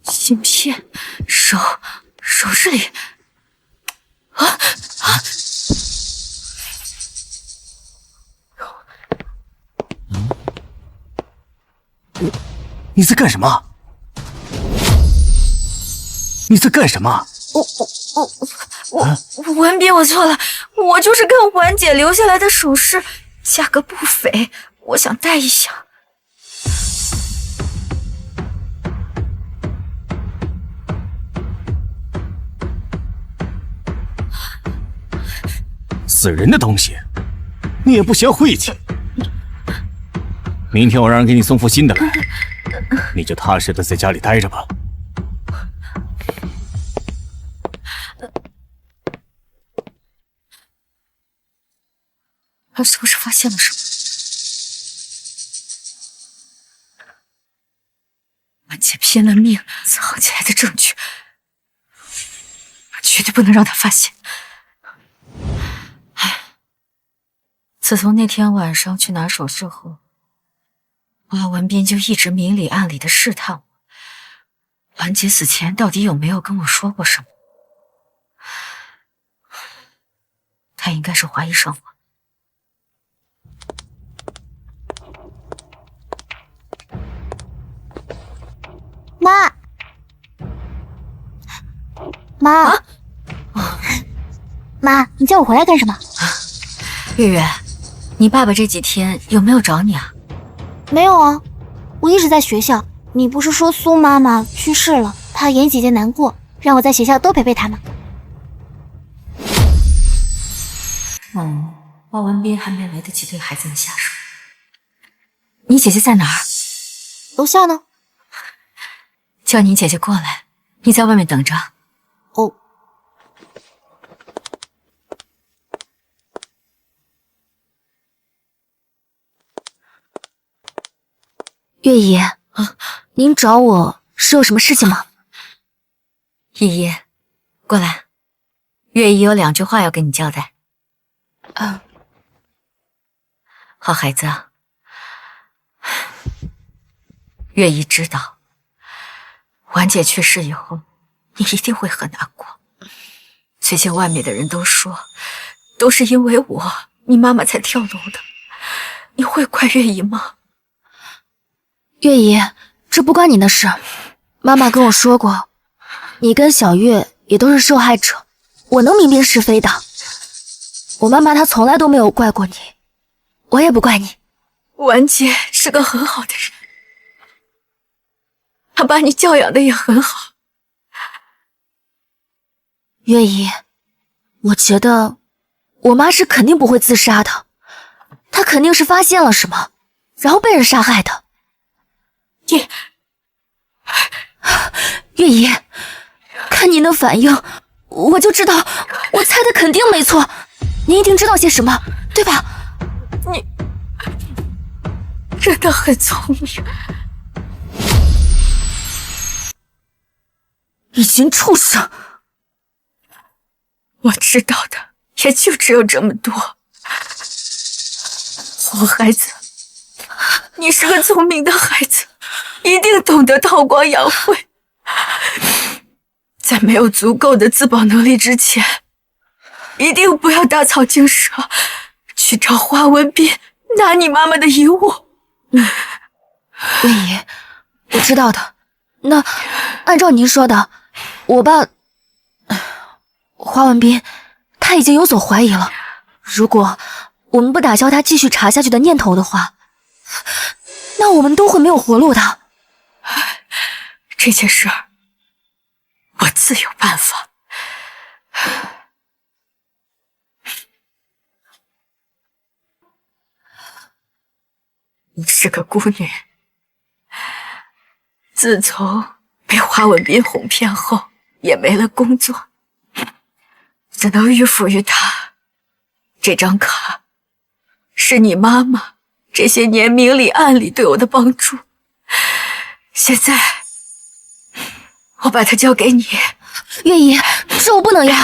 芯片，手势里，你在干什么？你在干什么？文斌，我错了，我就是看婉姐留下来的首饰，价格不菲，我想戴一下。死人的东西，你也不嫌晦气。明天我让人给你送副新的来，你就踏实的在家里待着吧。他是不是发现了什么？婉姐拼了命藏起来的证据，绝对不能让他发现。自从那天晚上去拿首饰后，华文斌就一直明里暗里的试探我，婉姐死前到底有没有跟我说过什么？他应该是怀疑上我。妈，你叫我回来干什么？月月，你爸爸这几天有没有找你啊？没有啊，我一直在学校。你不是说苏妈妈去世了，怕妍姐姐难过，让我在学校多陪陪她吗？华文斌还没来得及对孩子们下手。你姐姐在哪儿？楼下呢。叫你姐姐过来，你在外面等着。哦。月姨，您找我是有什么事情吗？依依，过来，月姨有2句话要跟你交代。好孩子，月姨知道，婉姐去世以后，你一定会很难过。最近外面的人都说，都是因为我，你妈妈才跳楼的。你会怪月姨吗？月姨，这不关你的事。妈妈跟我说过，你跟小月也都是受害者，我能明辨是非的。我妈妈她从来都没有怪过你，我也不怪你。婉姐是个很好的人，她把你教养的也很好。月姨，我觉得我妈是肯定不会自杀的，她肯定是发现了什么，然后被人杀害的。月姨，看您的反应，我就知道我猜的肯定没错，您一定知道些什么，对吧？你真的很聪明。一群畜生，我知道的也就只有这么多。好孩子，你是个聪明的孩子，一定懂得韬光养晦。在没有足够的自保能力之前，一定不要打草惊蛇，去找花文斌拿你妈妈的遗物。月姨，我知道的。那按照您说的，我爸花文斌他已经有所怀疑了。如果我们不打消他继续查下去的念头的话，那我们都会没有活路的。这件事儿，我自有办法。你是个孤女，自从被花文斌哄骗后，也没了工作，只能迂腐于他。这张卡是你妈妈这些年明里暗里对我的帮助，现在我把它交给你。月姨，这我不能要。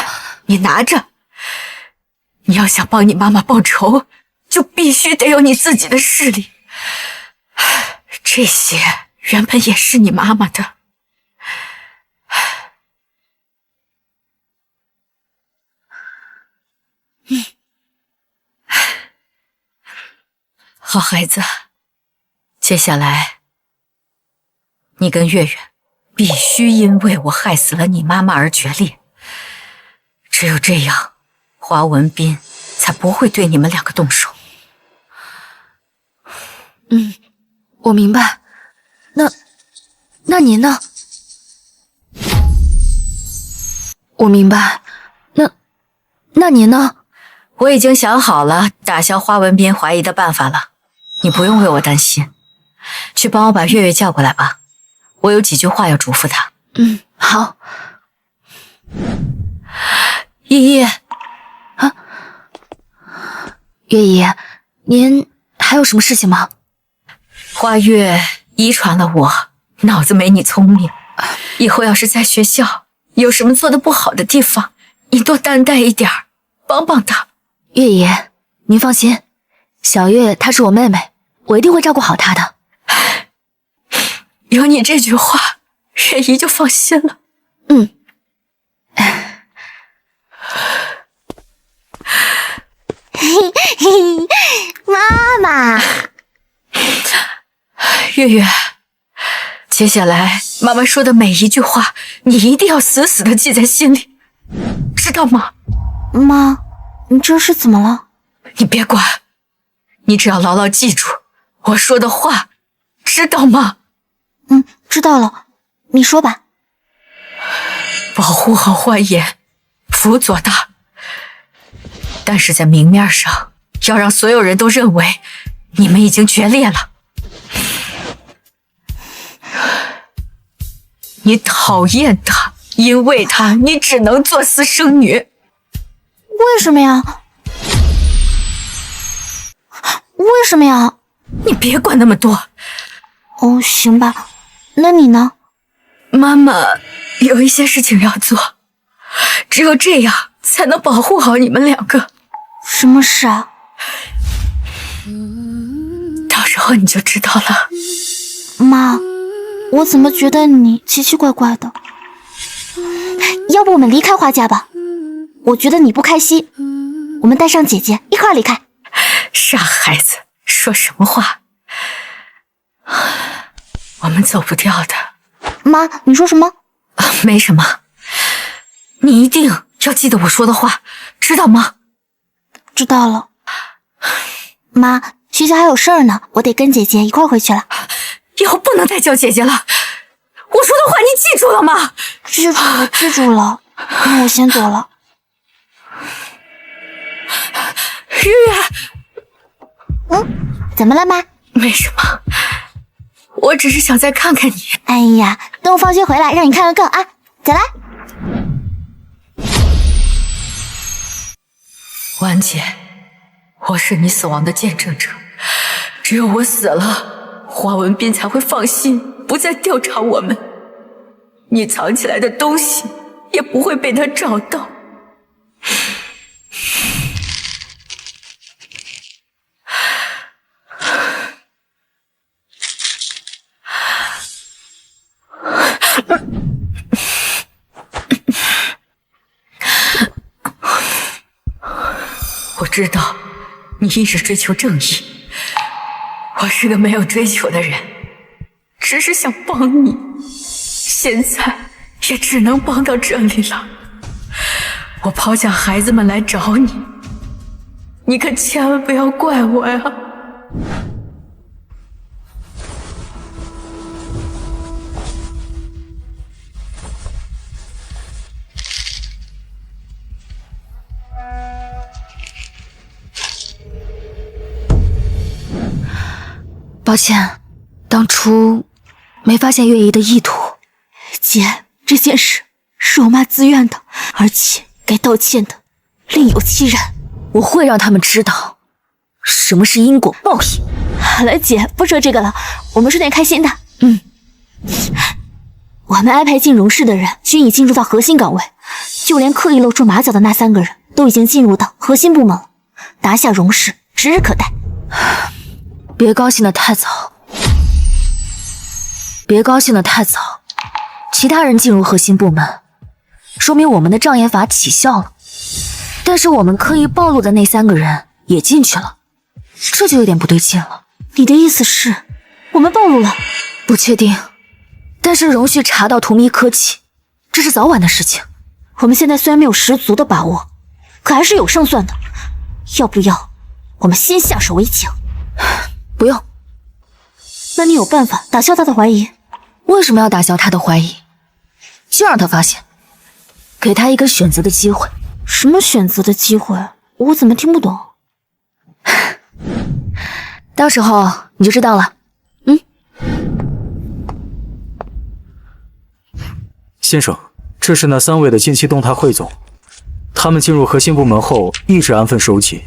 你拿着。你要想帮你妈妈报仇，就必须得有你自己的势力。这些原本也是你妈妈的。好孩子，接下来你跟月月必须因为我害死了你妈妈而决裂，只有这样，华文斌才不会对你们两个动手。我明白。那您呢？我明白。那您呢？我已经想好了打消花文斌怀疑的办法了，你不用为我担心。去帮我把月月叫过来吧，我有几句话要嘱咐她。好。依依，月姨，您还有什么事情吗？花月遗传了我，脑子没你聪明。以后要是在学校有什么做的不好的地方，你多担待一点，帮帮她。月姨，您放心，小月她是我妹妹，我一定会照顾好她的。有你这句话，月姨就放心了。妈妈，月月，接下来妈妈说的每一句话，你一定要死死的记在心里，知道吗？妈，你这是怎么了？你别管，你只要牢牢记住我说的话，知道吗？知道了，你说吧。保护好花颜，辅佐他，但是在明面上要让所有人都认为你们已经决裂了。你讨厌他，因为他你只能做私生女。为什么呀？为什么呀？你别管那么多。哦，行吧。那你呢？妈妈有一些事情要做，只有这样才能保护好你们两个。什么事啊？到时候你就知道了。妈，我怎么觉得你奇奇怪怪的？要不我们离开花家吧？我觉得你不开心，我们带上姐姐一块离开。傻孩子，说什么话？我们走不掉的。妈，你说什么？没什么，你一定要记得我说的话，知道吗？知道了。妈，学校还有事儿呢，我得跟姐姐一块回去了。以后不能再叫姐姐了，我说的话你记住了吗？记住了，记住了。那我先走了。月月，怎么了，妈？没什么，我只是想再看看你。哎呀，等我放学回来让你看个够啊！再来。婉姐，我是你死亡的见证者，只有我死了，华文斌才会放心，不再调查我们。你藏起来的东西也不会被他找到。我知道你一直追求正义，我是个没有追求的人，只是想帮你，现在也只能帮到这里了。我抛下孩子们来找你，你可千万不要怪我呀！抱歉，当初没发现月姨的意图。姐，这件事是我妈自愿的，而且该道歉的另有其人。我会让他们知道什么是因果报应。好了，姐，不说这个了，我们说点开心的。我们安排进荣氏的人均已进入到核心岗位，就连刻意露出马脚的那3个人都已经进入到核心部门了，拿下荣氏指日可待。别高兴得太早，别高兴得太早。其他人进入核心部门，说明我们的障眼法起效了。但是我们刻意暴露的那3个人也进去了，这就有点不对劲了。你的意思是，我们暴露了？不确定，但是荣旭查到荼蘼科技，这是早晚的事情。我们现在虽然没有十足的把握，可还是有胜算的。要不要我们先下手为强？不用。那你有办法打消他的怀疑？为什么要打消他的怀疑？就让他发现，给他一个选择的机会。什么选择的机会？我怎么听不懂？到时候你就知道了。先生，这是那3位的近期动态汇总。他们进入核心部门后，一直安分守己，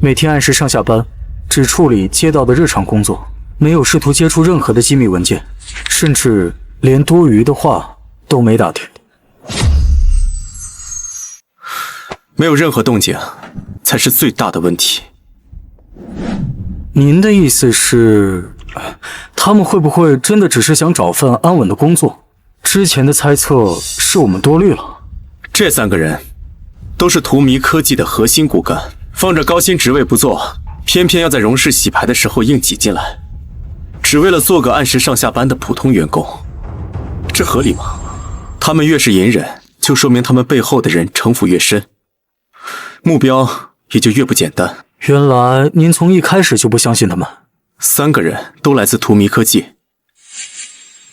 每天按时上下班，只处理接到的日常工作，没有试图接触任何的机密文件，甚至连多余的话都没打听。没有任何动静，才是最大的问题。您的意思是，他们会不会真的只是想找份安稳的工作？之前的猜测是我们多虑了。这3个人都是荼蘼科技的核心骨干，放着高薪职位不做，偏偏要在荣氏洗牌的时候硬挤进来，只为了做个按时上下班的普通员工，这合理吗？他们越是隐忍，就说明他们背后的人城府越深，目标也就越不简单。原来您从一开始就不相信他们。3个人都来自荼蘼科技，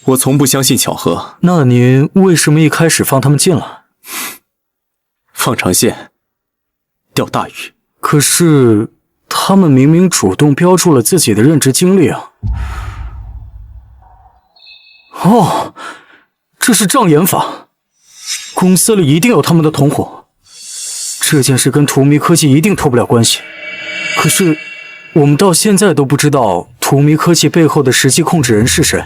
我从不相信巧合。那您为什么一开始放他们进来？放长线，钓大鱼。可是他们明明主动标注了自己的任职经历啊。哦，这是障眼法，公司里一定有他们的同伙。这件事跟荼蘼科技一定脱不了关系。可是我们到现在都不知道荼蘼科技背后的实际控制人是谁。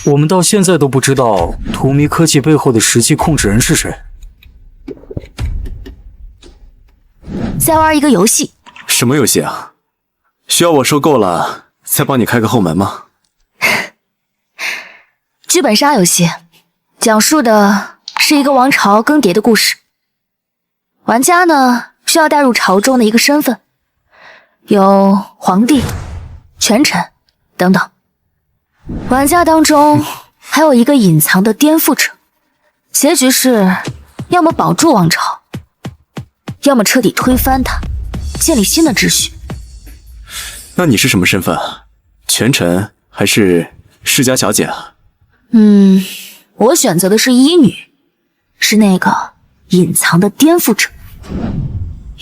我们到现在都不知道荼蘼科技背后的实际控制人是谁。再玩一个游戏。什么游戏啊？需要我收购了再帮你开个后门吗？剧本杀游戏，讲述的是一个王朝更迭的故事。玩家呢，需要带入朝中的一个身份，有皇帝、权臣等等。玩家当中还有一个隐藏的颠覆者，结局是要么保住王朝，要么彻底推翻它，建立新的秩序。那你是什么身份？权臣还是世家小姐啊？我选择的是医女，是那个隐藏的颠覆者。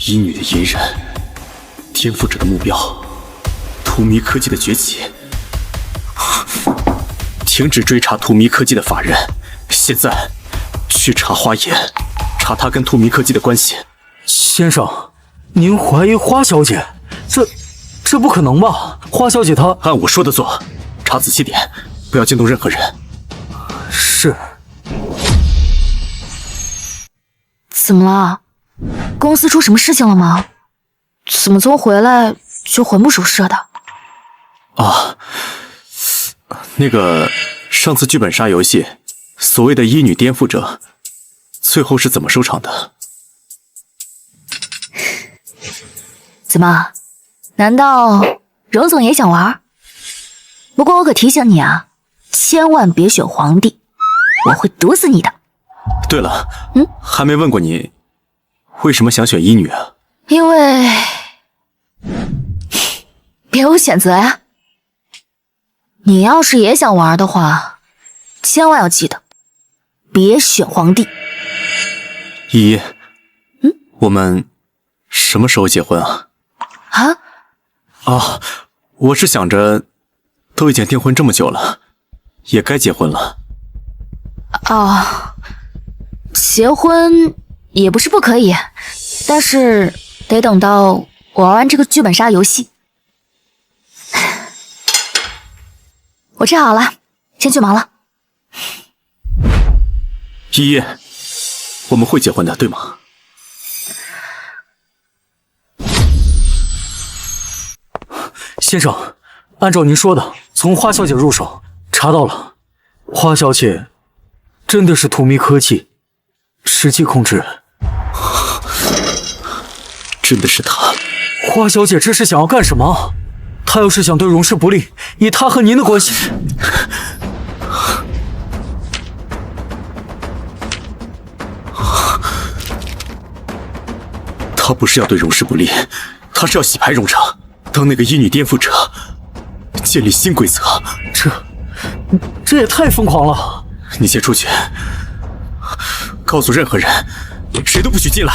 医女的隐忍，颠覆者的目标，荼蘼科技的崛起。停止追查荼蘼科技的法人，现在去查花颜，查他跟荼蘼科技的关系。先生，您怀疑花小姐？这不可能吧？花小姐她……按我说的做，查仔细点，不要惊动任何人。是。怎么了？公司出什么事情了吗？怎么从回来就魂不守舍的？啊，那个上次剧本杀游戏，所谓的医女颠覆者，最后是怎么收场的？怎么？难道荣总也想玩？不过我可提醒你啊，千万别选皇帝，我会毒死你的。对了，还没问过你，为什么想选医女啊？因为别无选择呀。你要是也想玩的话，千万要记得，别选皇帝。依依，我们什么时候结婚啊？啊，我是想着，都已经订婚这么久了，也该结婚了。哦，结婚也不是不可以，但是得等到我玩完这个剧本杀游戏。我吃好了，先去忙了。依依，我们会结婚的，对吗？先生，按照您说的，从花小姐入手，查到了，花小姐真的是图迷科技实际控制人。真的是她。花小姐这是想要干什么？她要是想对荣氏不利，以她和您的关系，她不是要对荣氏不利，她是要洗牌荣城，当那个医女颠覆者，建立新规则。这也太疯狂了！你先出去，告诉任何人，谁都不许进来。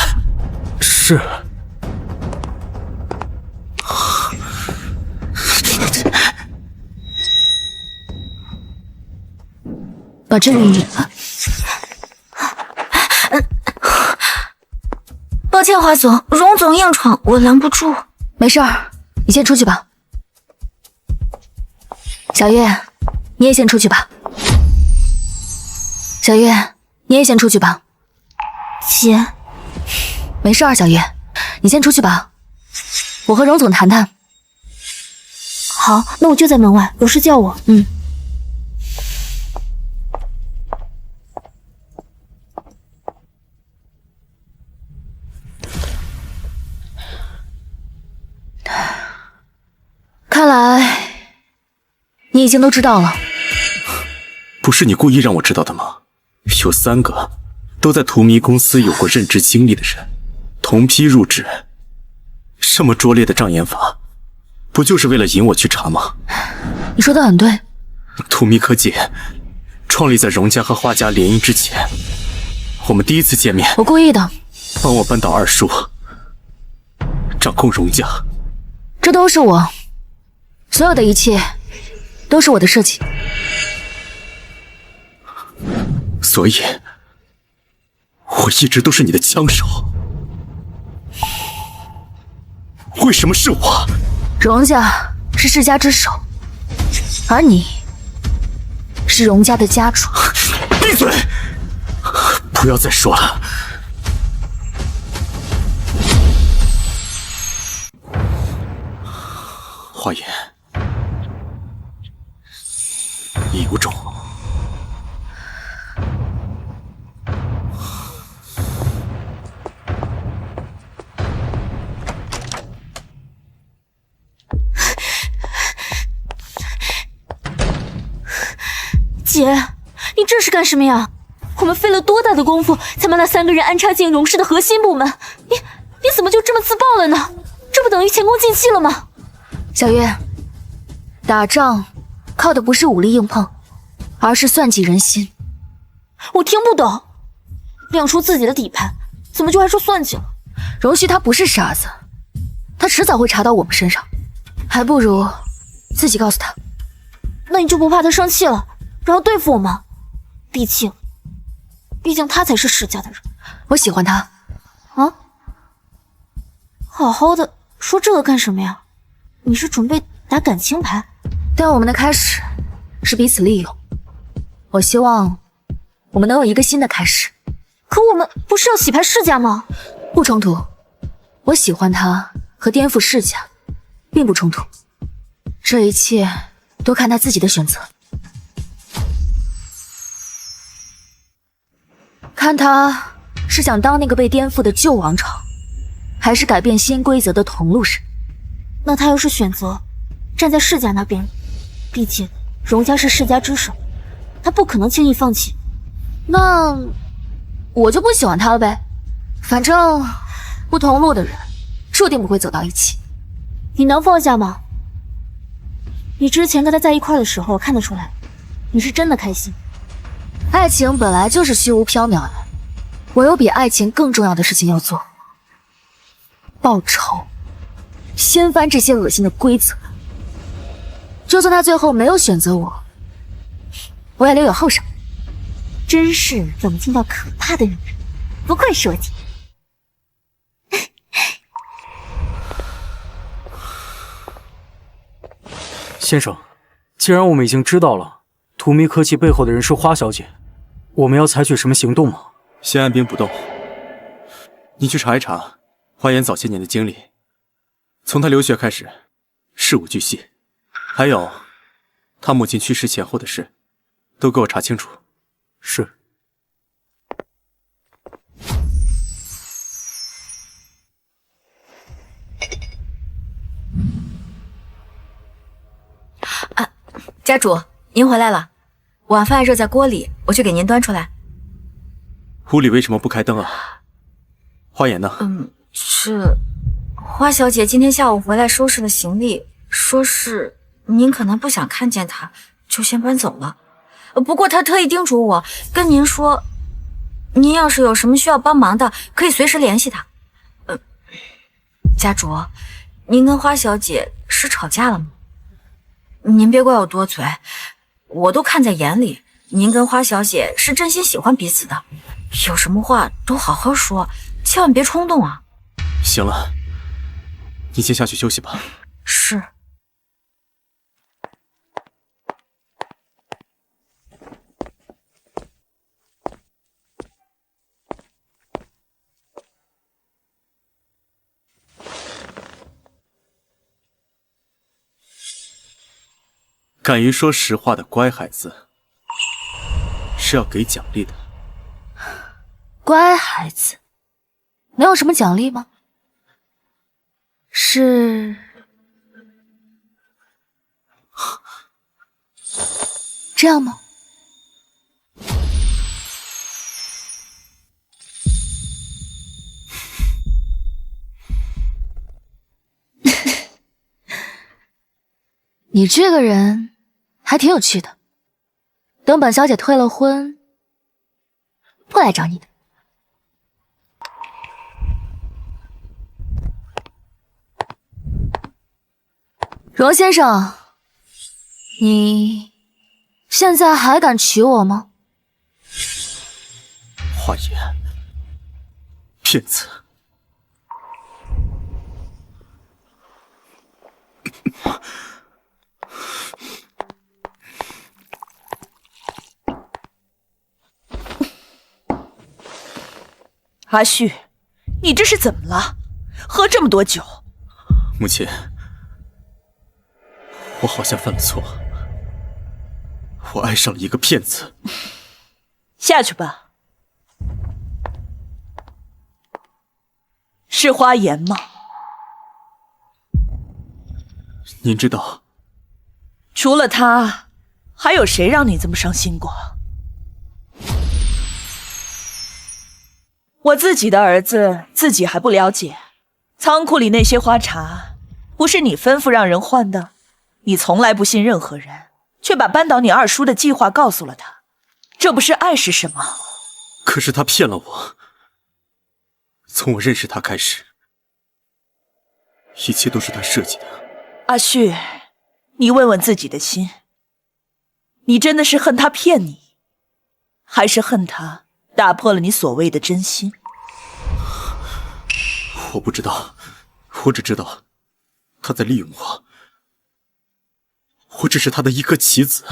是。把这个抱歉，华总，荣总硬闯，我拦不住。没事儿，你先出去吧。小月，你也先出去吧。小月，你也先出去吧。姐，没事儿，小月，你先出去吧。我和荣总谈谈。好，那我就在门外，有事叫我。看来你已经都知道了。不是你故意让我知道的吗？有3个都在荼蘼公司有过任职经历的人，同批入职，这么拙劣的障眼法，不就是为了引我去查吗？你说的很对。荼蘼科技创立在荣家和花家联姻之前，我们第一次见面，我故意的，帮我扳倒二叔，掌控荣家。这都是我，所有的一切都是我的设计。所以，我一直都是你的枪手。为什么是我？荣家是世家之首，而你是荣家的家主。闭嘴！不要再说了。花言，有种。姐，你这是干什么呀？我们费了多大的功夫才把那3个人安插进荣氏的核心部门，你怎么就这么自爆了呢？这不等于前功尽弃了吗？小月，打仗靠的不是武力硬碰，而是算计人心。我听不懂，亮出自己的底牌，怎么就还说算计了？荣旭他不是傻子，他迟早会查到我们身上，还不如自己告诉他。那你就不怕他生气了，然后对付我吗？毕竟他才是世家的人。我喜欢他。啊？好好的说这个干什么呀？你是准备打感情牌？但我们的开始是彼此利用，我希望我们能有一个新的开始。可我们不是要洗牌世家吗？不冲突，我喜欢他和颠覆世家并不冲突，这一切都看他自己的选择。看他是想当那个被颠覆的旧王朝，还是改变新规则的同路人。那他要是选择站在世家那边，毕竟荣家是世家之首，他不可能轻易放弃。那我就不喜欢他了呗，反正不同路的人注定不会走到一起。你能放下吗？你之前跟他在一块的时候看得出来，你是真的开心。爱情本来就是虚无缥缈的，我有比爱情更重要的事情要做。报仇，掀翻这些恶心的规则。就算他最后没有选择我，我也留有后手。真是冷静到可怕的女人，不愧是我姐。先生，既然我们已经知道了荼蘼科技背后的人是花小姐，我们要采取什么行动吗？先按兵不动。你去查一查花颜早些年的经历，从她留学开始，事无巨细，还有她母亲去世前后的事，都给我查清楚。是。家主，您回来了，晚饭热在锅里，我去给您端出来。屋里为什么不开灯啊？花颜呢？是花小姐今天下午回来收拾了行李，说是您可能不想看见她，就先搬走了。不过她特意叮嘱我跟您说，您要是有什么需要帮忙的，可以随时联系她。家主，您跟花小姐是吵架了吗？您别怪我多嘴，我都看在眼里，您跟花小姐是真心喜欢彼此的，有什么话都好好说，千万别冲动啊。行了，你先下去休息吧。是。敢于说实话的乖孩子是要给奖励的。乖孩子，能有什么奖励吗？是这样吗？你这个人还挺有趣的，等本小姐退了婚，不来找你的。荣先生，你现在还敢娶我吗？花颜，骗子！阿旭，你这是怎么了？喝这么多酒？母亲，我好像犯了错，我爱上了一个骗子。下去吧。是花颜吗？您知道，除了他，还有谁让你这么伤心过？我自己的儿子自己还不了解，仓库里那些花茶不是你吩咐让人换的，你从来不信任何人，却把扳倒你二叔的计划告诉了他，这不是爱是什么？可是他骗了我。从我认识他开始，一切都是他设计的。阿旭，你问问自己的心，你真的是恨他骗你，还是恨他打破了你所谓的真心？我不知道，我只知道他在利用我，我只是他的一颗棋子。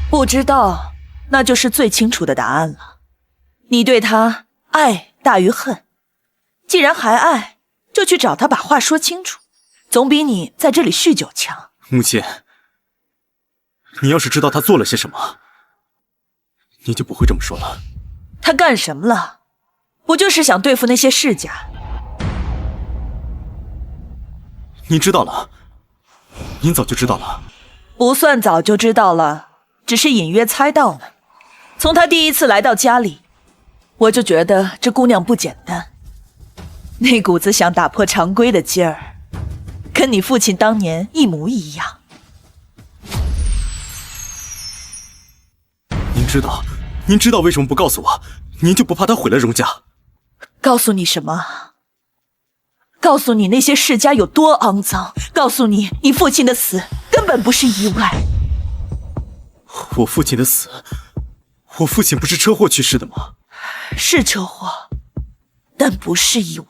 不知道，那就是最清楚的答案了。你对他爱大于恨。既然还爱，就去找他把话说清楚，总比你在这里酗酒强。母亲，你要是知道他做了些什么，你就不会这么说了。他干什么了？不就是想对付那些世家？您知道了，您早就知道了。不算早就知道了，只是隐约猜到了。从他第一次来到家里，我就觉得这姑娘不简单，那股子想打破常规的劲儿，跟你父亲当年一模一样。您知道为什么不告诉我？您就不怕他毁了荣家？告诉你什么？告诉你那些世家有多肮脏，告诉你你父亲的死根本不是意外。我父亲的死，我父亲不是车祸去世的吗？是车祸，但不是意外。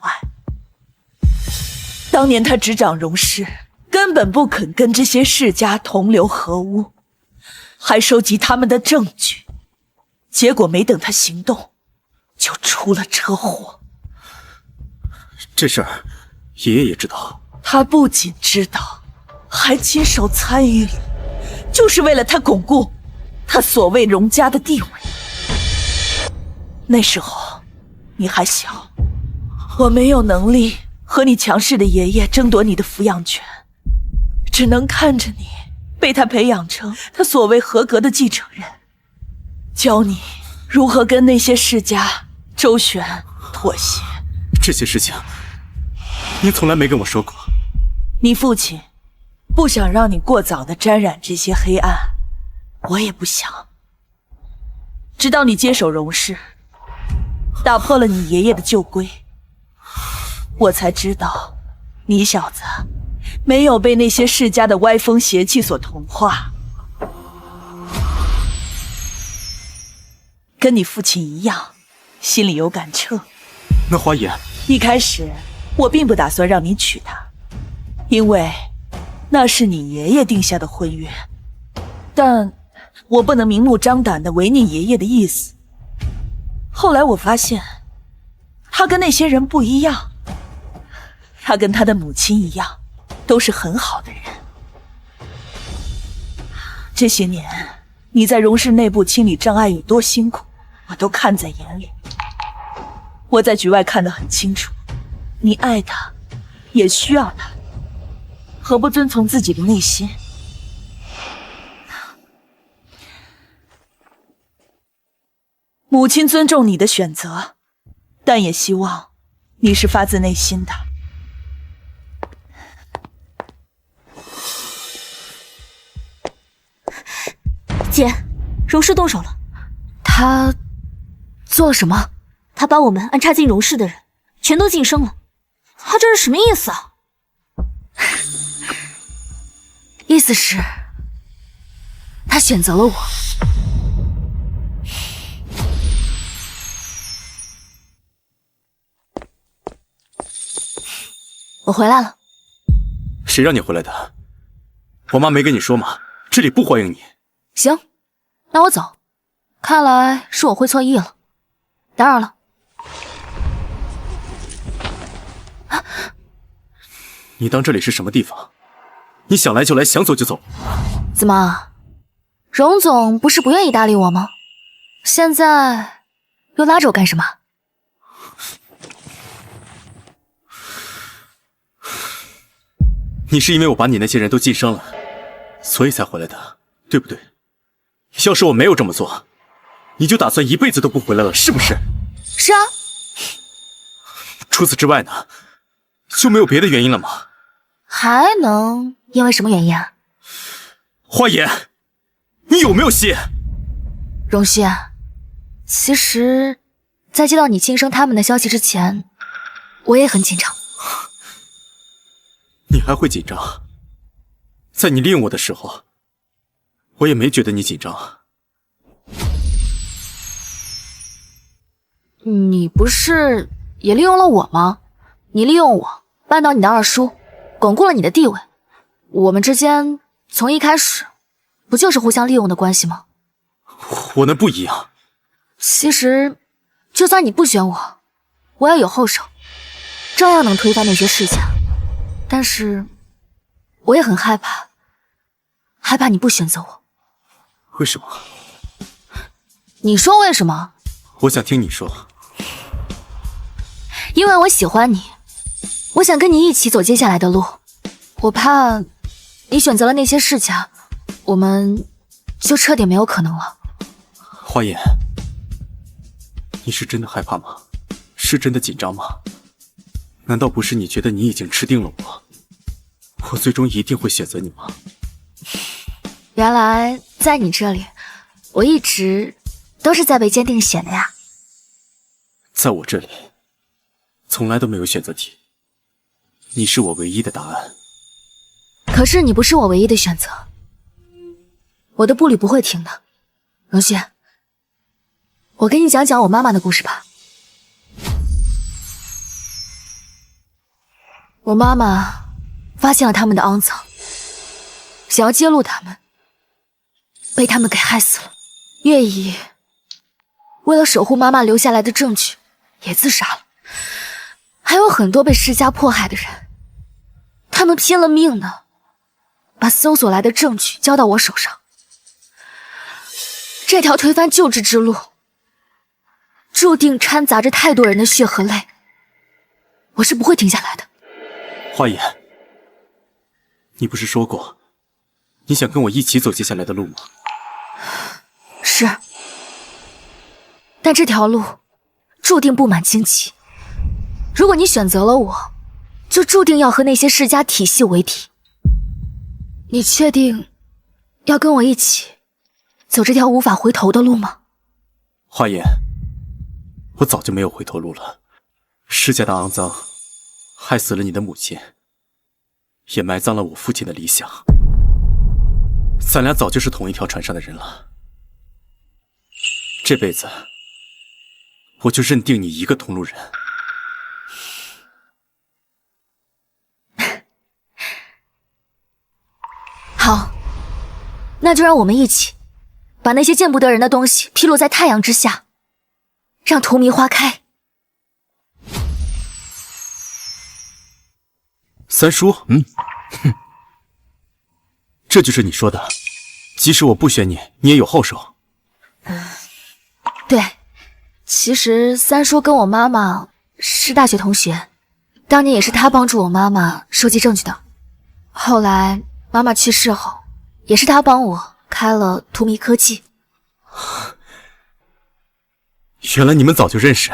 当年他执掌荣氏，根本不肯跟这些世家同流合污，还收集他们的证据，结果没等他行动，就出了车祸。这事儿爷爷也知道。他不仅知道，还亲手参与了，就是为了他巩固他所谓荣家的地位。那时候你还小，我没有能力和你强势的爷爷争夺你的抚养权，只能看着你被他培养成他所谓合格的继承人，教你如何跟那些世家周旋妥协。这些事情您从来没跟我说过。你父亲不想让你过早的沾染这些黑暗，我也不想。直到你接手荣氏，打破了你爷爷的旧规，我才知道你小子没有被那些世家的歪风邪气所同化，跟你父亲一样，心里有杆秤。那花爷，一开始我并不打算让你娶她，因为那是你爷爷定下的婚约，但我不能明目张胆地违你爷爷的意思。后来我发现，他跟那些人不一样，他跟他的母亲一样，都是很好的人。这些年你在荣氏内部清理障碍有多辛苦，我都看在眼里。我在局外看得很清楚，你爱他，也需要他，何不遵从自己的内心？母亲尊重你的选择，但也希望你是发自内心的。姐，荣氏动手了。他做了什么？他把我们安插进荣氏的人全都晋升了，他这是什么意思啊？意思是，他选择了我。我回来了。谁让你回来的？我妈没跟你说吗？这里不欢迎你。行，那我走。看来是我会错意了，打扰了。你当这里是什么地方？你想来就来，想走就走。怎么，荣总不是不愿意搭理我吗？现在又拉着我干什么？你是因为我把你那些人都晋升了，所以才回来的，对不对？要是我没有这么做，你就打算一辈子都不回来了，是不是？是啊。除此之外呢，就没有别的原因了吗？还能因为什么原因啊？花爷，你有没有戏？荣熙啊，其实，在接到你晋升他们的消息之前，我也很紧张。你还会紧张？在你利用我的时候，我也没觉得你紧张。你不是也利用了我吗？你利用我扳倒你的二叔，巩固了你的地位。我们之间从一开始不就是互相利用的关系吗？我那不一样。其实就算你不选我，我也有后手，照样能推翻那些世家。但是，我也很害怕，害怕你不选择我。为什么？你说为什么？我想听你说。因为我喜欢你，我想跟你一起走接下来的路。我怕你选择了那些世家，我们就彻底没有可能了。花言，你是真的害怕吗？是真的紧张吗？难道不是你觉得你已经吃定了我最终一定会选择你吗？原来在你这里，我一直都是在被坚定选的呀。在我这里，从来都没有选择题，你是我唯一的答案。可是你不是我唯一的选择，我的步履不会停的。荣旭，我跟你讲讲我妈妈的故事吧。我妈妈发现了他们的肮脏，想要揭露他们，被他们给害死了。月姨为了守护妈妈留下来的证据，也自杀了。还有很多被世家迫害的人，他们拼了命的把搜索来的证据交到我手上。这条推翻旧制之路，注定掺杂着太多人的血和泪，我是不会停下来的。花言，你不是说过，你想跟我一起走接下来的路吗？是，但这条路注定布满荆棘。如果你选择了我，就注定要和那些世家体系为敌。你确定要跟我一起走这条无法回头的路吗？花言，我早就没有回头路了。世家的肮脏害死了你的母亲，也埋葬了我父亲的理想。咱俩早就是同一条船上的人了。这辈子，我就认定你一个同路人。好，那就让我们一起把那些见不得人的东西披露在太阳之下，让荼蘼花开。三叔，这就是你说的，即使我不选你，你也有后手。对，其实三叔跟我妈妈是大学同学，当年也是他帮助我妈妈收集证据的。后来妈妈去世后，也是他帮我开了荼蘼科技。原来你们早就认识，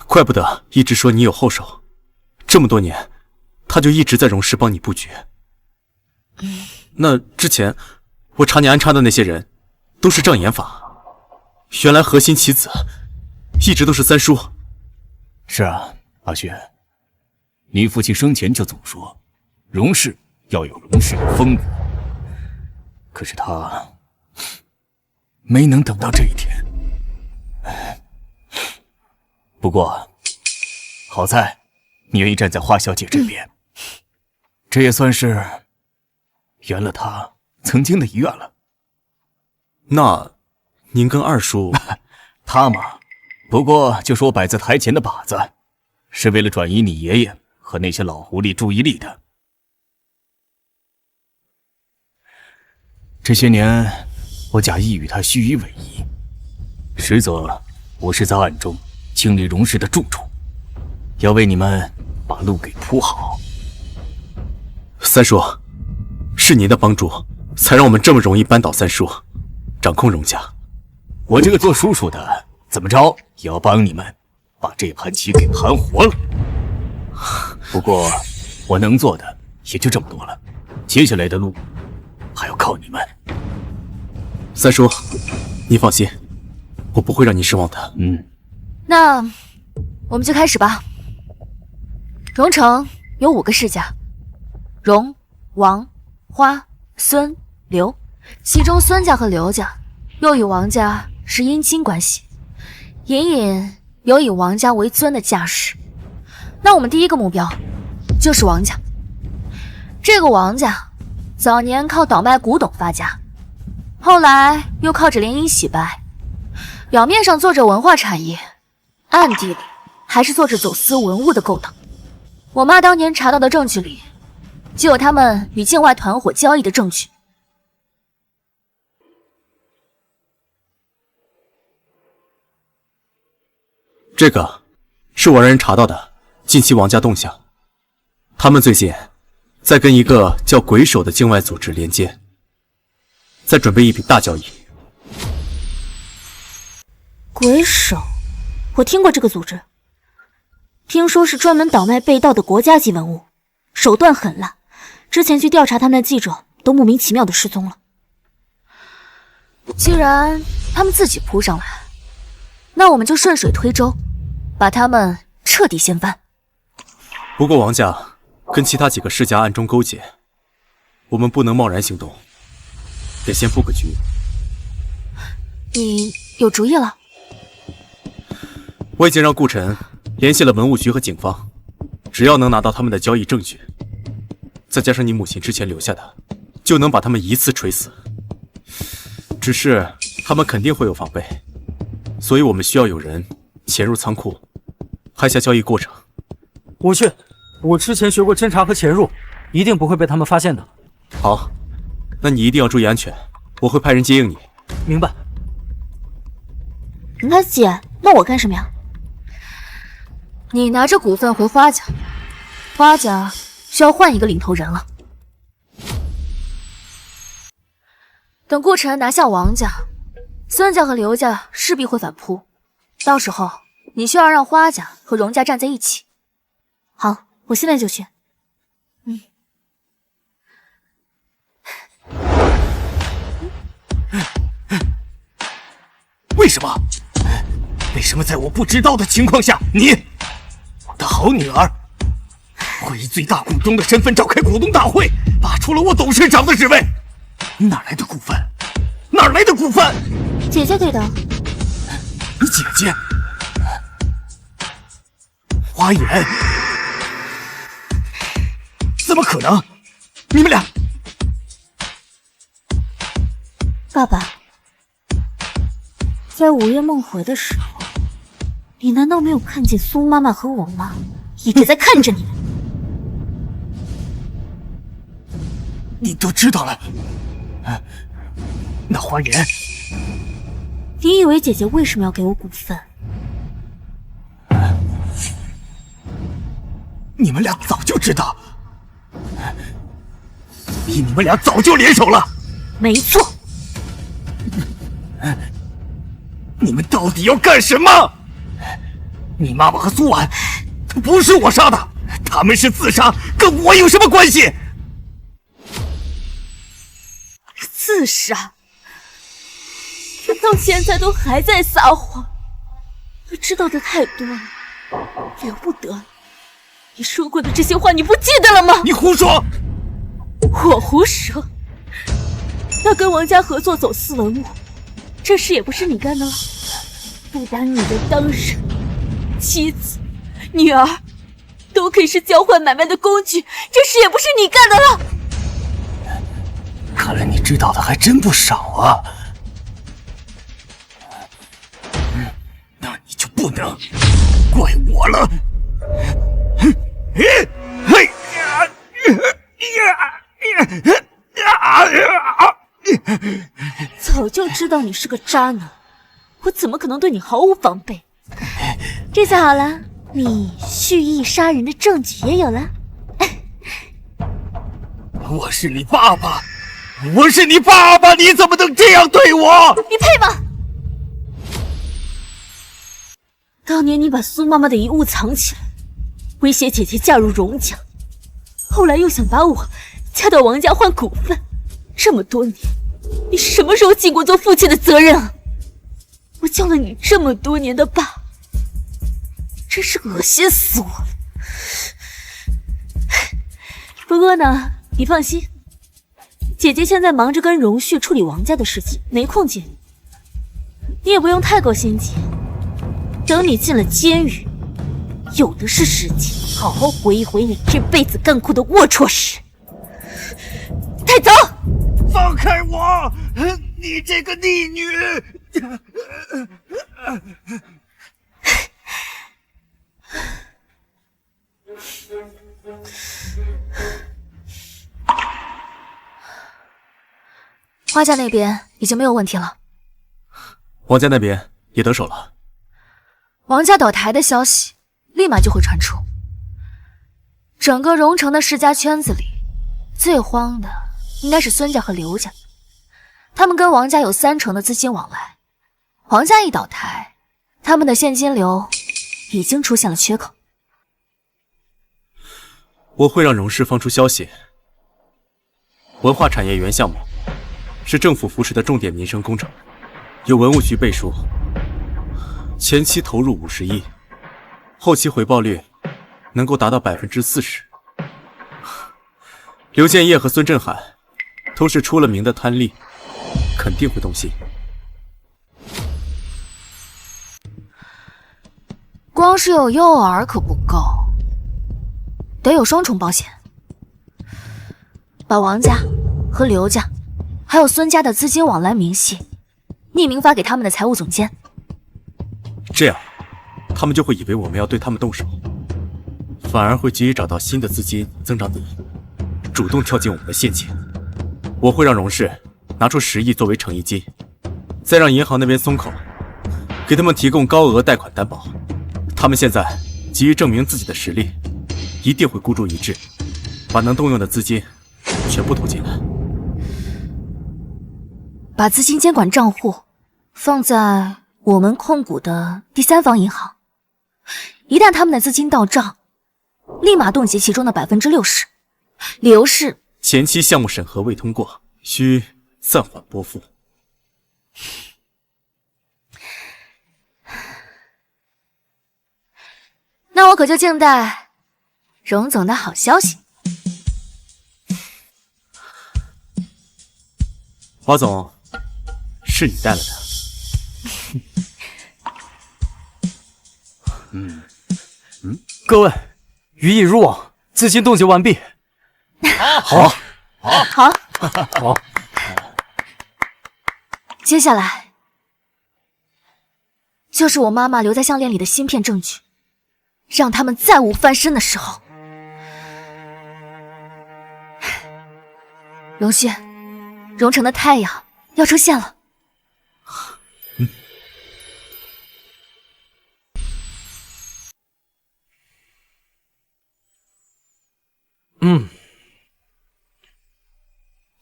怪不得一直说你有后手。这么多年，他就一直在荣氏帮你布局。那之前我查你安插的那些人，都是障眼法。原来核心棋子一直都是三叔。是啊，阿轩，你父亲生前就总说，荣氏要有荣氏的风骨。可是他没能等到这一天。不过，好在你愿意站在花小姐这边，这也算是圆了他曾经的遗愿了。那您跟二叔他嘛，不过就是我摆在台前的靶子，是为了转移你爷爷和那些老狐狸注意力的。这些年，我假意与他虚与委蛇，实则我是在暗中清理荣氏的住处，要为你们把路给铺好。三叔，是您的帮助，才让我们这么容易扳倒三叔，掌控荣家。我这个做叔叔的，怎么着也要帮你们把这盘棋给盘活了。不过，我能做的也就这么多了，接下来的路还要靠你们。三叔，你放心，我不会让你失望的。那我们就开始吧。荣城有5个世家，荣、王、花、孙、刘，其中孙家和刘家又与王家是姻亲关系，隐隐有以王家为尊的架势。那我们第一个目标就是王家。这个王家早年靠倒卖古董发家，后来又靠着联姻洗白，表面上做着文化产业，暗地里还是做着走私文物的勾当。我妈当年查到的证据里，就有他们与境外团伙交易的证据。这个是我让人查到的近期王家动向，他们最近在跟一个叫鬼手的境外组织连接，在准备一笔大交易。鬼手，我听过这个组织，听说是专门倒卖被盗的国家级文物，手段狠辣。之前去调查他们的记者都莫名其妙的失踪了。既然他们自己扑上来，那我们就顺水推舟，把他们彻底掀翻。不过王家跟其他几个世家暗中勾结，我们不能贸然行动，得先布个局。你有主意了？我已经让顾晨联系了文物局和警方，只要能拿到他们的交易证据，再加上你母亲之前留下的，就能把他们一次锤死。只是他们肯定会有防备，所以我们需要有人潜入仓库，拍下交易过程。我去，我之前学过侦查和潜入，一定不会被他们发现的。好，那你一定要注意安全，我会派人接应你。明白。那姐，那我干什么呀？你拿着股份回花家，花家需要换一个领头人了。等顾晨拿下王家，孙家和刘家势必会反扑，到时候你需要让花家和荣家站在一起。好，我现在就去。为什么？为什么在我不知道的情况下，你，我的好女儿，会以最大股东的身份召开股东大会，拔除了我董事长的职位？哪来的股份？哪来的股份？姐姐给的。你姐姐？花颜？怎么可能？你们俩……爸爸，在午夜梦回的时候，你难道没有看见苏妈妈和我妈一直在看着你们？你都知道了。那花颜，你以为姐姐为什么要给我股份？你们俩早就知道，你们俩早就联手了。没错。你们到底要干什么？你妈妈和苏婉不是我杀的，他们是自杀，跟我有什么关系？自杀？你到现在都还在撒谎，你知道的太多了，了不得。你说过的这些话你不记得了吗？你胡说！我胡说？那跟王家合作走私文物，这事也不是你干的了，不然你的当人、妻子、女儿都可以是交换买卖的工具，这事也不是你干的了。看来你知道的还真不少啊。那你就不能怪我了。早就知道你是个渣男，我怎么可能对你毫无防备？这下好了，你蓄意杀人的证据也有了。我是你爸爸，我是你爸爸，你怎么能这样对我？你配吗？当年你把苏妈妈的遗物藏起来，威胁姐姐嫁入荣家，后来又想把我嫁到王家换股份，这么多年，你什么时候尽过做父亲的责任啊？我叫了你这么多年的爸，真是恶心死我了。不过呢，你放心，姐姐现在忙着跟荣旭处理王家的事情，没空见你。你也不用太过心急，等你进了监狱，有的是时间好好回忆回忆你这辈子干过的龌龊事。带走！放开我！你这个逆女！花家那边已经没有问题了，王家那边也得手了。王家倒台的消息立马就会传出。整个荣城的世家圈子里，最慌的应该是孙家和刘家，他们跟王家有30%的资金往来。王家一倒台，他们的现金流已经出现了缺口。我会让荣氏放出消息，文化产业园项目是政府扶持的重点民生工程，有文物局背书，前期投入50亿，后期回报率能够达到40%。刘建业和孙振海都是出了名的贪利，肯定会动心。光是有诱饵可不够，得有双重保险，把王家和刘家还有孙家的资金往来明细匿名发给他们的财务总监，这样他们就会以为我们要对他们动手，反而会急于找到新的资金增长点，主动跳进我们的陷阱。我会让荣氏拿出10亿作为诚意金，再让银行那边松口，给他们提供高额贷款担保。他们现在急于证明自己的实力，一定会孤注一掷，把能动用的资金全部投进来。把资金监管账户放在我们控股的第三方银行，一旦他们的资金到账，立马冻结其中的60%。理由是前期项目审核未通过，需暂缓拨付。那我可就静待荣总的好消息。华总，是你带来的。各位，鱼已入网，资金冻结完毕。好，接下来就是我妈妈留在项链里的芯片证据，让他们再无翻身的时候。荣旭，荣城的太阳要出现了。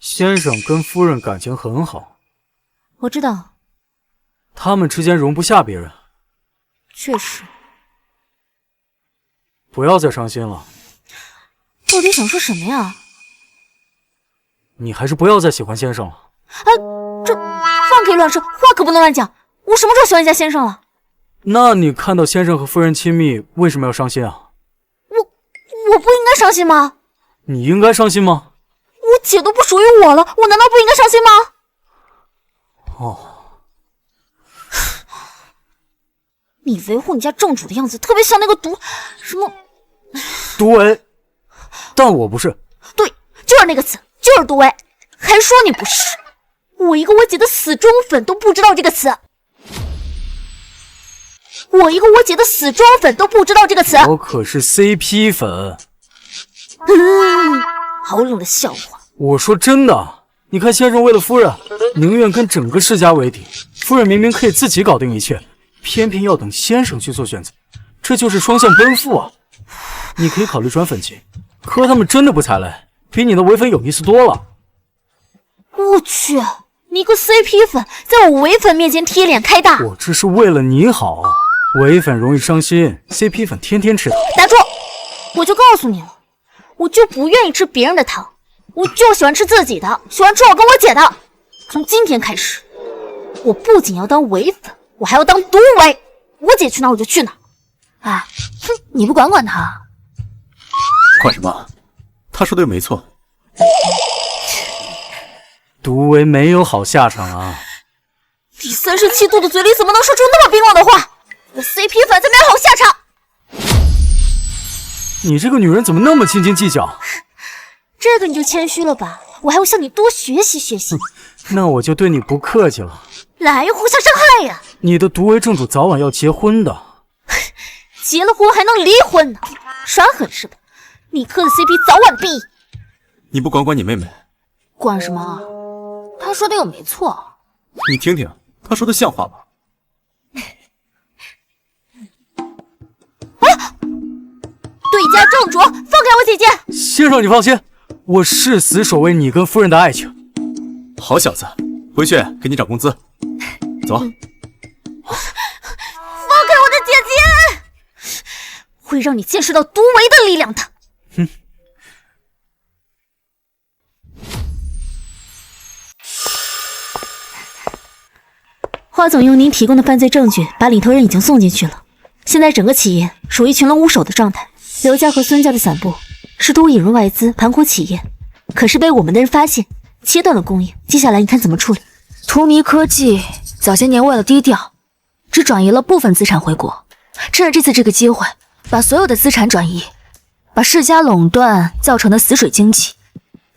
先生跟夫人感情很好，我知道，他们之间容不下别人。确实。不要再伤心了，到底想说什么呀？你还是不要再喜欢先生了。这饭可以乱说，话可不能乱讲。我什么时候喜欢人家先生了？那你看到先生和夫人亲密，为什么要伤心啊？我不应该伤心吗？你应该伤心吗？我姐都不属于我了，我难道不应该伤心吗？哦，你维护你家正主的样子，特别像那个什么毒唯，但我不是。对，就是那个词，就是毒唯，还说你不是。我一个我姐的死忠粉都不知道这个词，我可是 CP 粉。好冷的笑话。我说真的，你看先生为了夫人，宁愿跟整个世家为敌。夫人明明可以自己搞定一切，偏偏要等先生去做选择，这就是双向奔赴啊！你可以考虑转粉级，可他们真的不踩雷，比你的唯粉有意思多了。我去，你一个 CP 粉在我唯粉面前贴脸开大！我这是为了你好，唯粉容易伤心 ，CP 粉天天吃糖。打住！我就告诉你了，我就不愿意吃别人的糖，我就喜欢吃自己的，喜欢吃我跟我姐的。从今天开始，我不仅要当唯粉，我还要当毒唯。我姐去哪我就去哪。哎，哼，你不管管他？管什么？他说的又没错。毒唯没有好下场啊！你37度的嘴里怎么能说出那么冰冷的话？我 CP 粉才没有好下场！你这个女人怎么那么斤斤计较？这个你就谦虚了吧？我还要向你多学习学习。那我就对你不客气了。来，互相伤害呀！你的毒唯正主早晚要结婚的，结了婚还能离婚呢？耍狠是吧？你磕的 CP 早晚必。你不管管你妹妹？管什么？他说的又没错。你听听，他说的像话吗？对家正主，放开我姐姐！先生，你放心，我誓死守卫你跟夫人的爱情。好小子，回去给你涨工资。走。放开我的姐姐！会让你见识到毒唯的力量的。哼。华总用您提供的犯罪证据，把领头人已经送进去了。现在整个企业属于群龙无首的状态，刘家和孙家的散布，试图引入外资盘活企业，可是被我们的人发现，切断了供应。接下来你看怎么处理？图迷科技早些年为了低调，只转移了部分资产回国，趁着这次这个机会，把所有的资产转移，把世家垄断造成的死水经济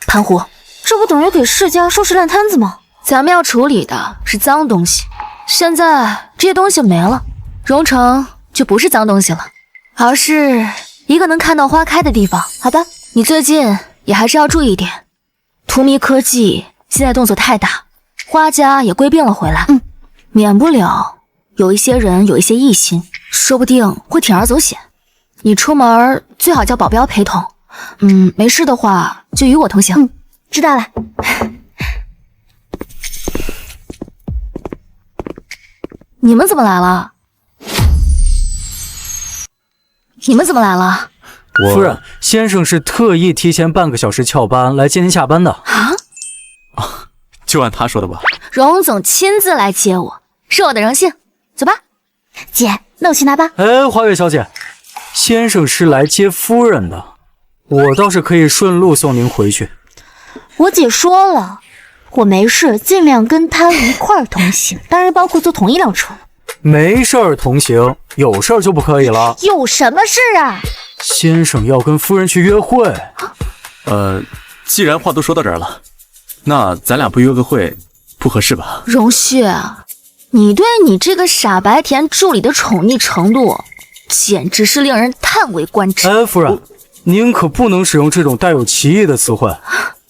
盘活。这不等于给世家收拾烂摊子吗？咱们要处理的是脏东西，现在这些东西没了，荣城就不是脏东西了，而是一个能看到花开的地方。好的，你最近也还是要注意一点。图迷科技现在动作太大，花家也归并了回来，免不了有一些人有一些异心，说不定会铤而走险。你出门最好叫保镖陪同，没事的话就与我同行。知道了。你们怎么来了？夫人，先生是特意提前半个小时翘班来接您下班的。啊？就按他说的吧。荣总亲自来接我，是我的荣幸。走吧。姐，那我去拿吧。哎，花月小姐，先生是来接夫人的，我倒是可以顺路送您回去。我姐说了，我没事尽量跟她一块儿同行，当然包括坐同一辆车。没事儿同行，有事儿就不可以了。有什么事啊？先生要跟夫人去约会。既然话都说到这儿了，那咱俩不约个会不合适吧？荣旭，你对你这个傻白甜助理的宠溺程度，简直是令人叹为观止。哎，夫人，您可不能使用这种带有歧义的词汇。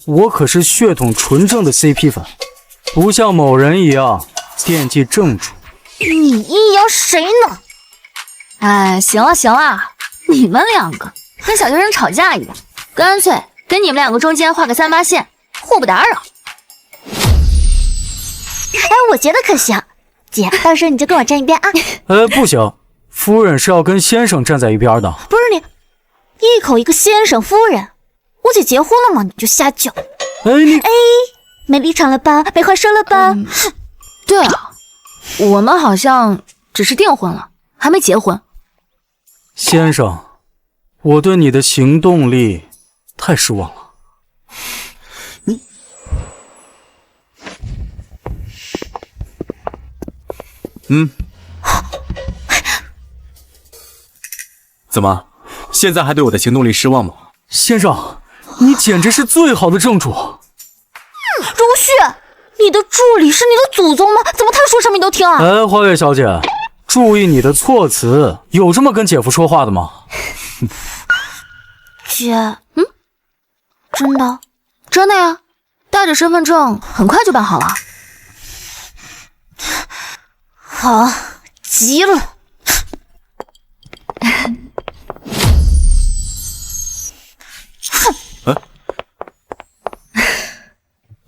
我可是血统纯正的 CP 粉，不像某人一样惦记正主。你阴阳谁呢？哎，行了，你们两个跟小学生吵架一样，干脆跟你们两个中间画个3-8线，互不打扰。哎，我觉得可行。姐，到时候你就跟我站一边啊。不行，夫人是要跟先生站在一边的。不是你，一口一个先生夫人，我姐结婚了吗？你就瞎叫。没立场了吧？没话说了吧？对啊，我们好像只是订婚了，还没结婚。先生，我对你的行动力太失望了。怎么，现在还对我的行动力失望吗？先生，你简直是最好的正主。荣旭，你的助理是你的祖宗吗？怎么他说什么你都听啊？哎，花月小姐，注意你的措辞，有这么跟姐夫说话的吗？姐，真的呀，带着身份证很快就办好了。好，急了。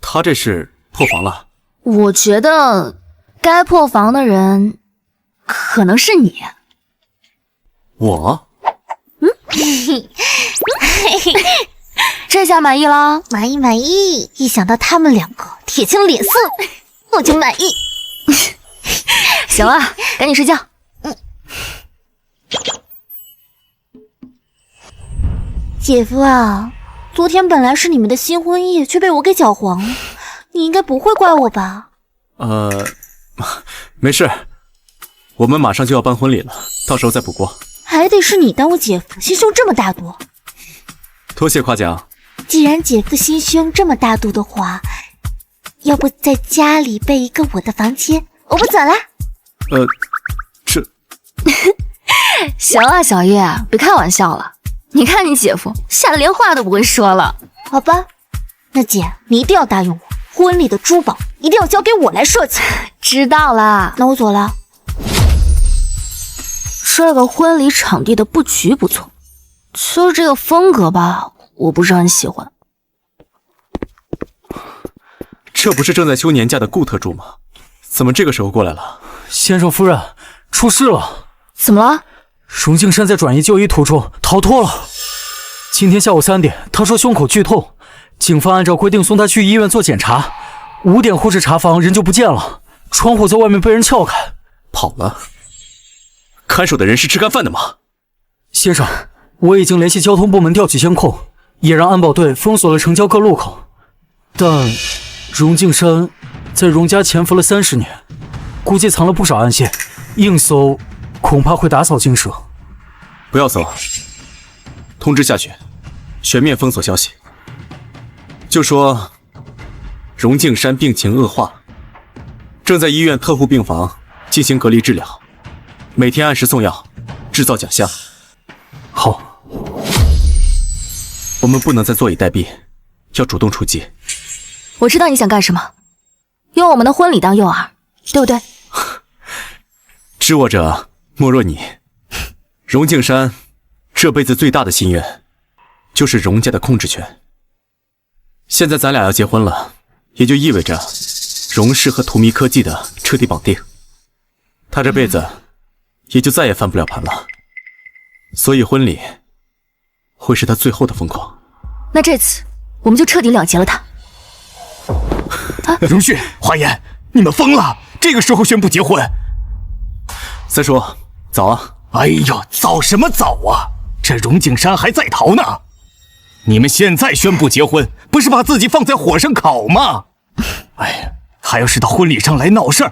他这是破防了。我觉得该破防的人可能是你。我？这下满意了？满意。一想到他们两个铁青脸色，我就满意。行了，赶紧睡觉。姐夫啊，昨天本来是你们的新婚夜，却被我给搅黄了，你应该不会怪我吧？没事，我们马上就要办婚礼了，到时候再补过。还得是你当我姐夫，心胸这么大度。多谢夸奖。既然姐夫心胸这么大度的话，要不在家里备一个我的房间，我不走啦。这行了，小叶，别开玩笑了。你看你姐夫，吓得连话都不会说了。好吧，那姐你一定要答应我，婚礼的珠宝一定要交给我来设计。知道了，那我走了。这个婚礼场地的布局不错，就是这个风格吧，我不是很喜欢。这不是正在休年假的顾特助吗？怎么这个时候过来了？先生夫人，出事了！怎么了？荣敬山在转移就医途中逃脱了。今天下午3点，他说胸口剧痛，警方按照规定送他去医院做检查。5点护士查房，人就不见了，窗户在外面被人撬开，跑了。看守的人是吃干饭的吗？先生，我已经联系交通部门调取监控，也让安保队封锁了城郊各路口。但荣敬山在荣家潜伏了30年，估计藏了不少暗线，硬搜恐怕会打草惊蛇。不要搜，通知下去，全面封锁消息。就说荣敬山病情恶化，正在医院特护病房进行隔离治疗，每天按时送药，制造假象。好，我们不能再坐以待毙，要主动出击。我知道你想干什么，用我们的婚礼当诱饵，对不对？知我者莫若你。荣敬山这辈子最大的心愿就是荣家的控制权。现在咱俩要结婚了，也就意味着荣氏和荼蘼科技的彻底绑定，他这辈子也就再也翻不了盘了。所以婚礼会是他最后的疯狂。那这次我们就彻底了结了他。荣旭、华言，你们疯了！这个时候宣布结婚？三叔，早啊！哎呦，早什么早啊！这荣敬山还在逃呢。你们现在宣布结婚，不是把自己放在火上烤吗？哎呀，还要是到婚礼上来闹事儿，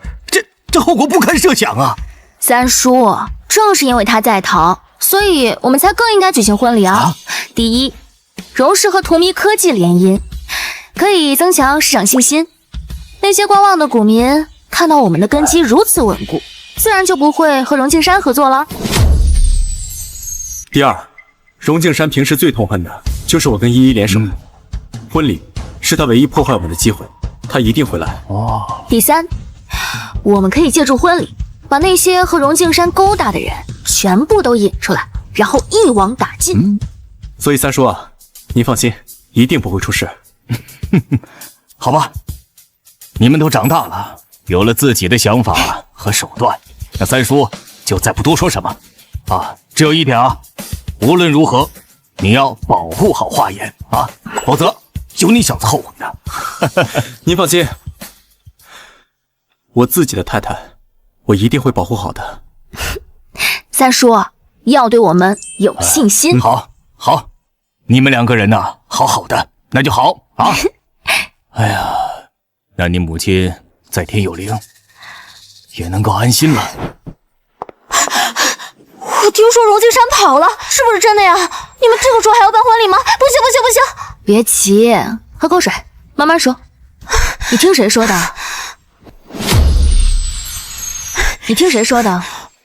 这后果不堪设想啊！三叔，正是因为他在逃，所以我们才更应该举行婚礼啊！第一，荣氏和荼蘼科技联姻，可以增强市场信心。那些观望的股民看到我们的根基如此稳固，自然就不会和荣敬山合作了。第二，荣敬山平时最痛恨的就是我跟依依联手，婚礼是他唯一破坏我们的机会，他一定会来。第三，我们可以借助婚礼，把那些和荣敬山勾搭的人全部都引出来，然后一网打尽。所以三叔啊，您放心，一定不会出事。好吧，你们都长大了，有了自己的想法和手段，那三叔就再不多说什么啊。只有一点啊，无论如何，你要保护好华言啊，否则有你小子后悔的。您放心，我自己的太太，我一定会保护好的。三叔要对我们有信心。好，你们2个人呢，好好的，那就好啊。哎呀，那你母亲在天有灵，也能够安心了。我听说荣敬山跑了，是不是真的呀？你们这个时候还要办婚礼吗？不行！别急，喝口水，慢慢说。你听谁说的？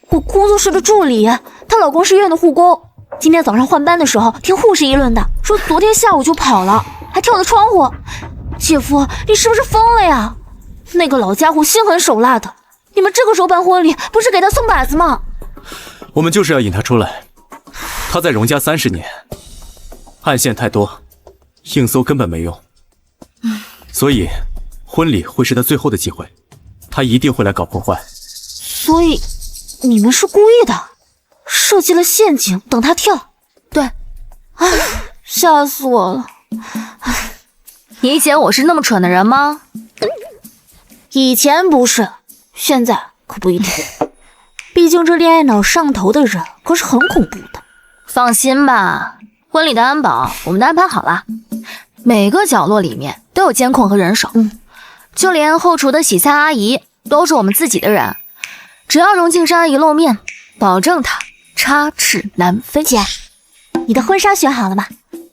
我工作室的助理，她老公是医院的护工。今天早上换班的时候，听护士议论的，说昨天下午就跑了，还跳了窗户。姐夫，你是不是疯了呀？那个老家伙心狠手辣的，你们这个时候办婚礼，不是给他送把子吗？我们就是要引他出来。他在荣家30年，暗线太多，硬搜根本没用。所以婚礼会是他最后的机会，他一定会来搞破坏。所以你们是故意的，设计了陷阱等他跳。对，唉，吓死我了。你姐我是那么蠢的人吗？以前不是，现在可不一定。毕竟这恋爱脑上头的人可是很恐怖的。放心吧，婚礼的安保我们都安排好了，每个角落里面都有监控和人手，就连后厨的洗菜阿姨都是我们自己的人。只要荣敬山阿姨露面，保证她插翅难飞。姐，你的婚纱选好了吗？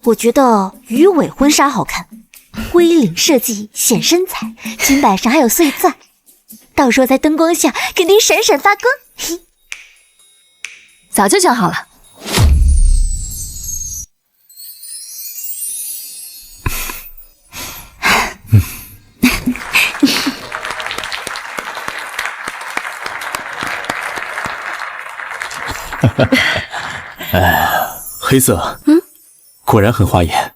我觉得鱼尾婚纱好看，龟领设计显身材，裙摆上还有碎钻，到时候在灯光下肯定闪闪发光。早就想好了。黑色，果然很花眼。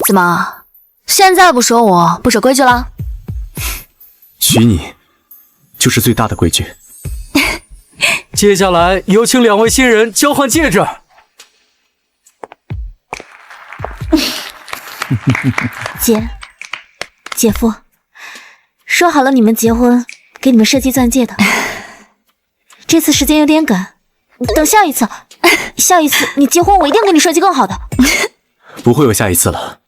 怎么，现在不说我不守规矩了？娶你，就是最大的规矩。接下来有请2位新人交换戒指。姐夫，说好了你们结婚给你们设计钻戒的，这次时间有点赶，等下一次你结婚我一定给你设计更好的。不会有下一次了。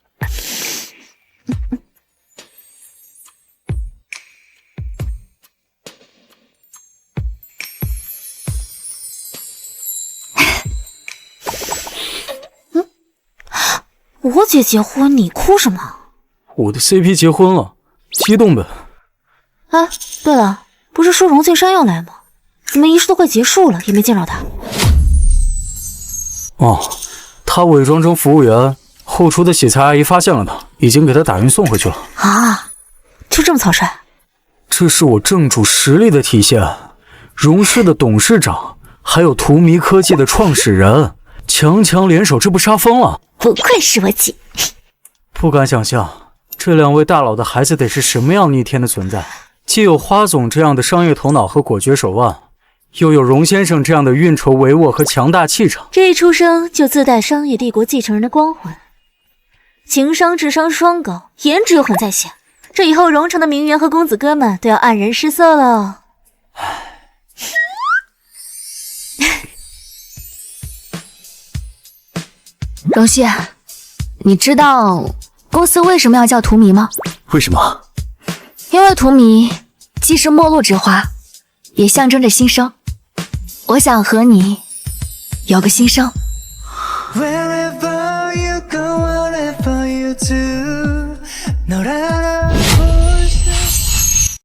我姐结婚你哭什么？我的 CP 结婚了，激动呗。哎，对了，不是说荣翠山要来吗？怎么仪式都快结束了也没见着他？哦，他伪装成服务员，后厨的洗菜阿姨发现了他，已经给他打运送回去了。啊，就这么草率？这是我正主实力的体现。荣氏的董事长，还有荼蘼科技的创始人，强强联手，这不杀疯了？不愧是我姐。不敢想象，这2位大佬的孩子得是什么样逆天的存在。既有花总这样的商业头脑和果决手腕，又有荣先生这样的运筹帷幄和强大气场。这一出生就自带商业帝国继承人的光环，情商智商双高，颜值又很在线，这以后荣城的名媛和公子哥们都要黯然失色了。荣旭，你知道公司为什么要叫荼蘼吗？为什么？因为荼蘼既是末路之花，也象征着新生。我想和你有个新生。Wherever you go, whatever you do, 너란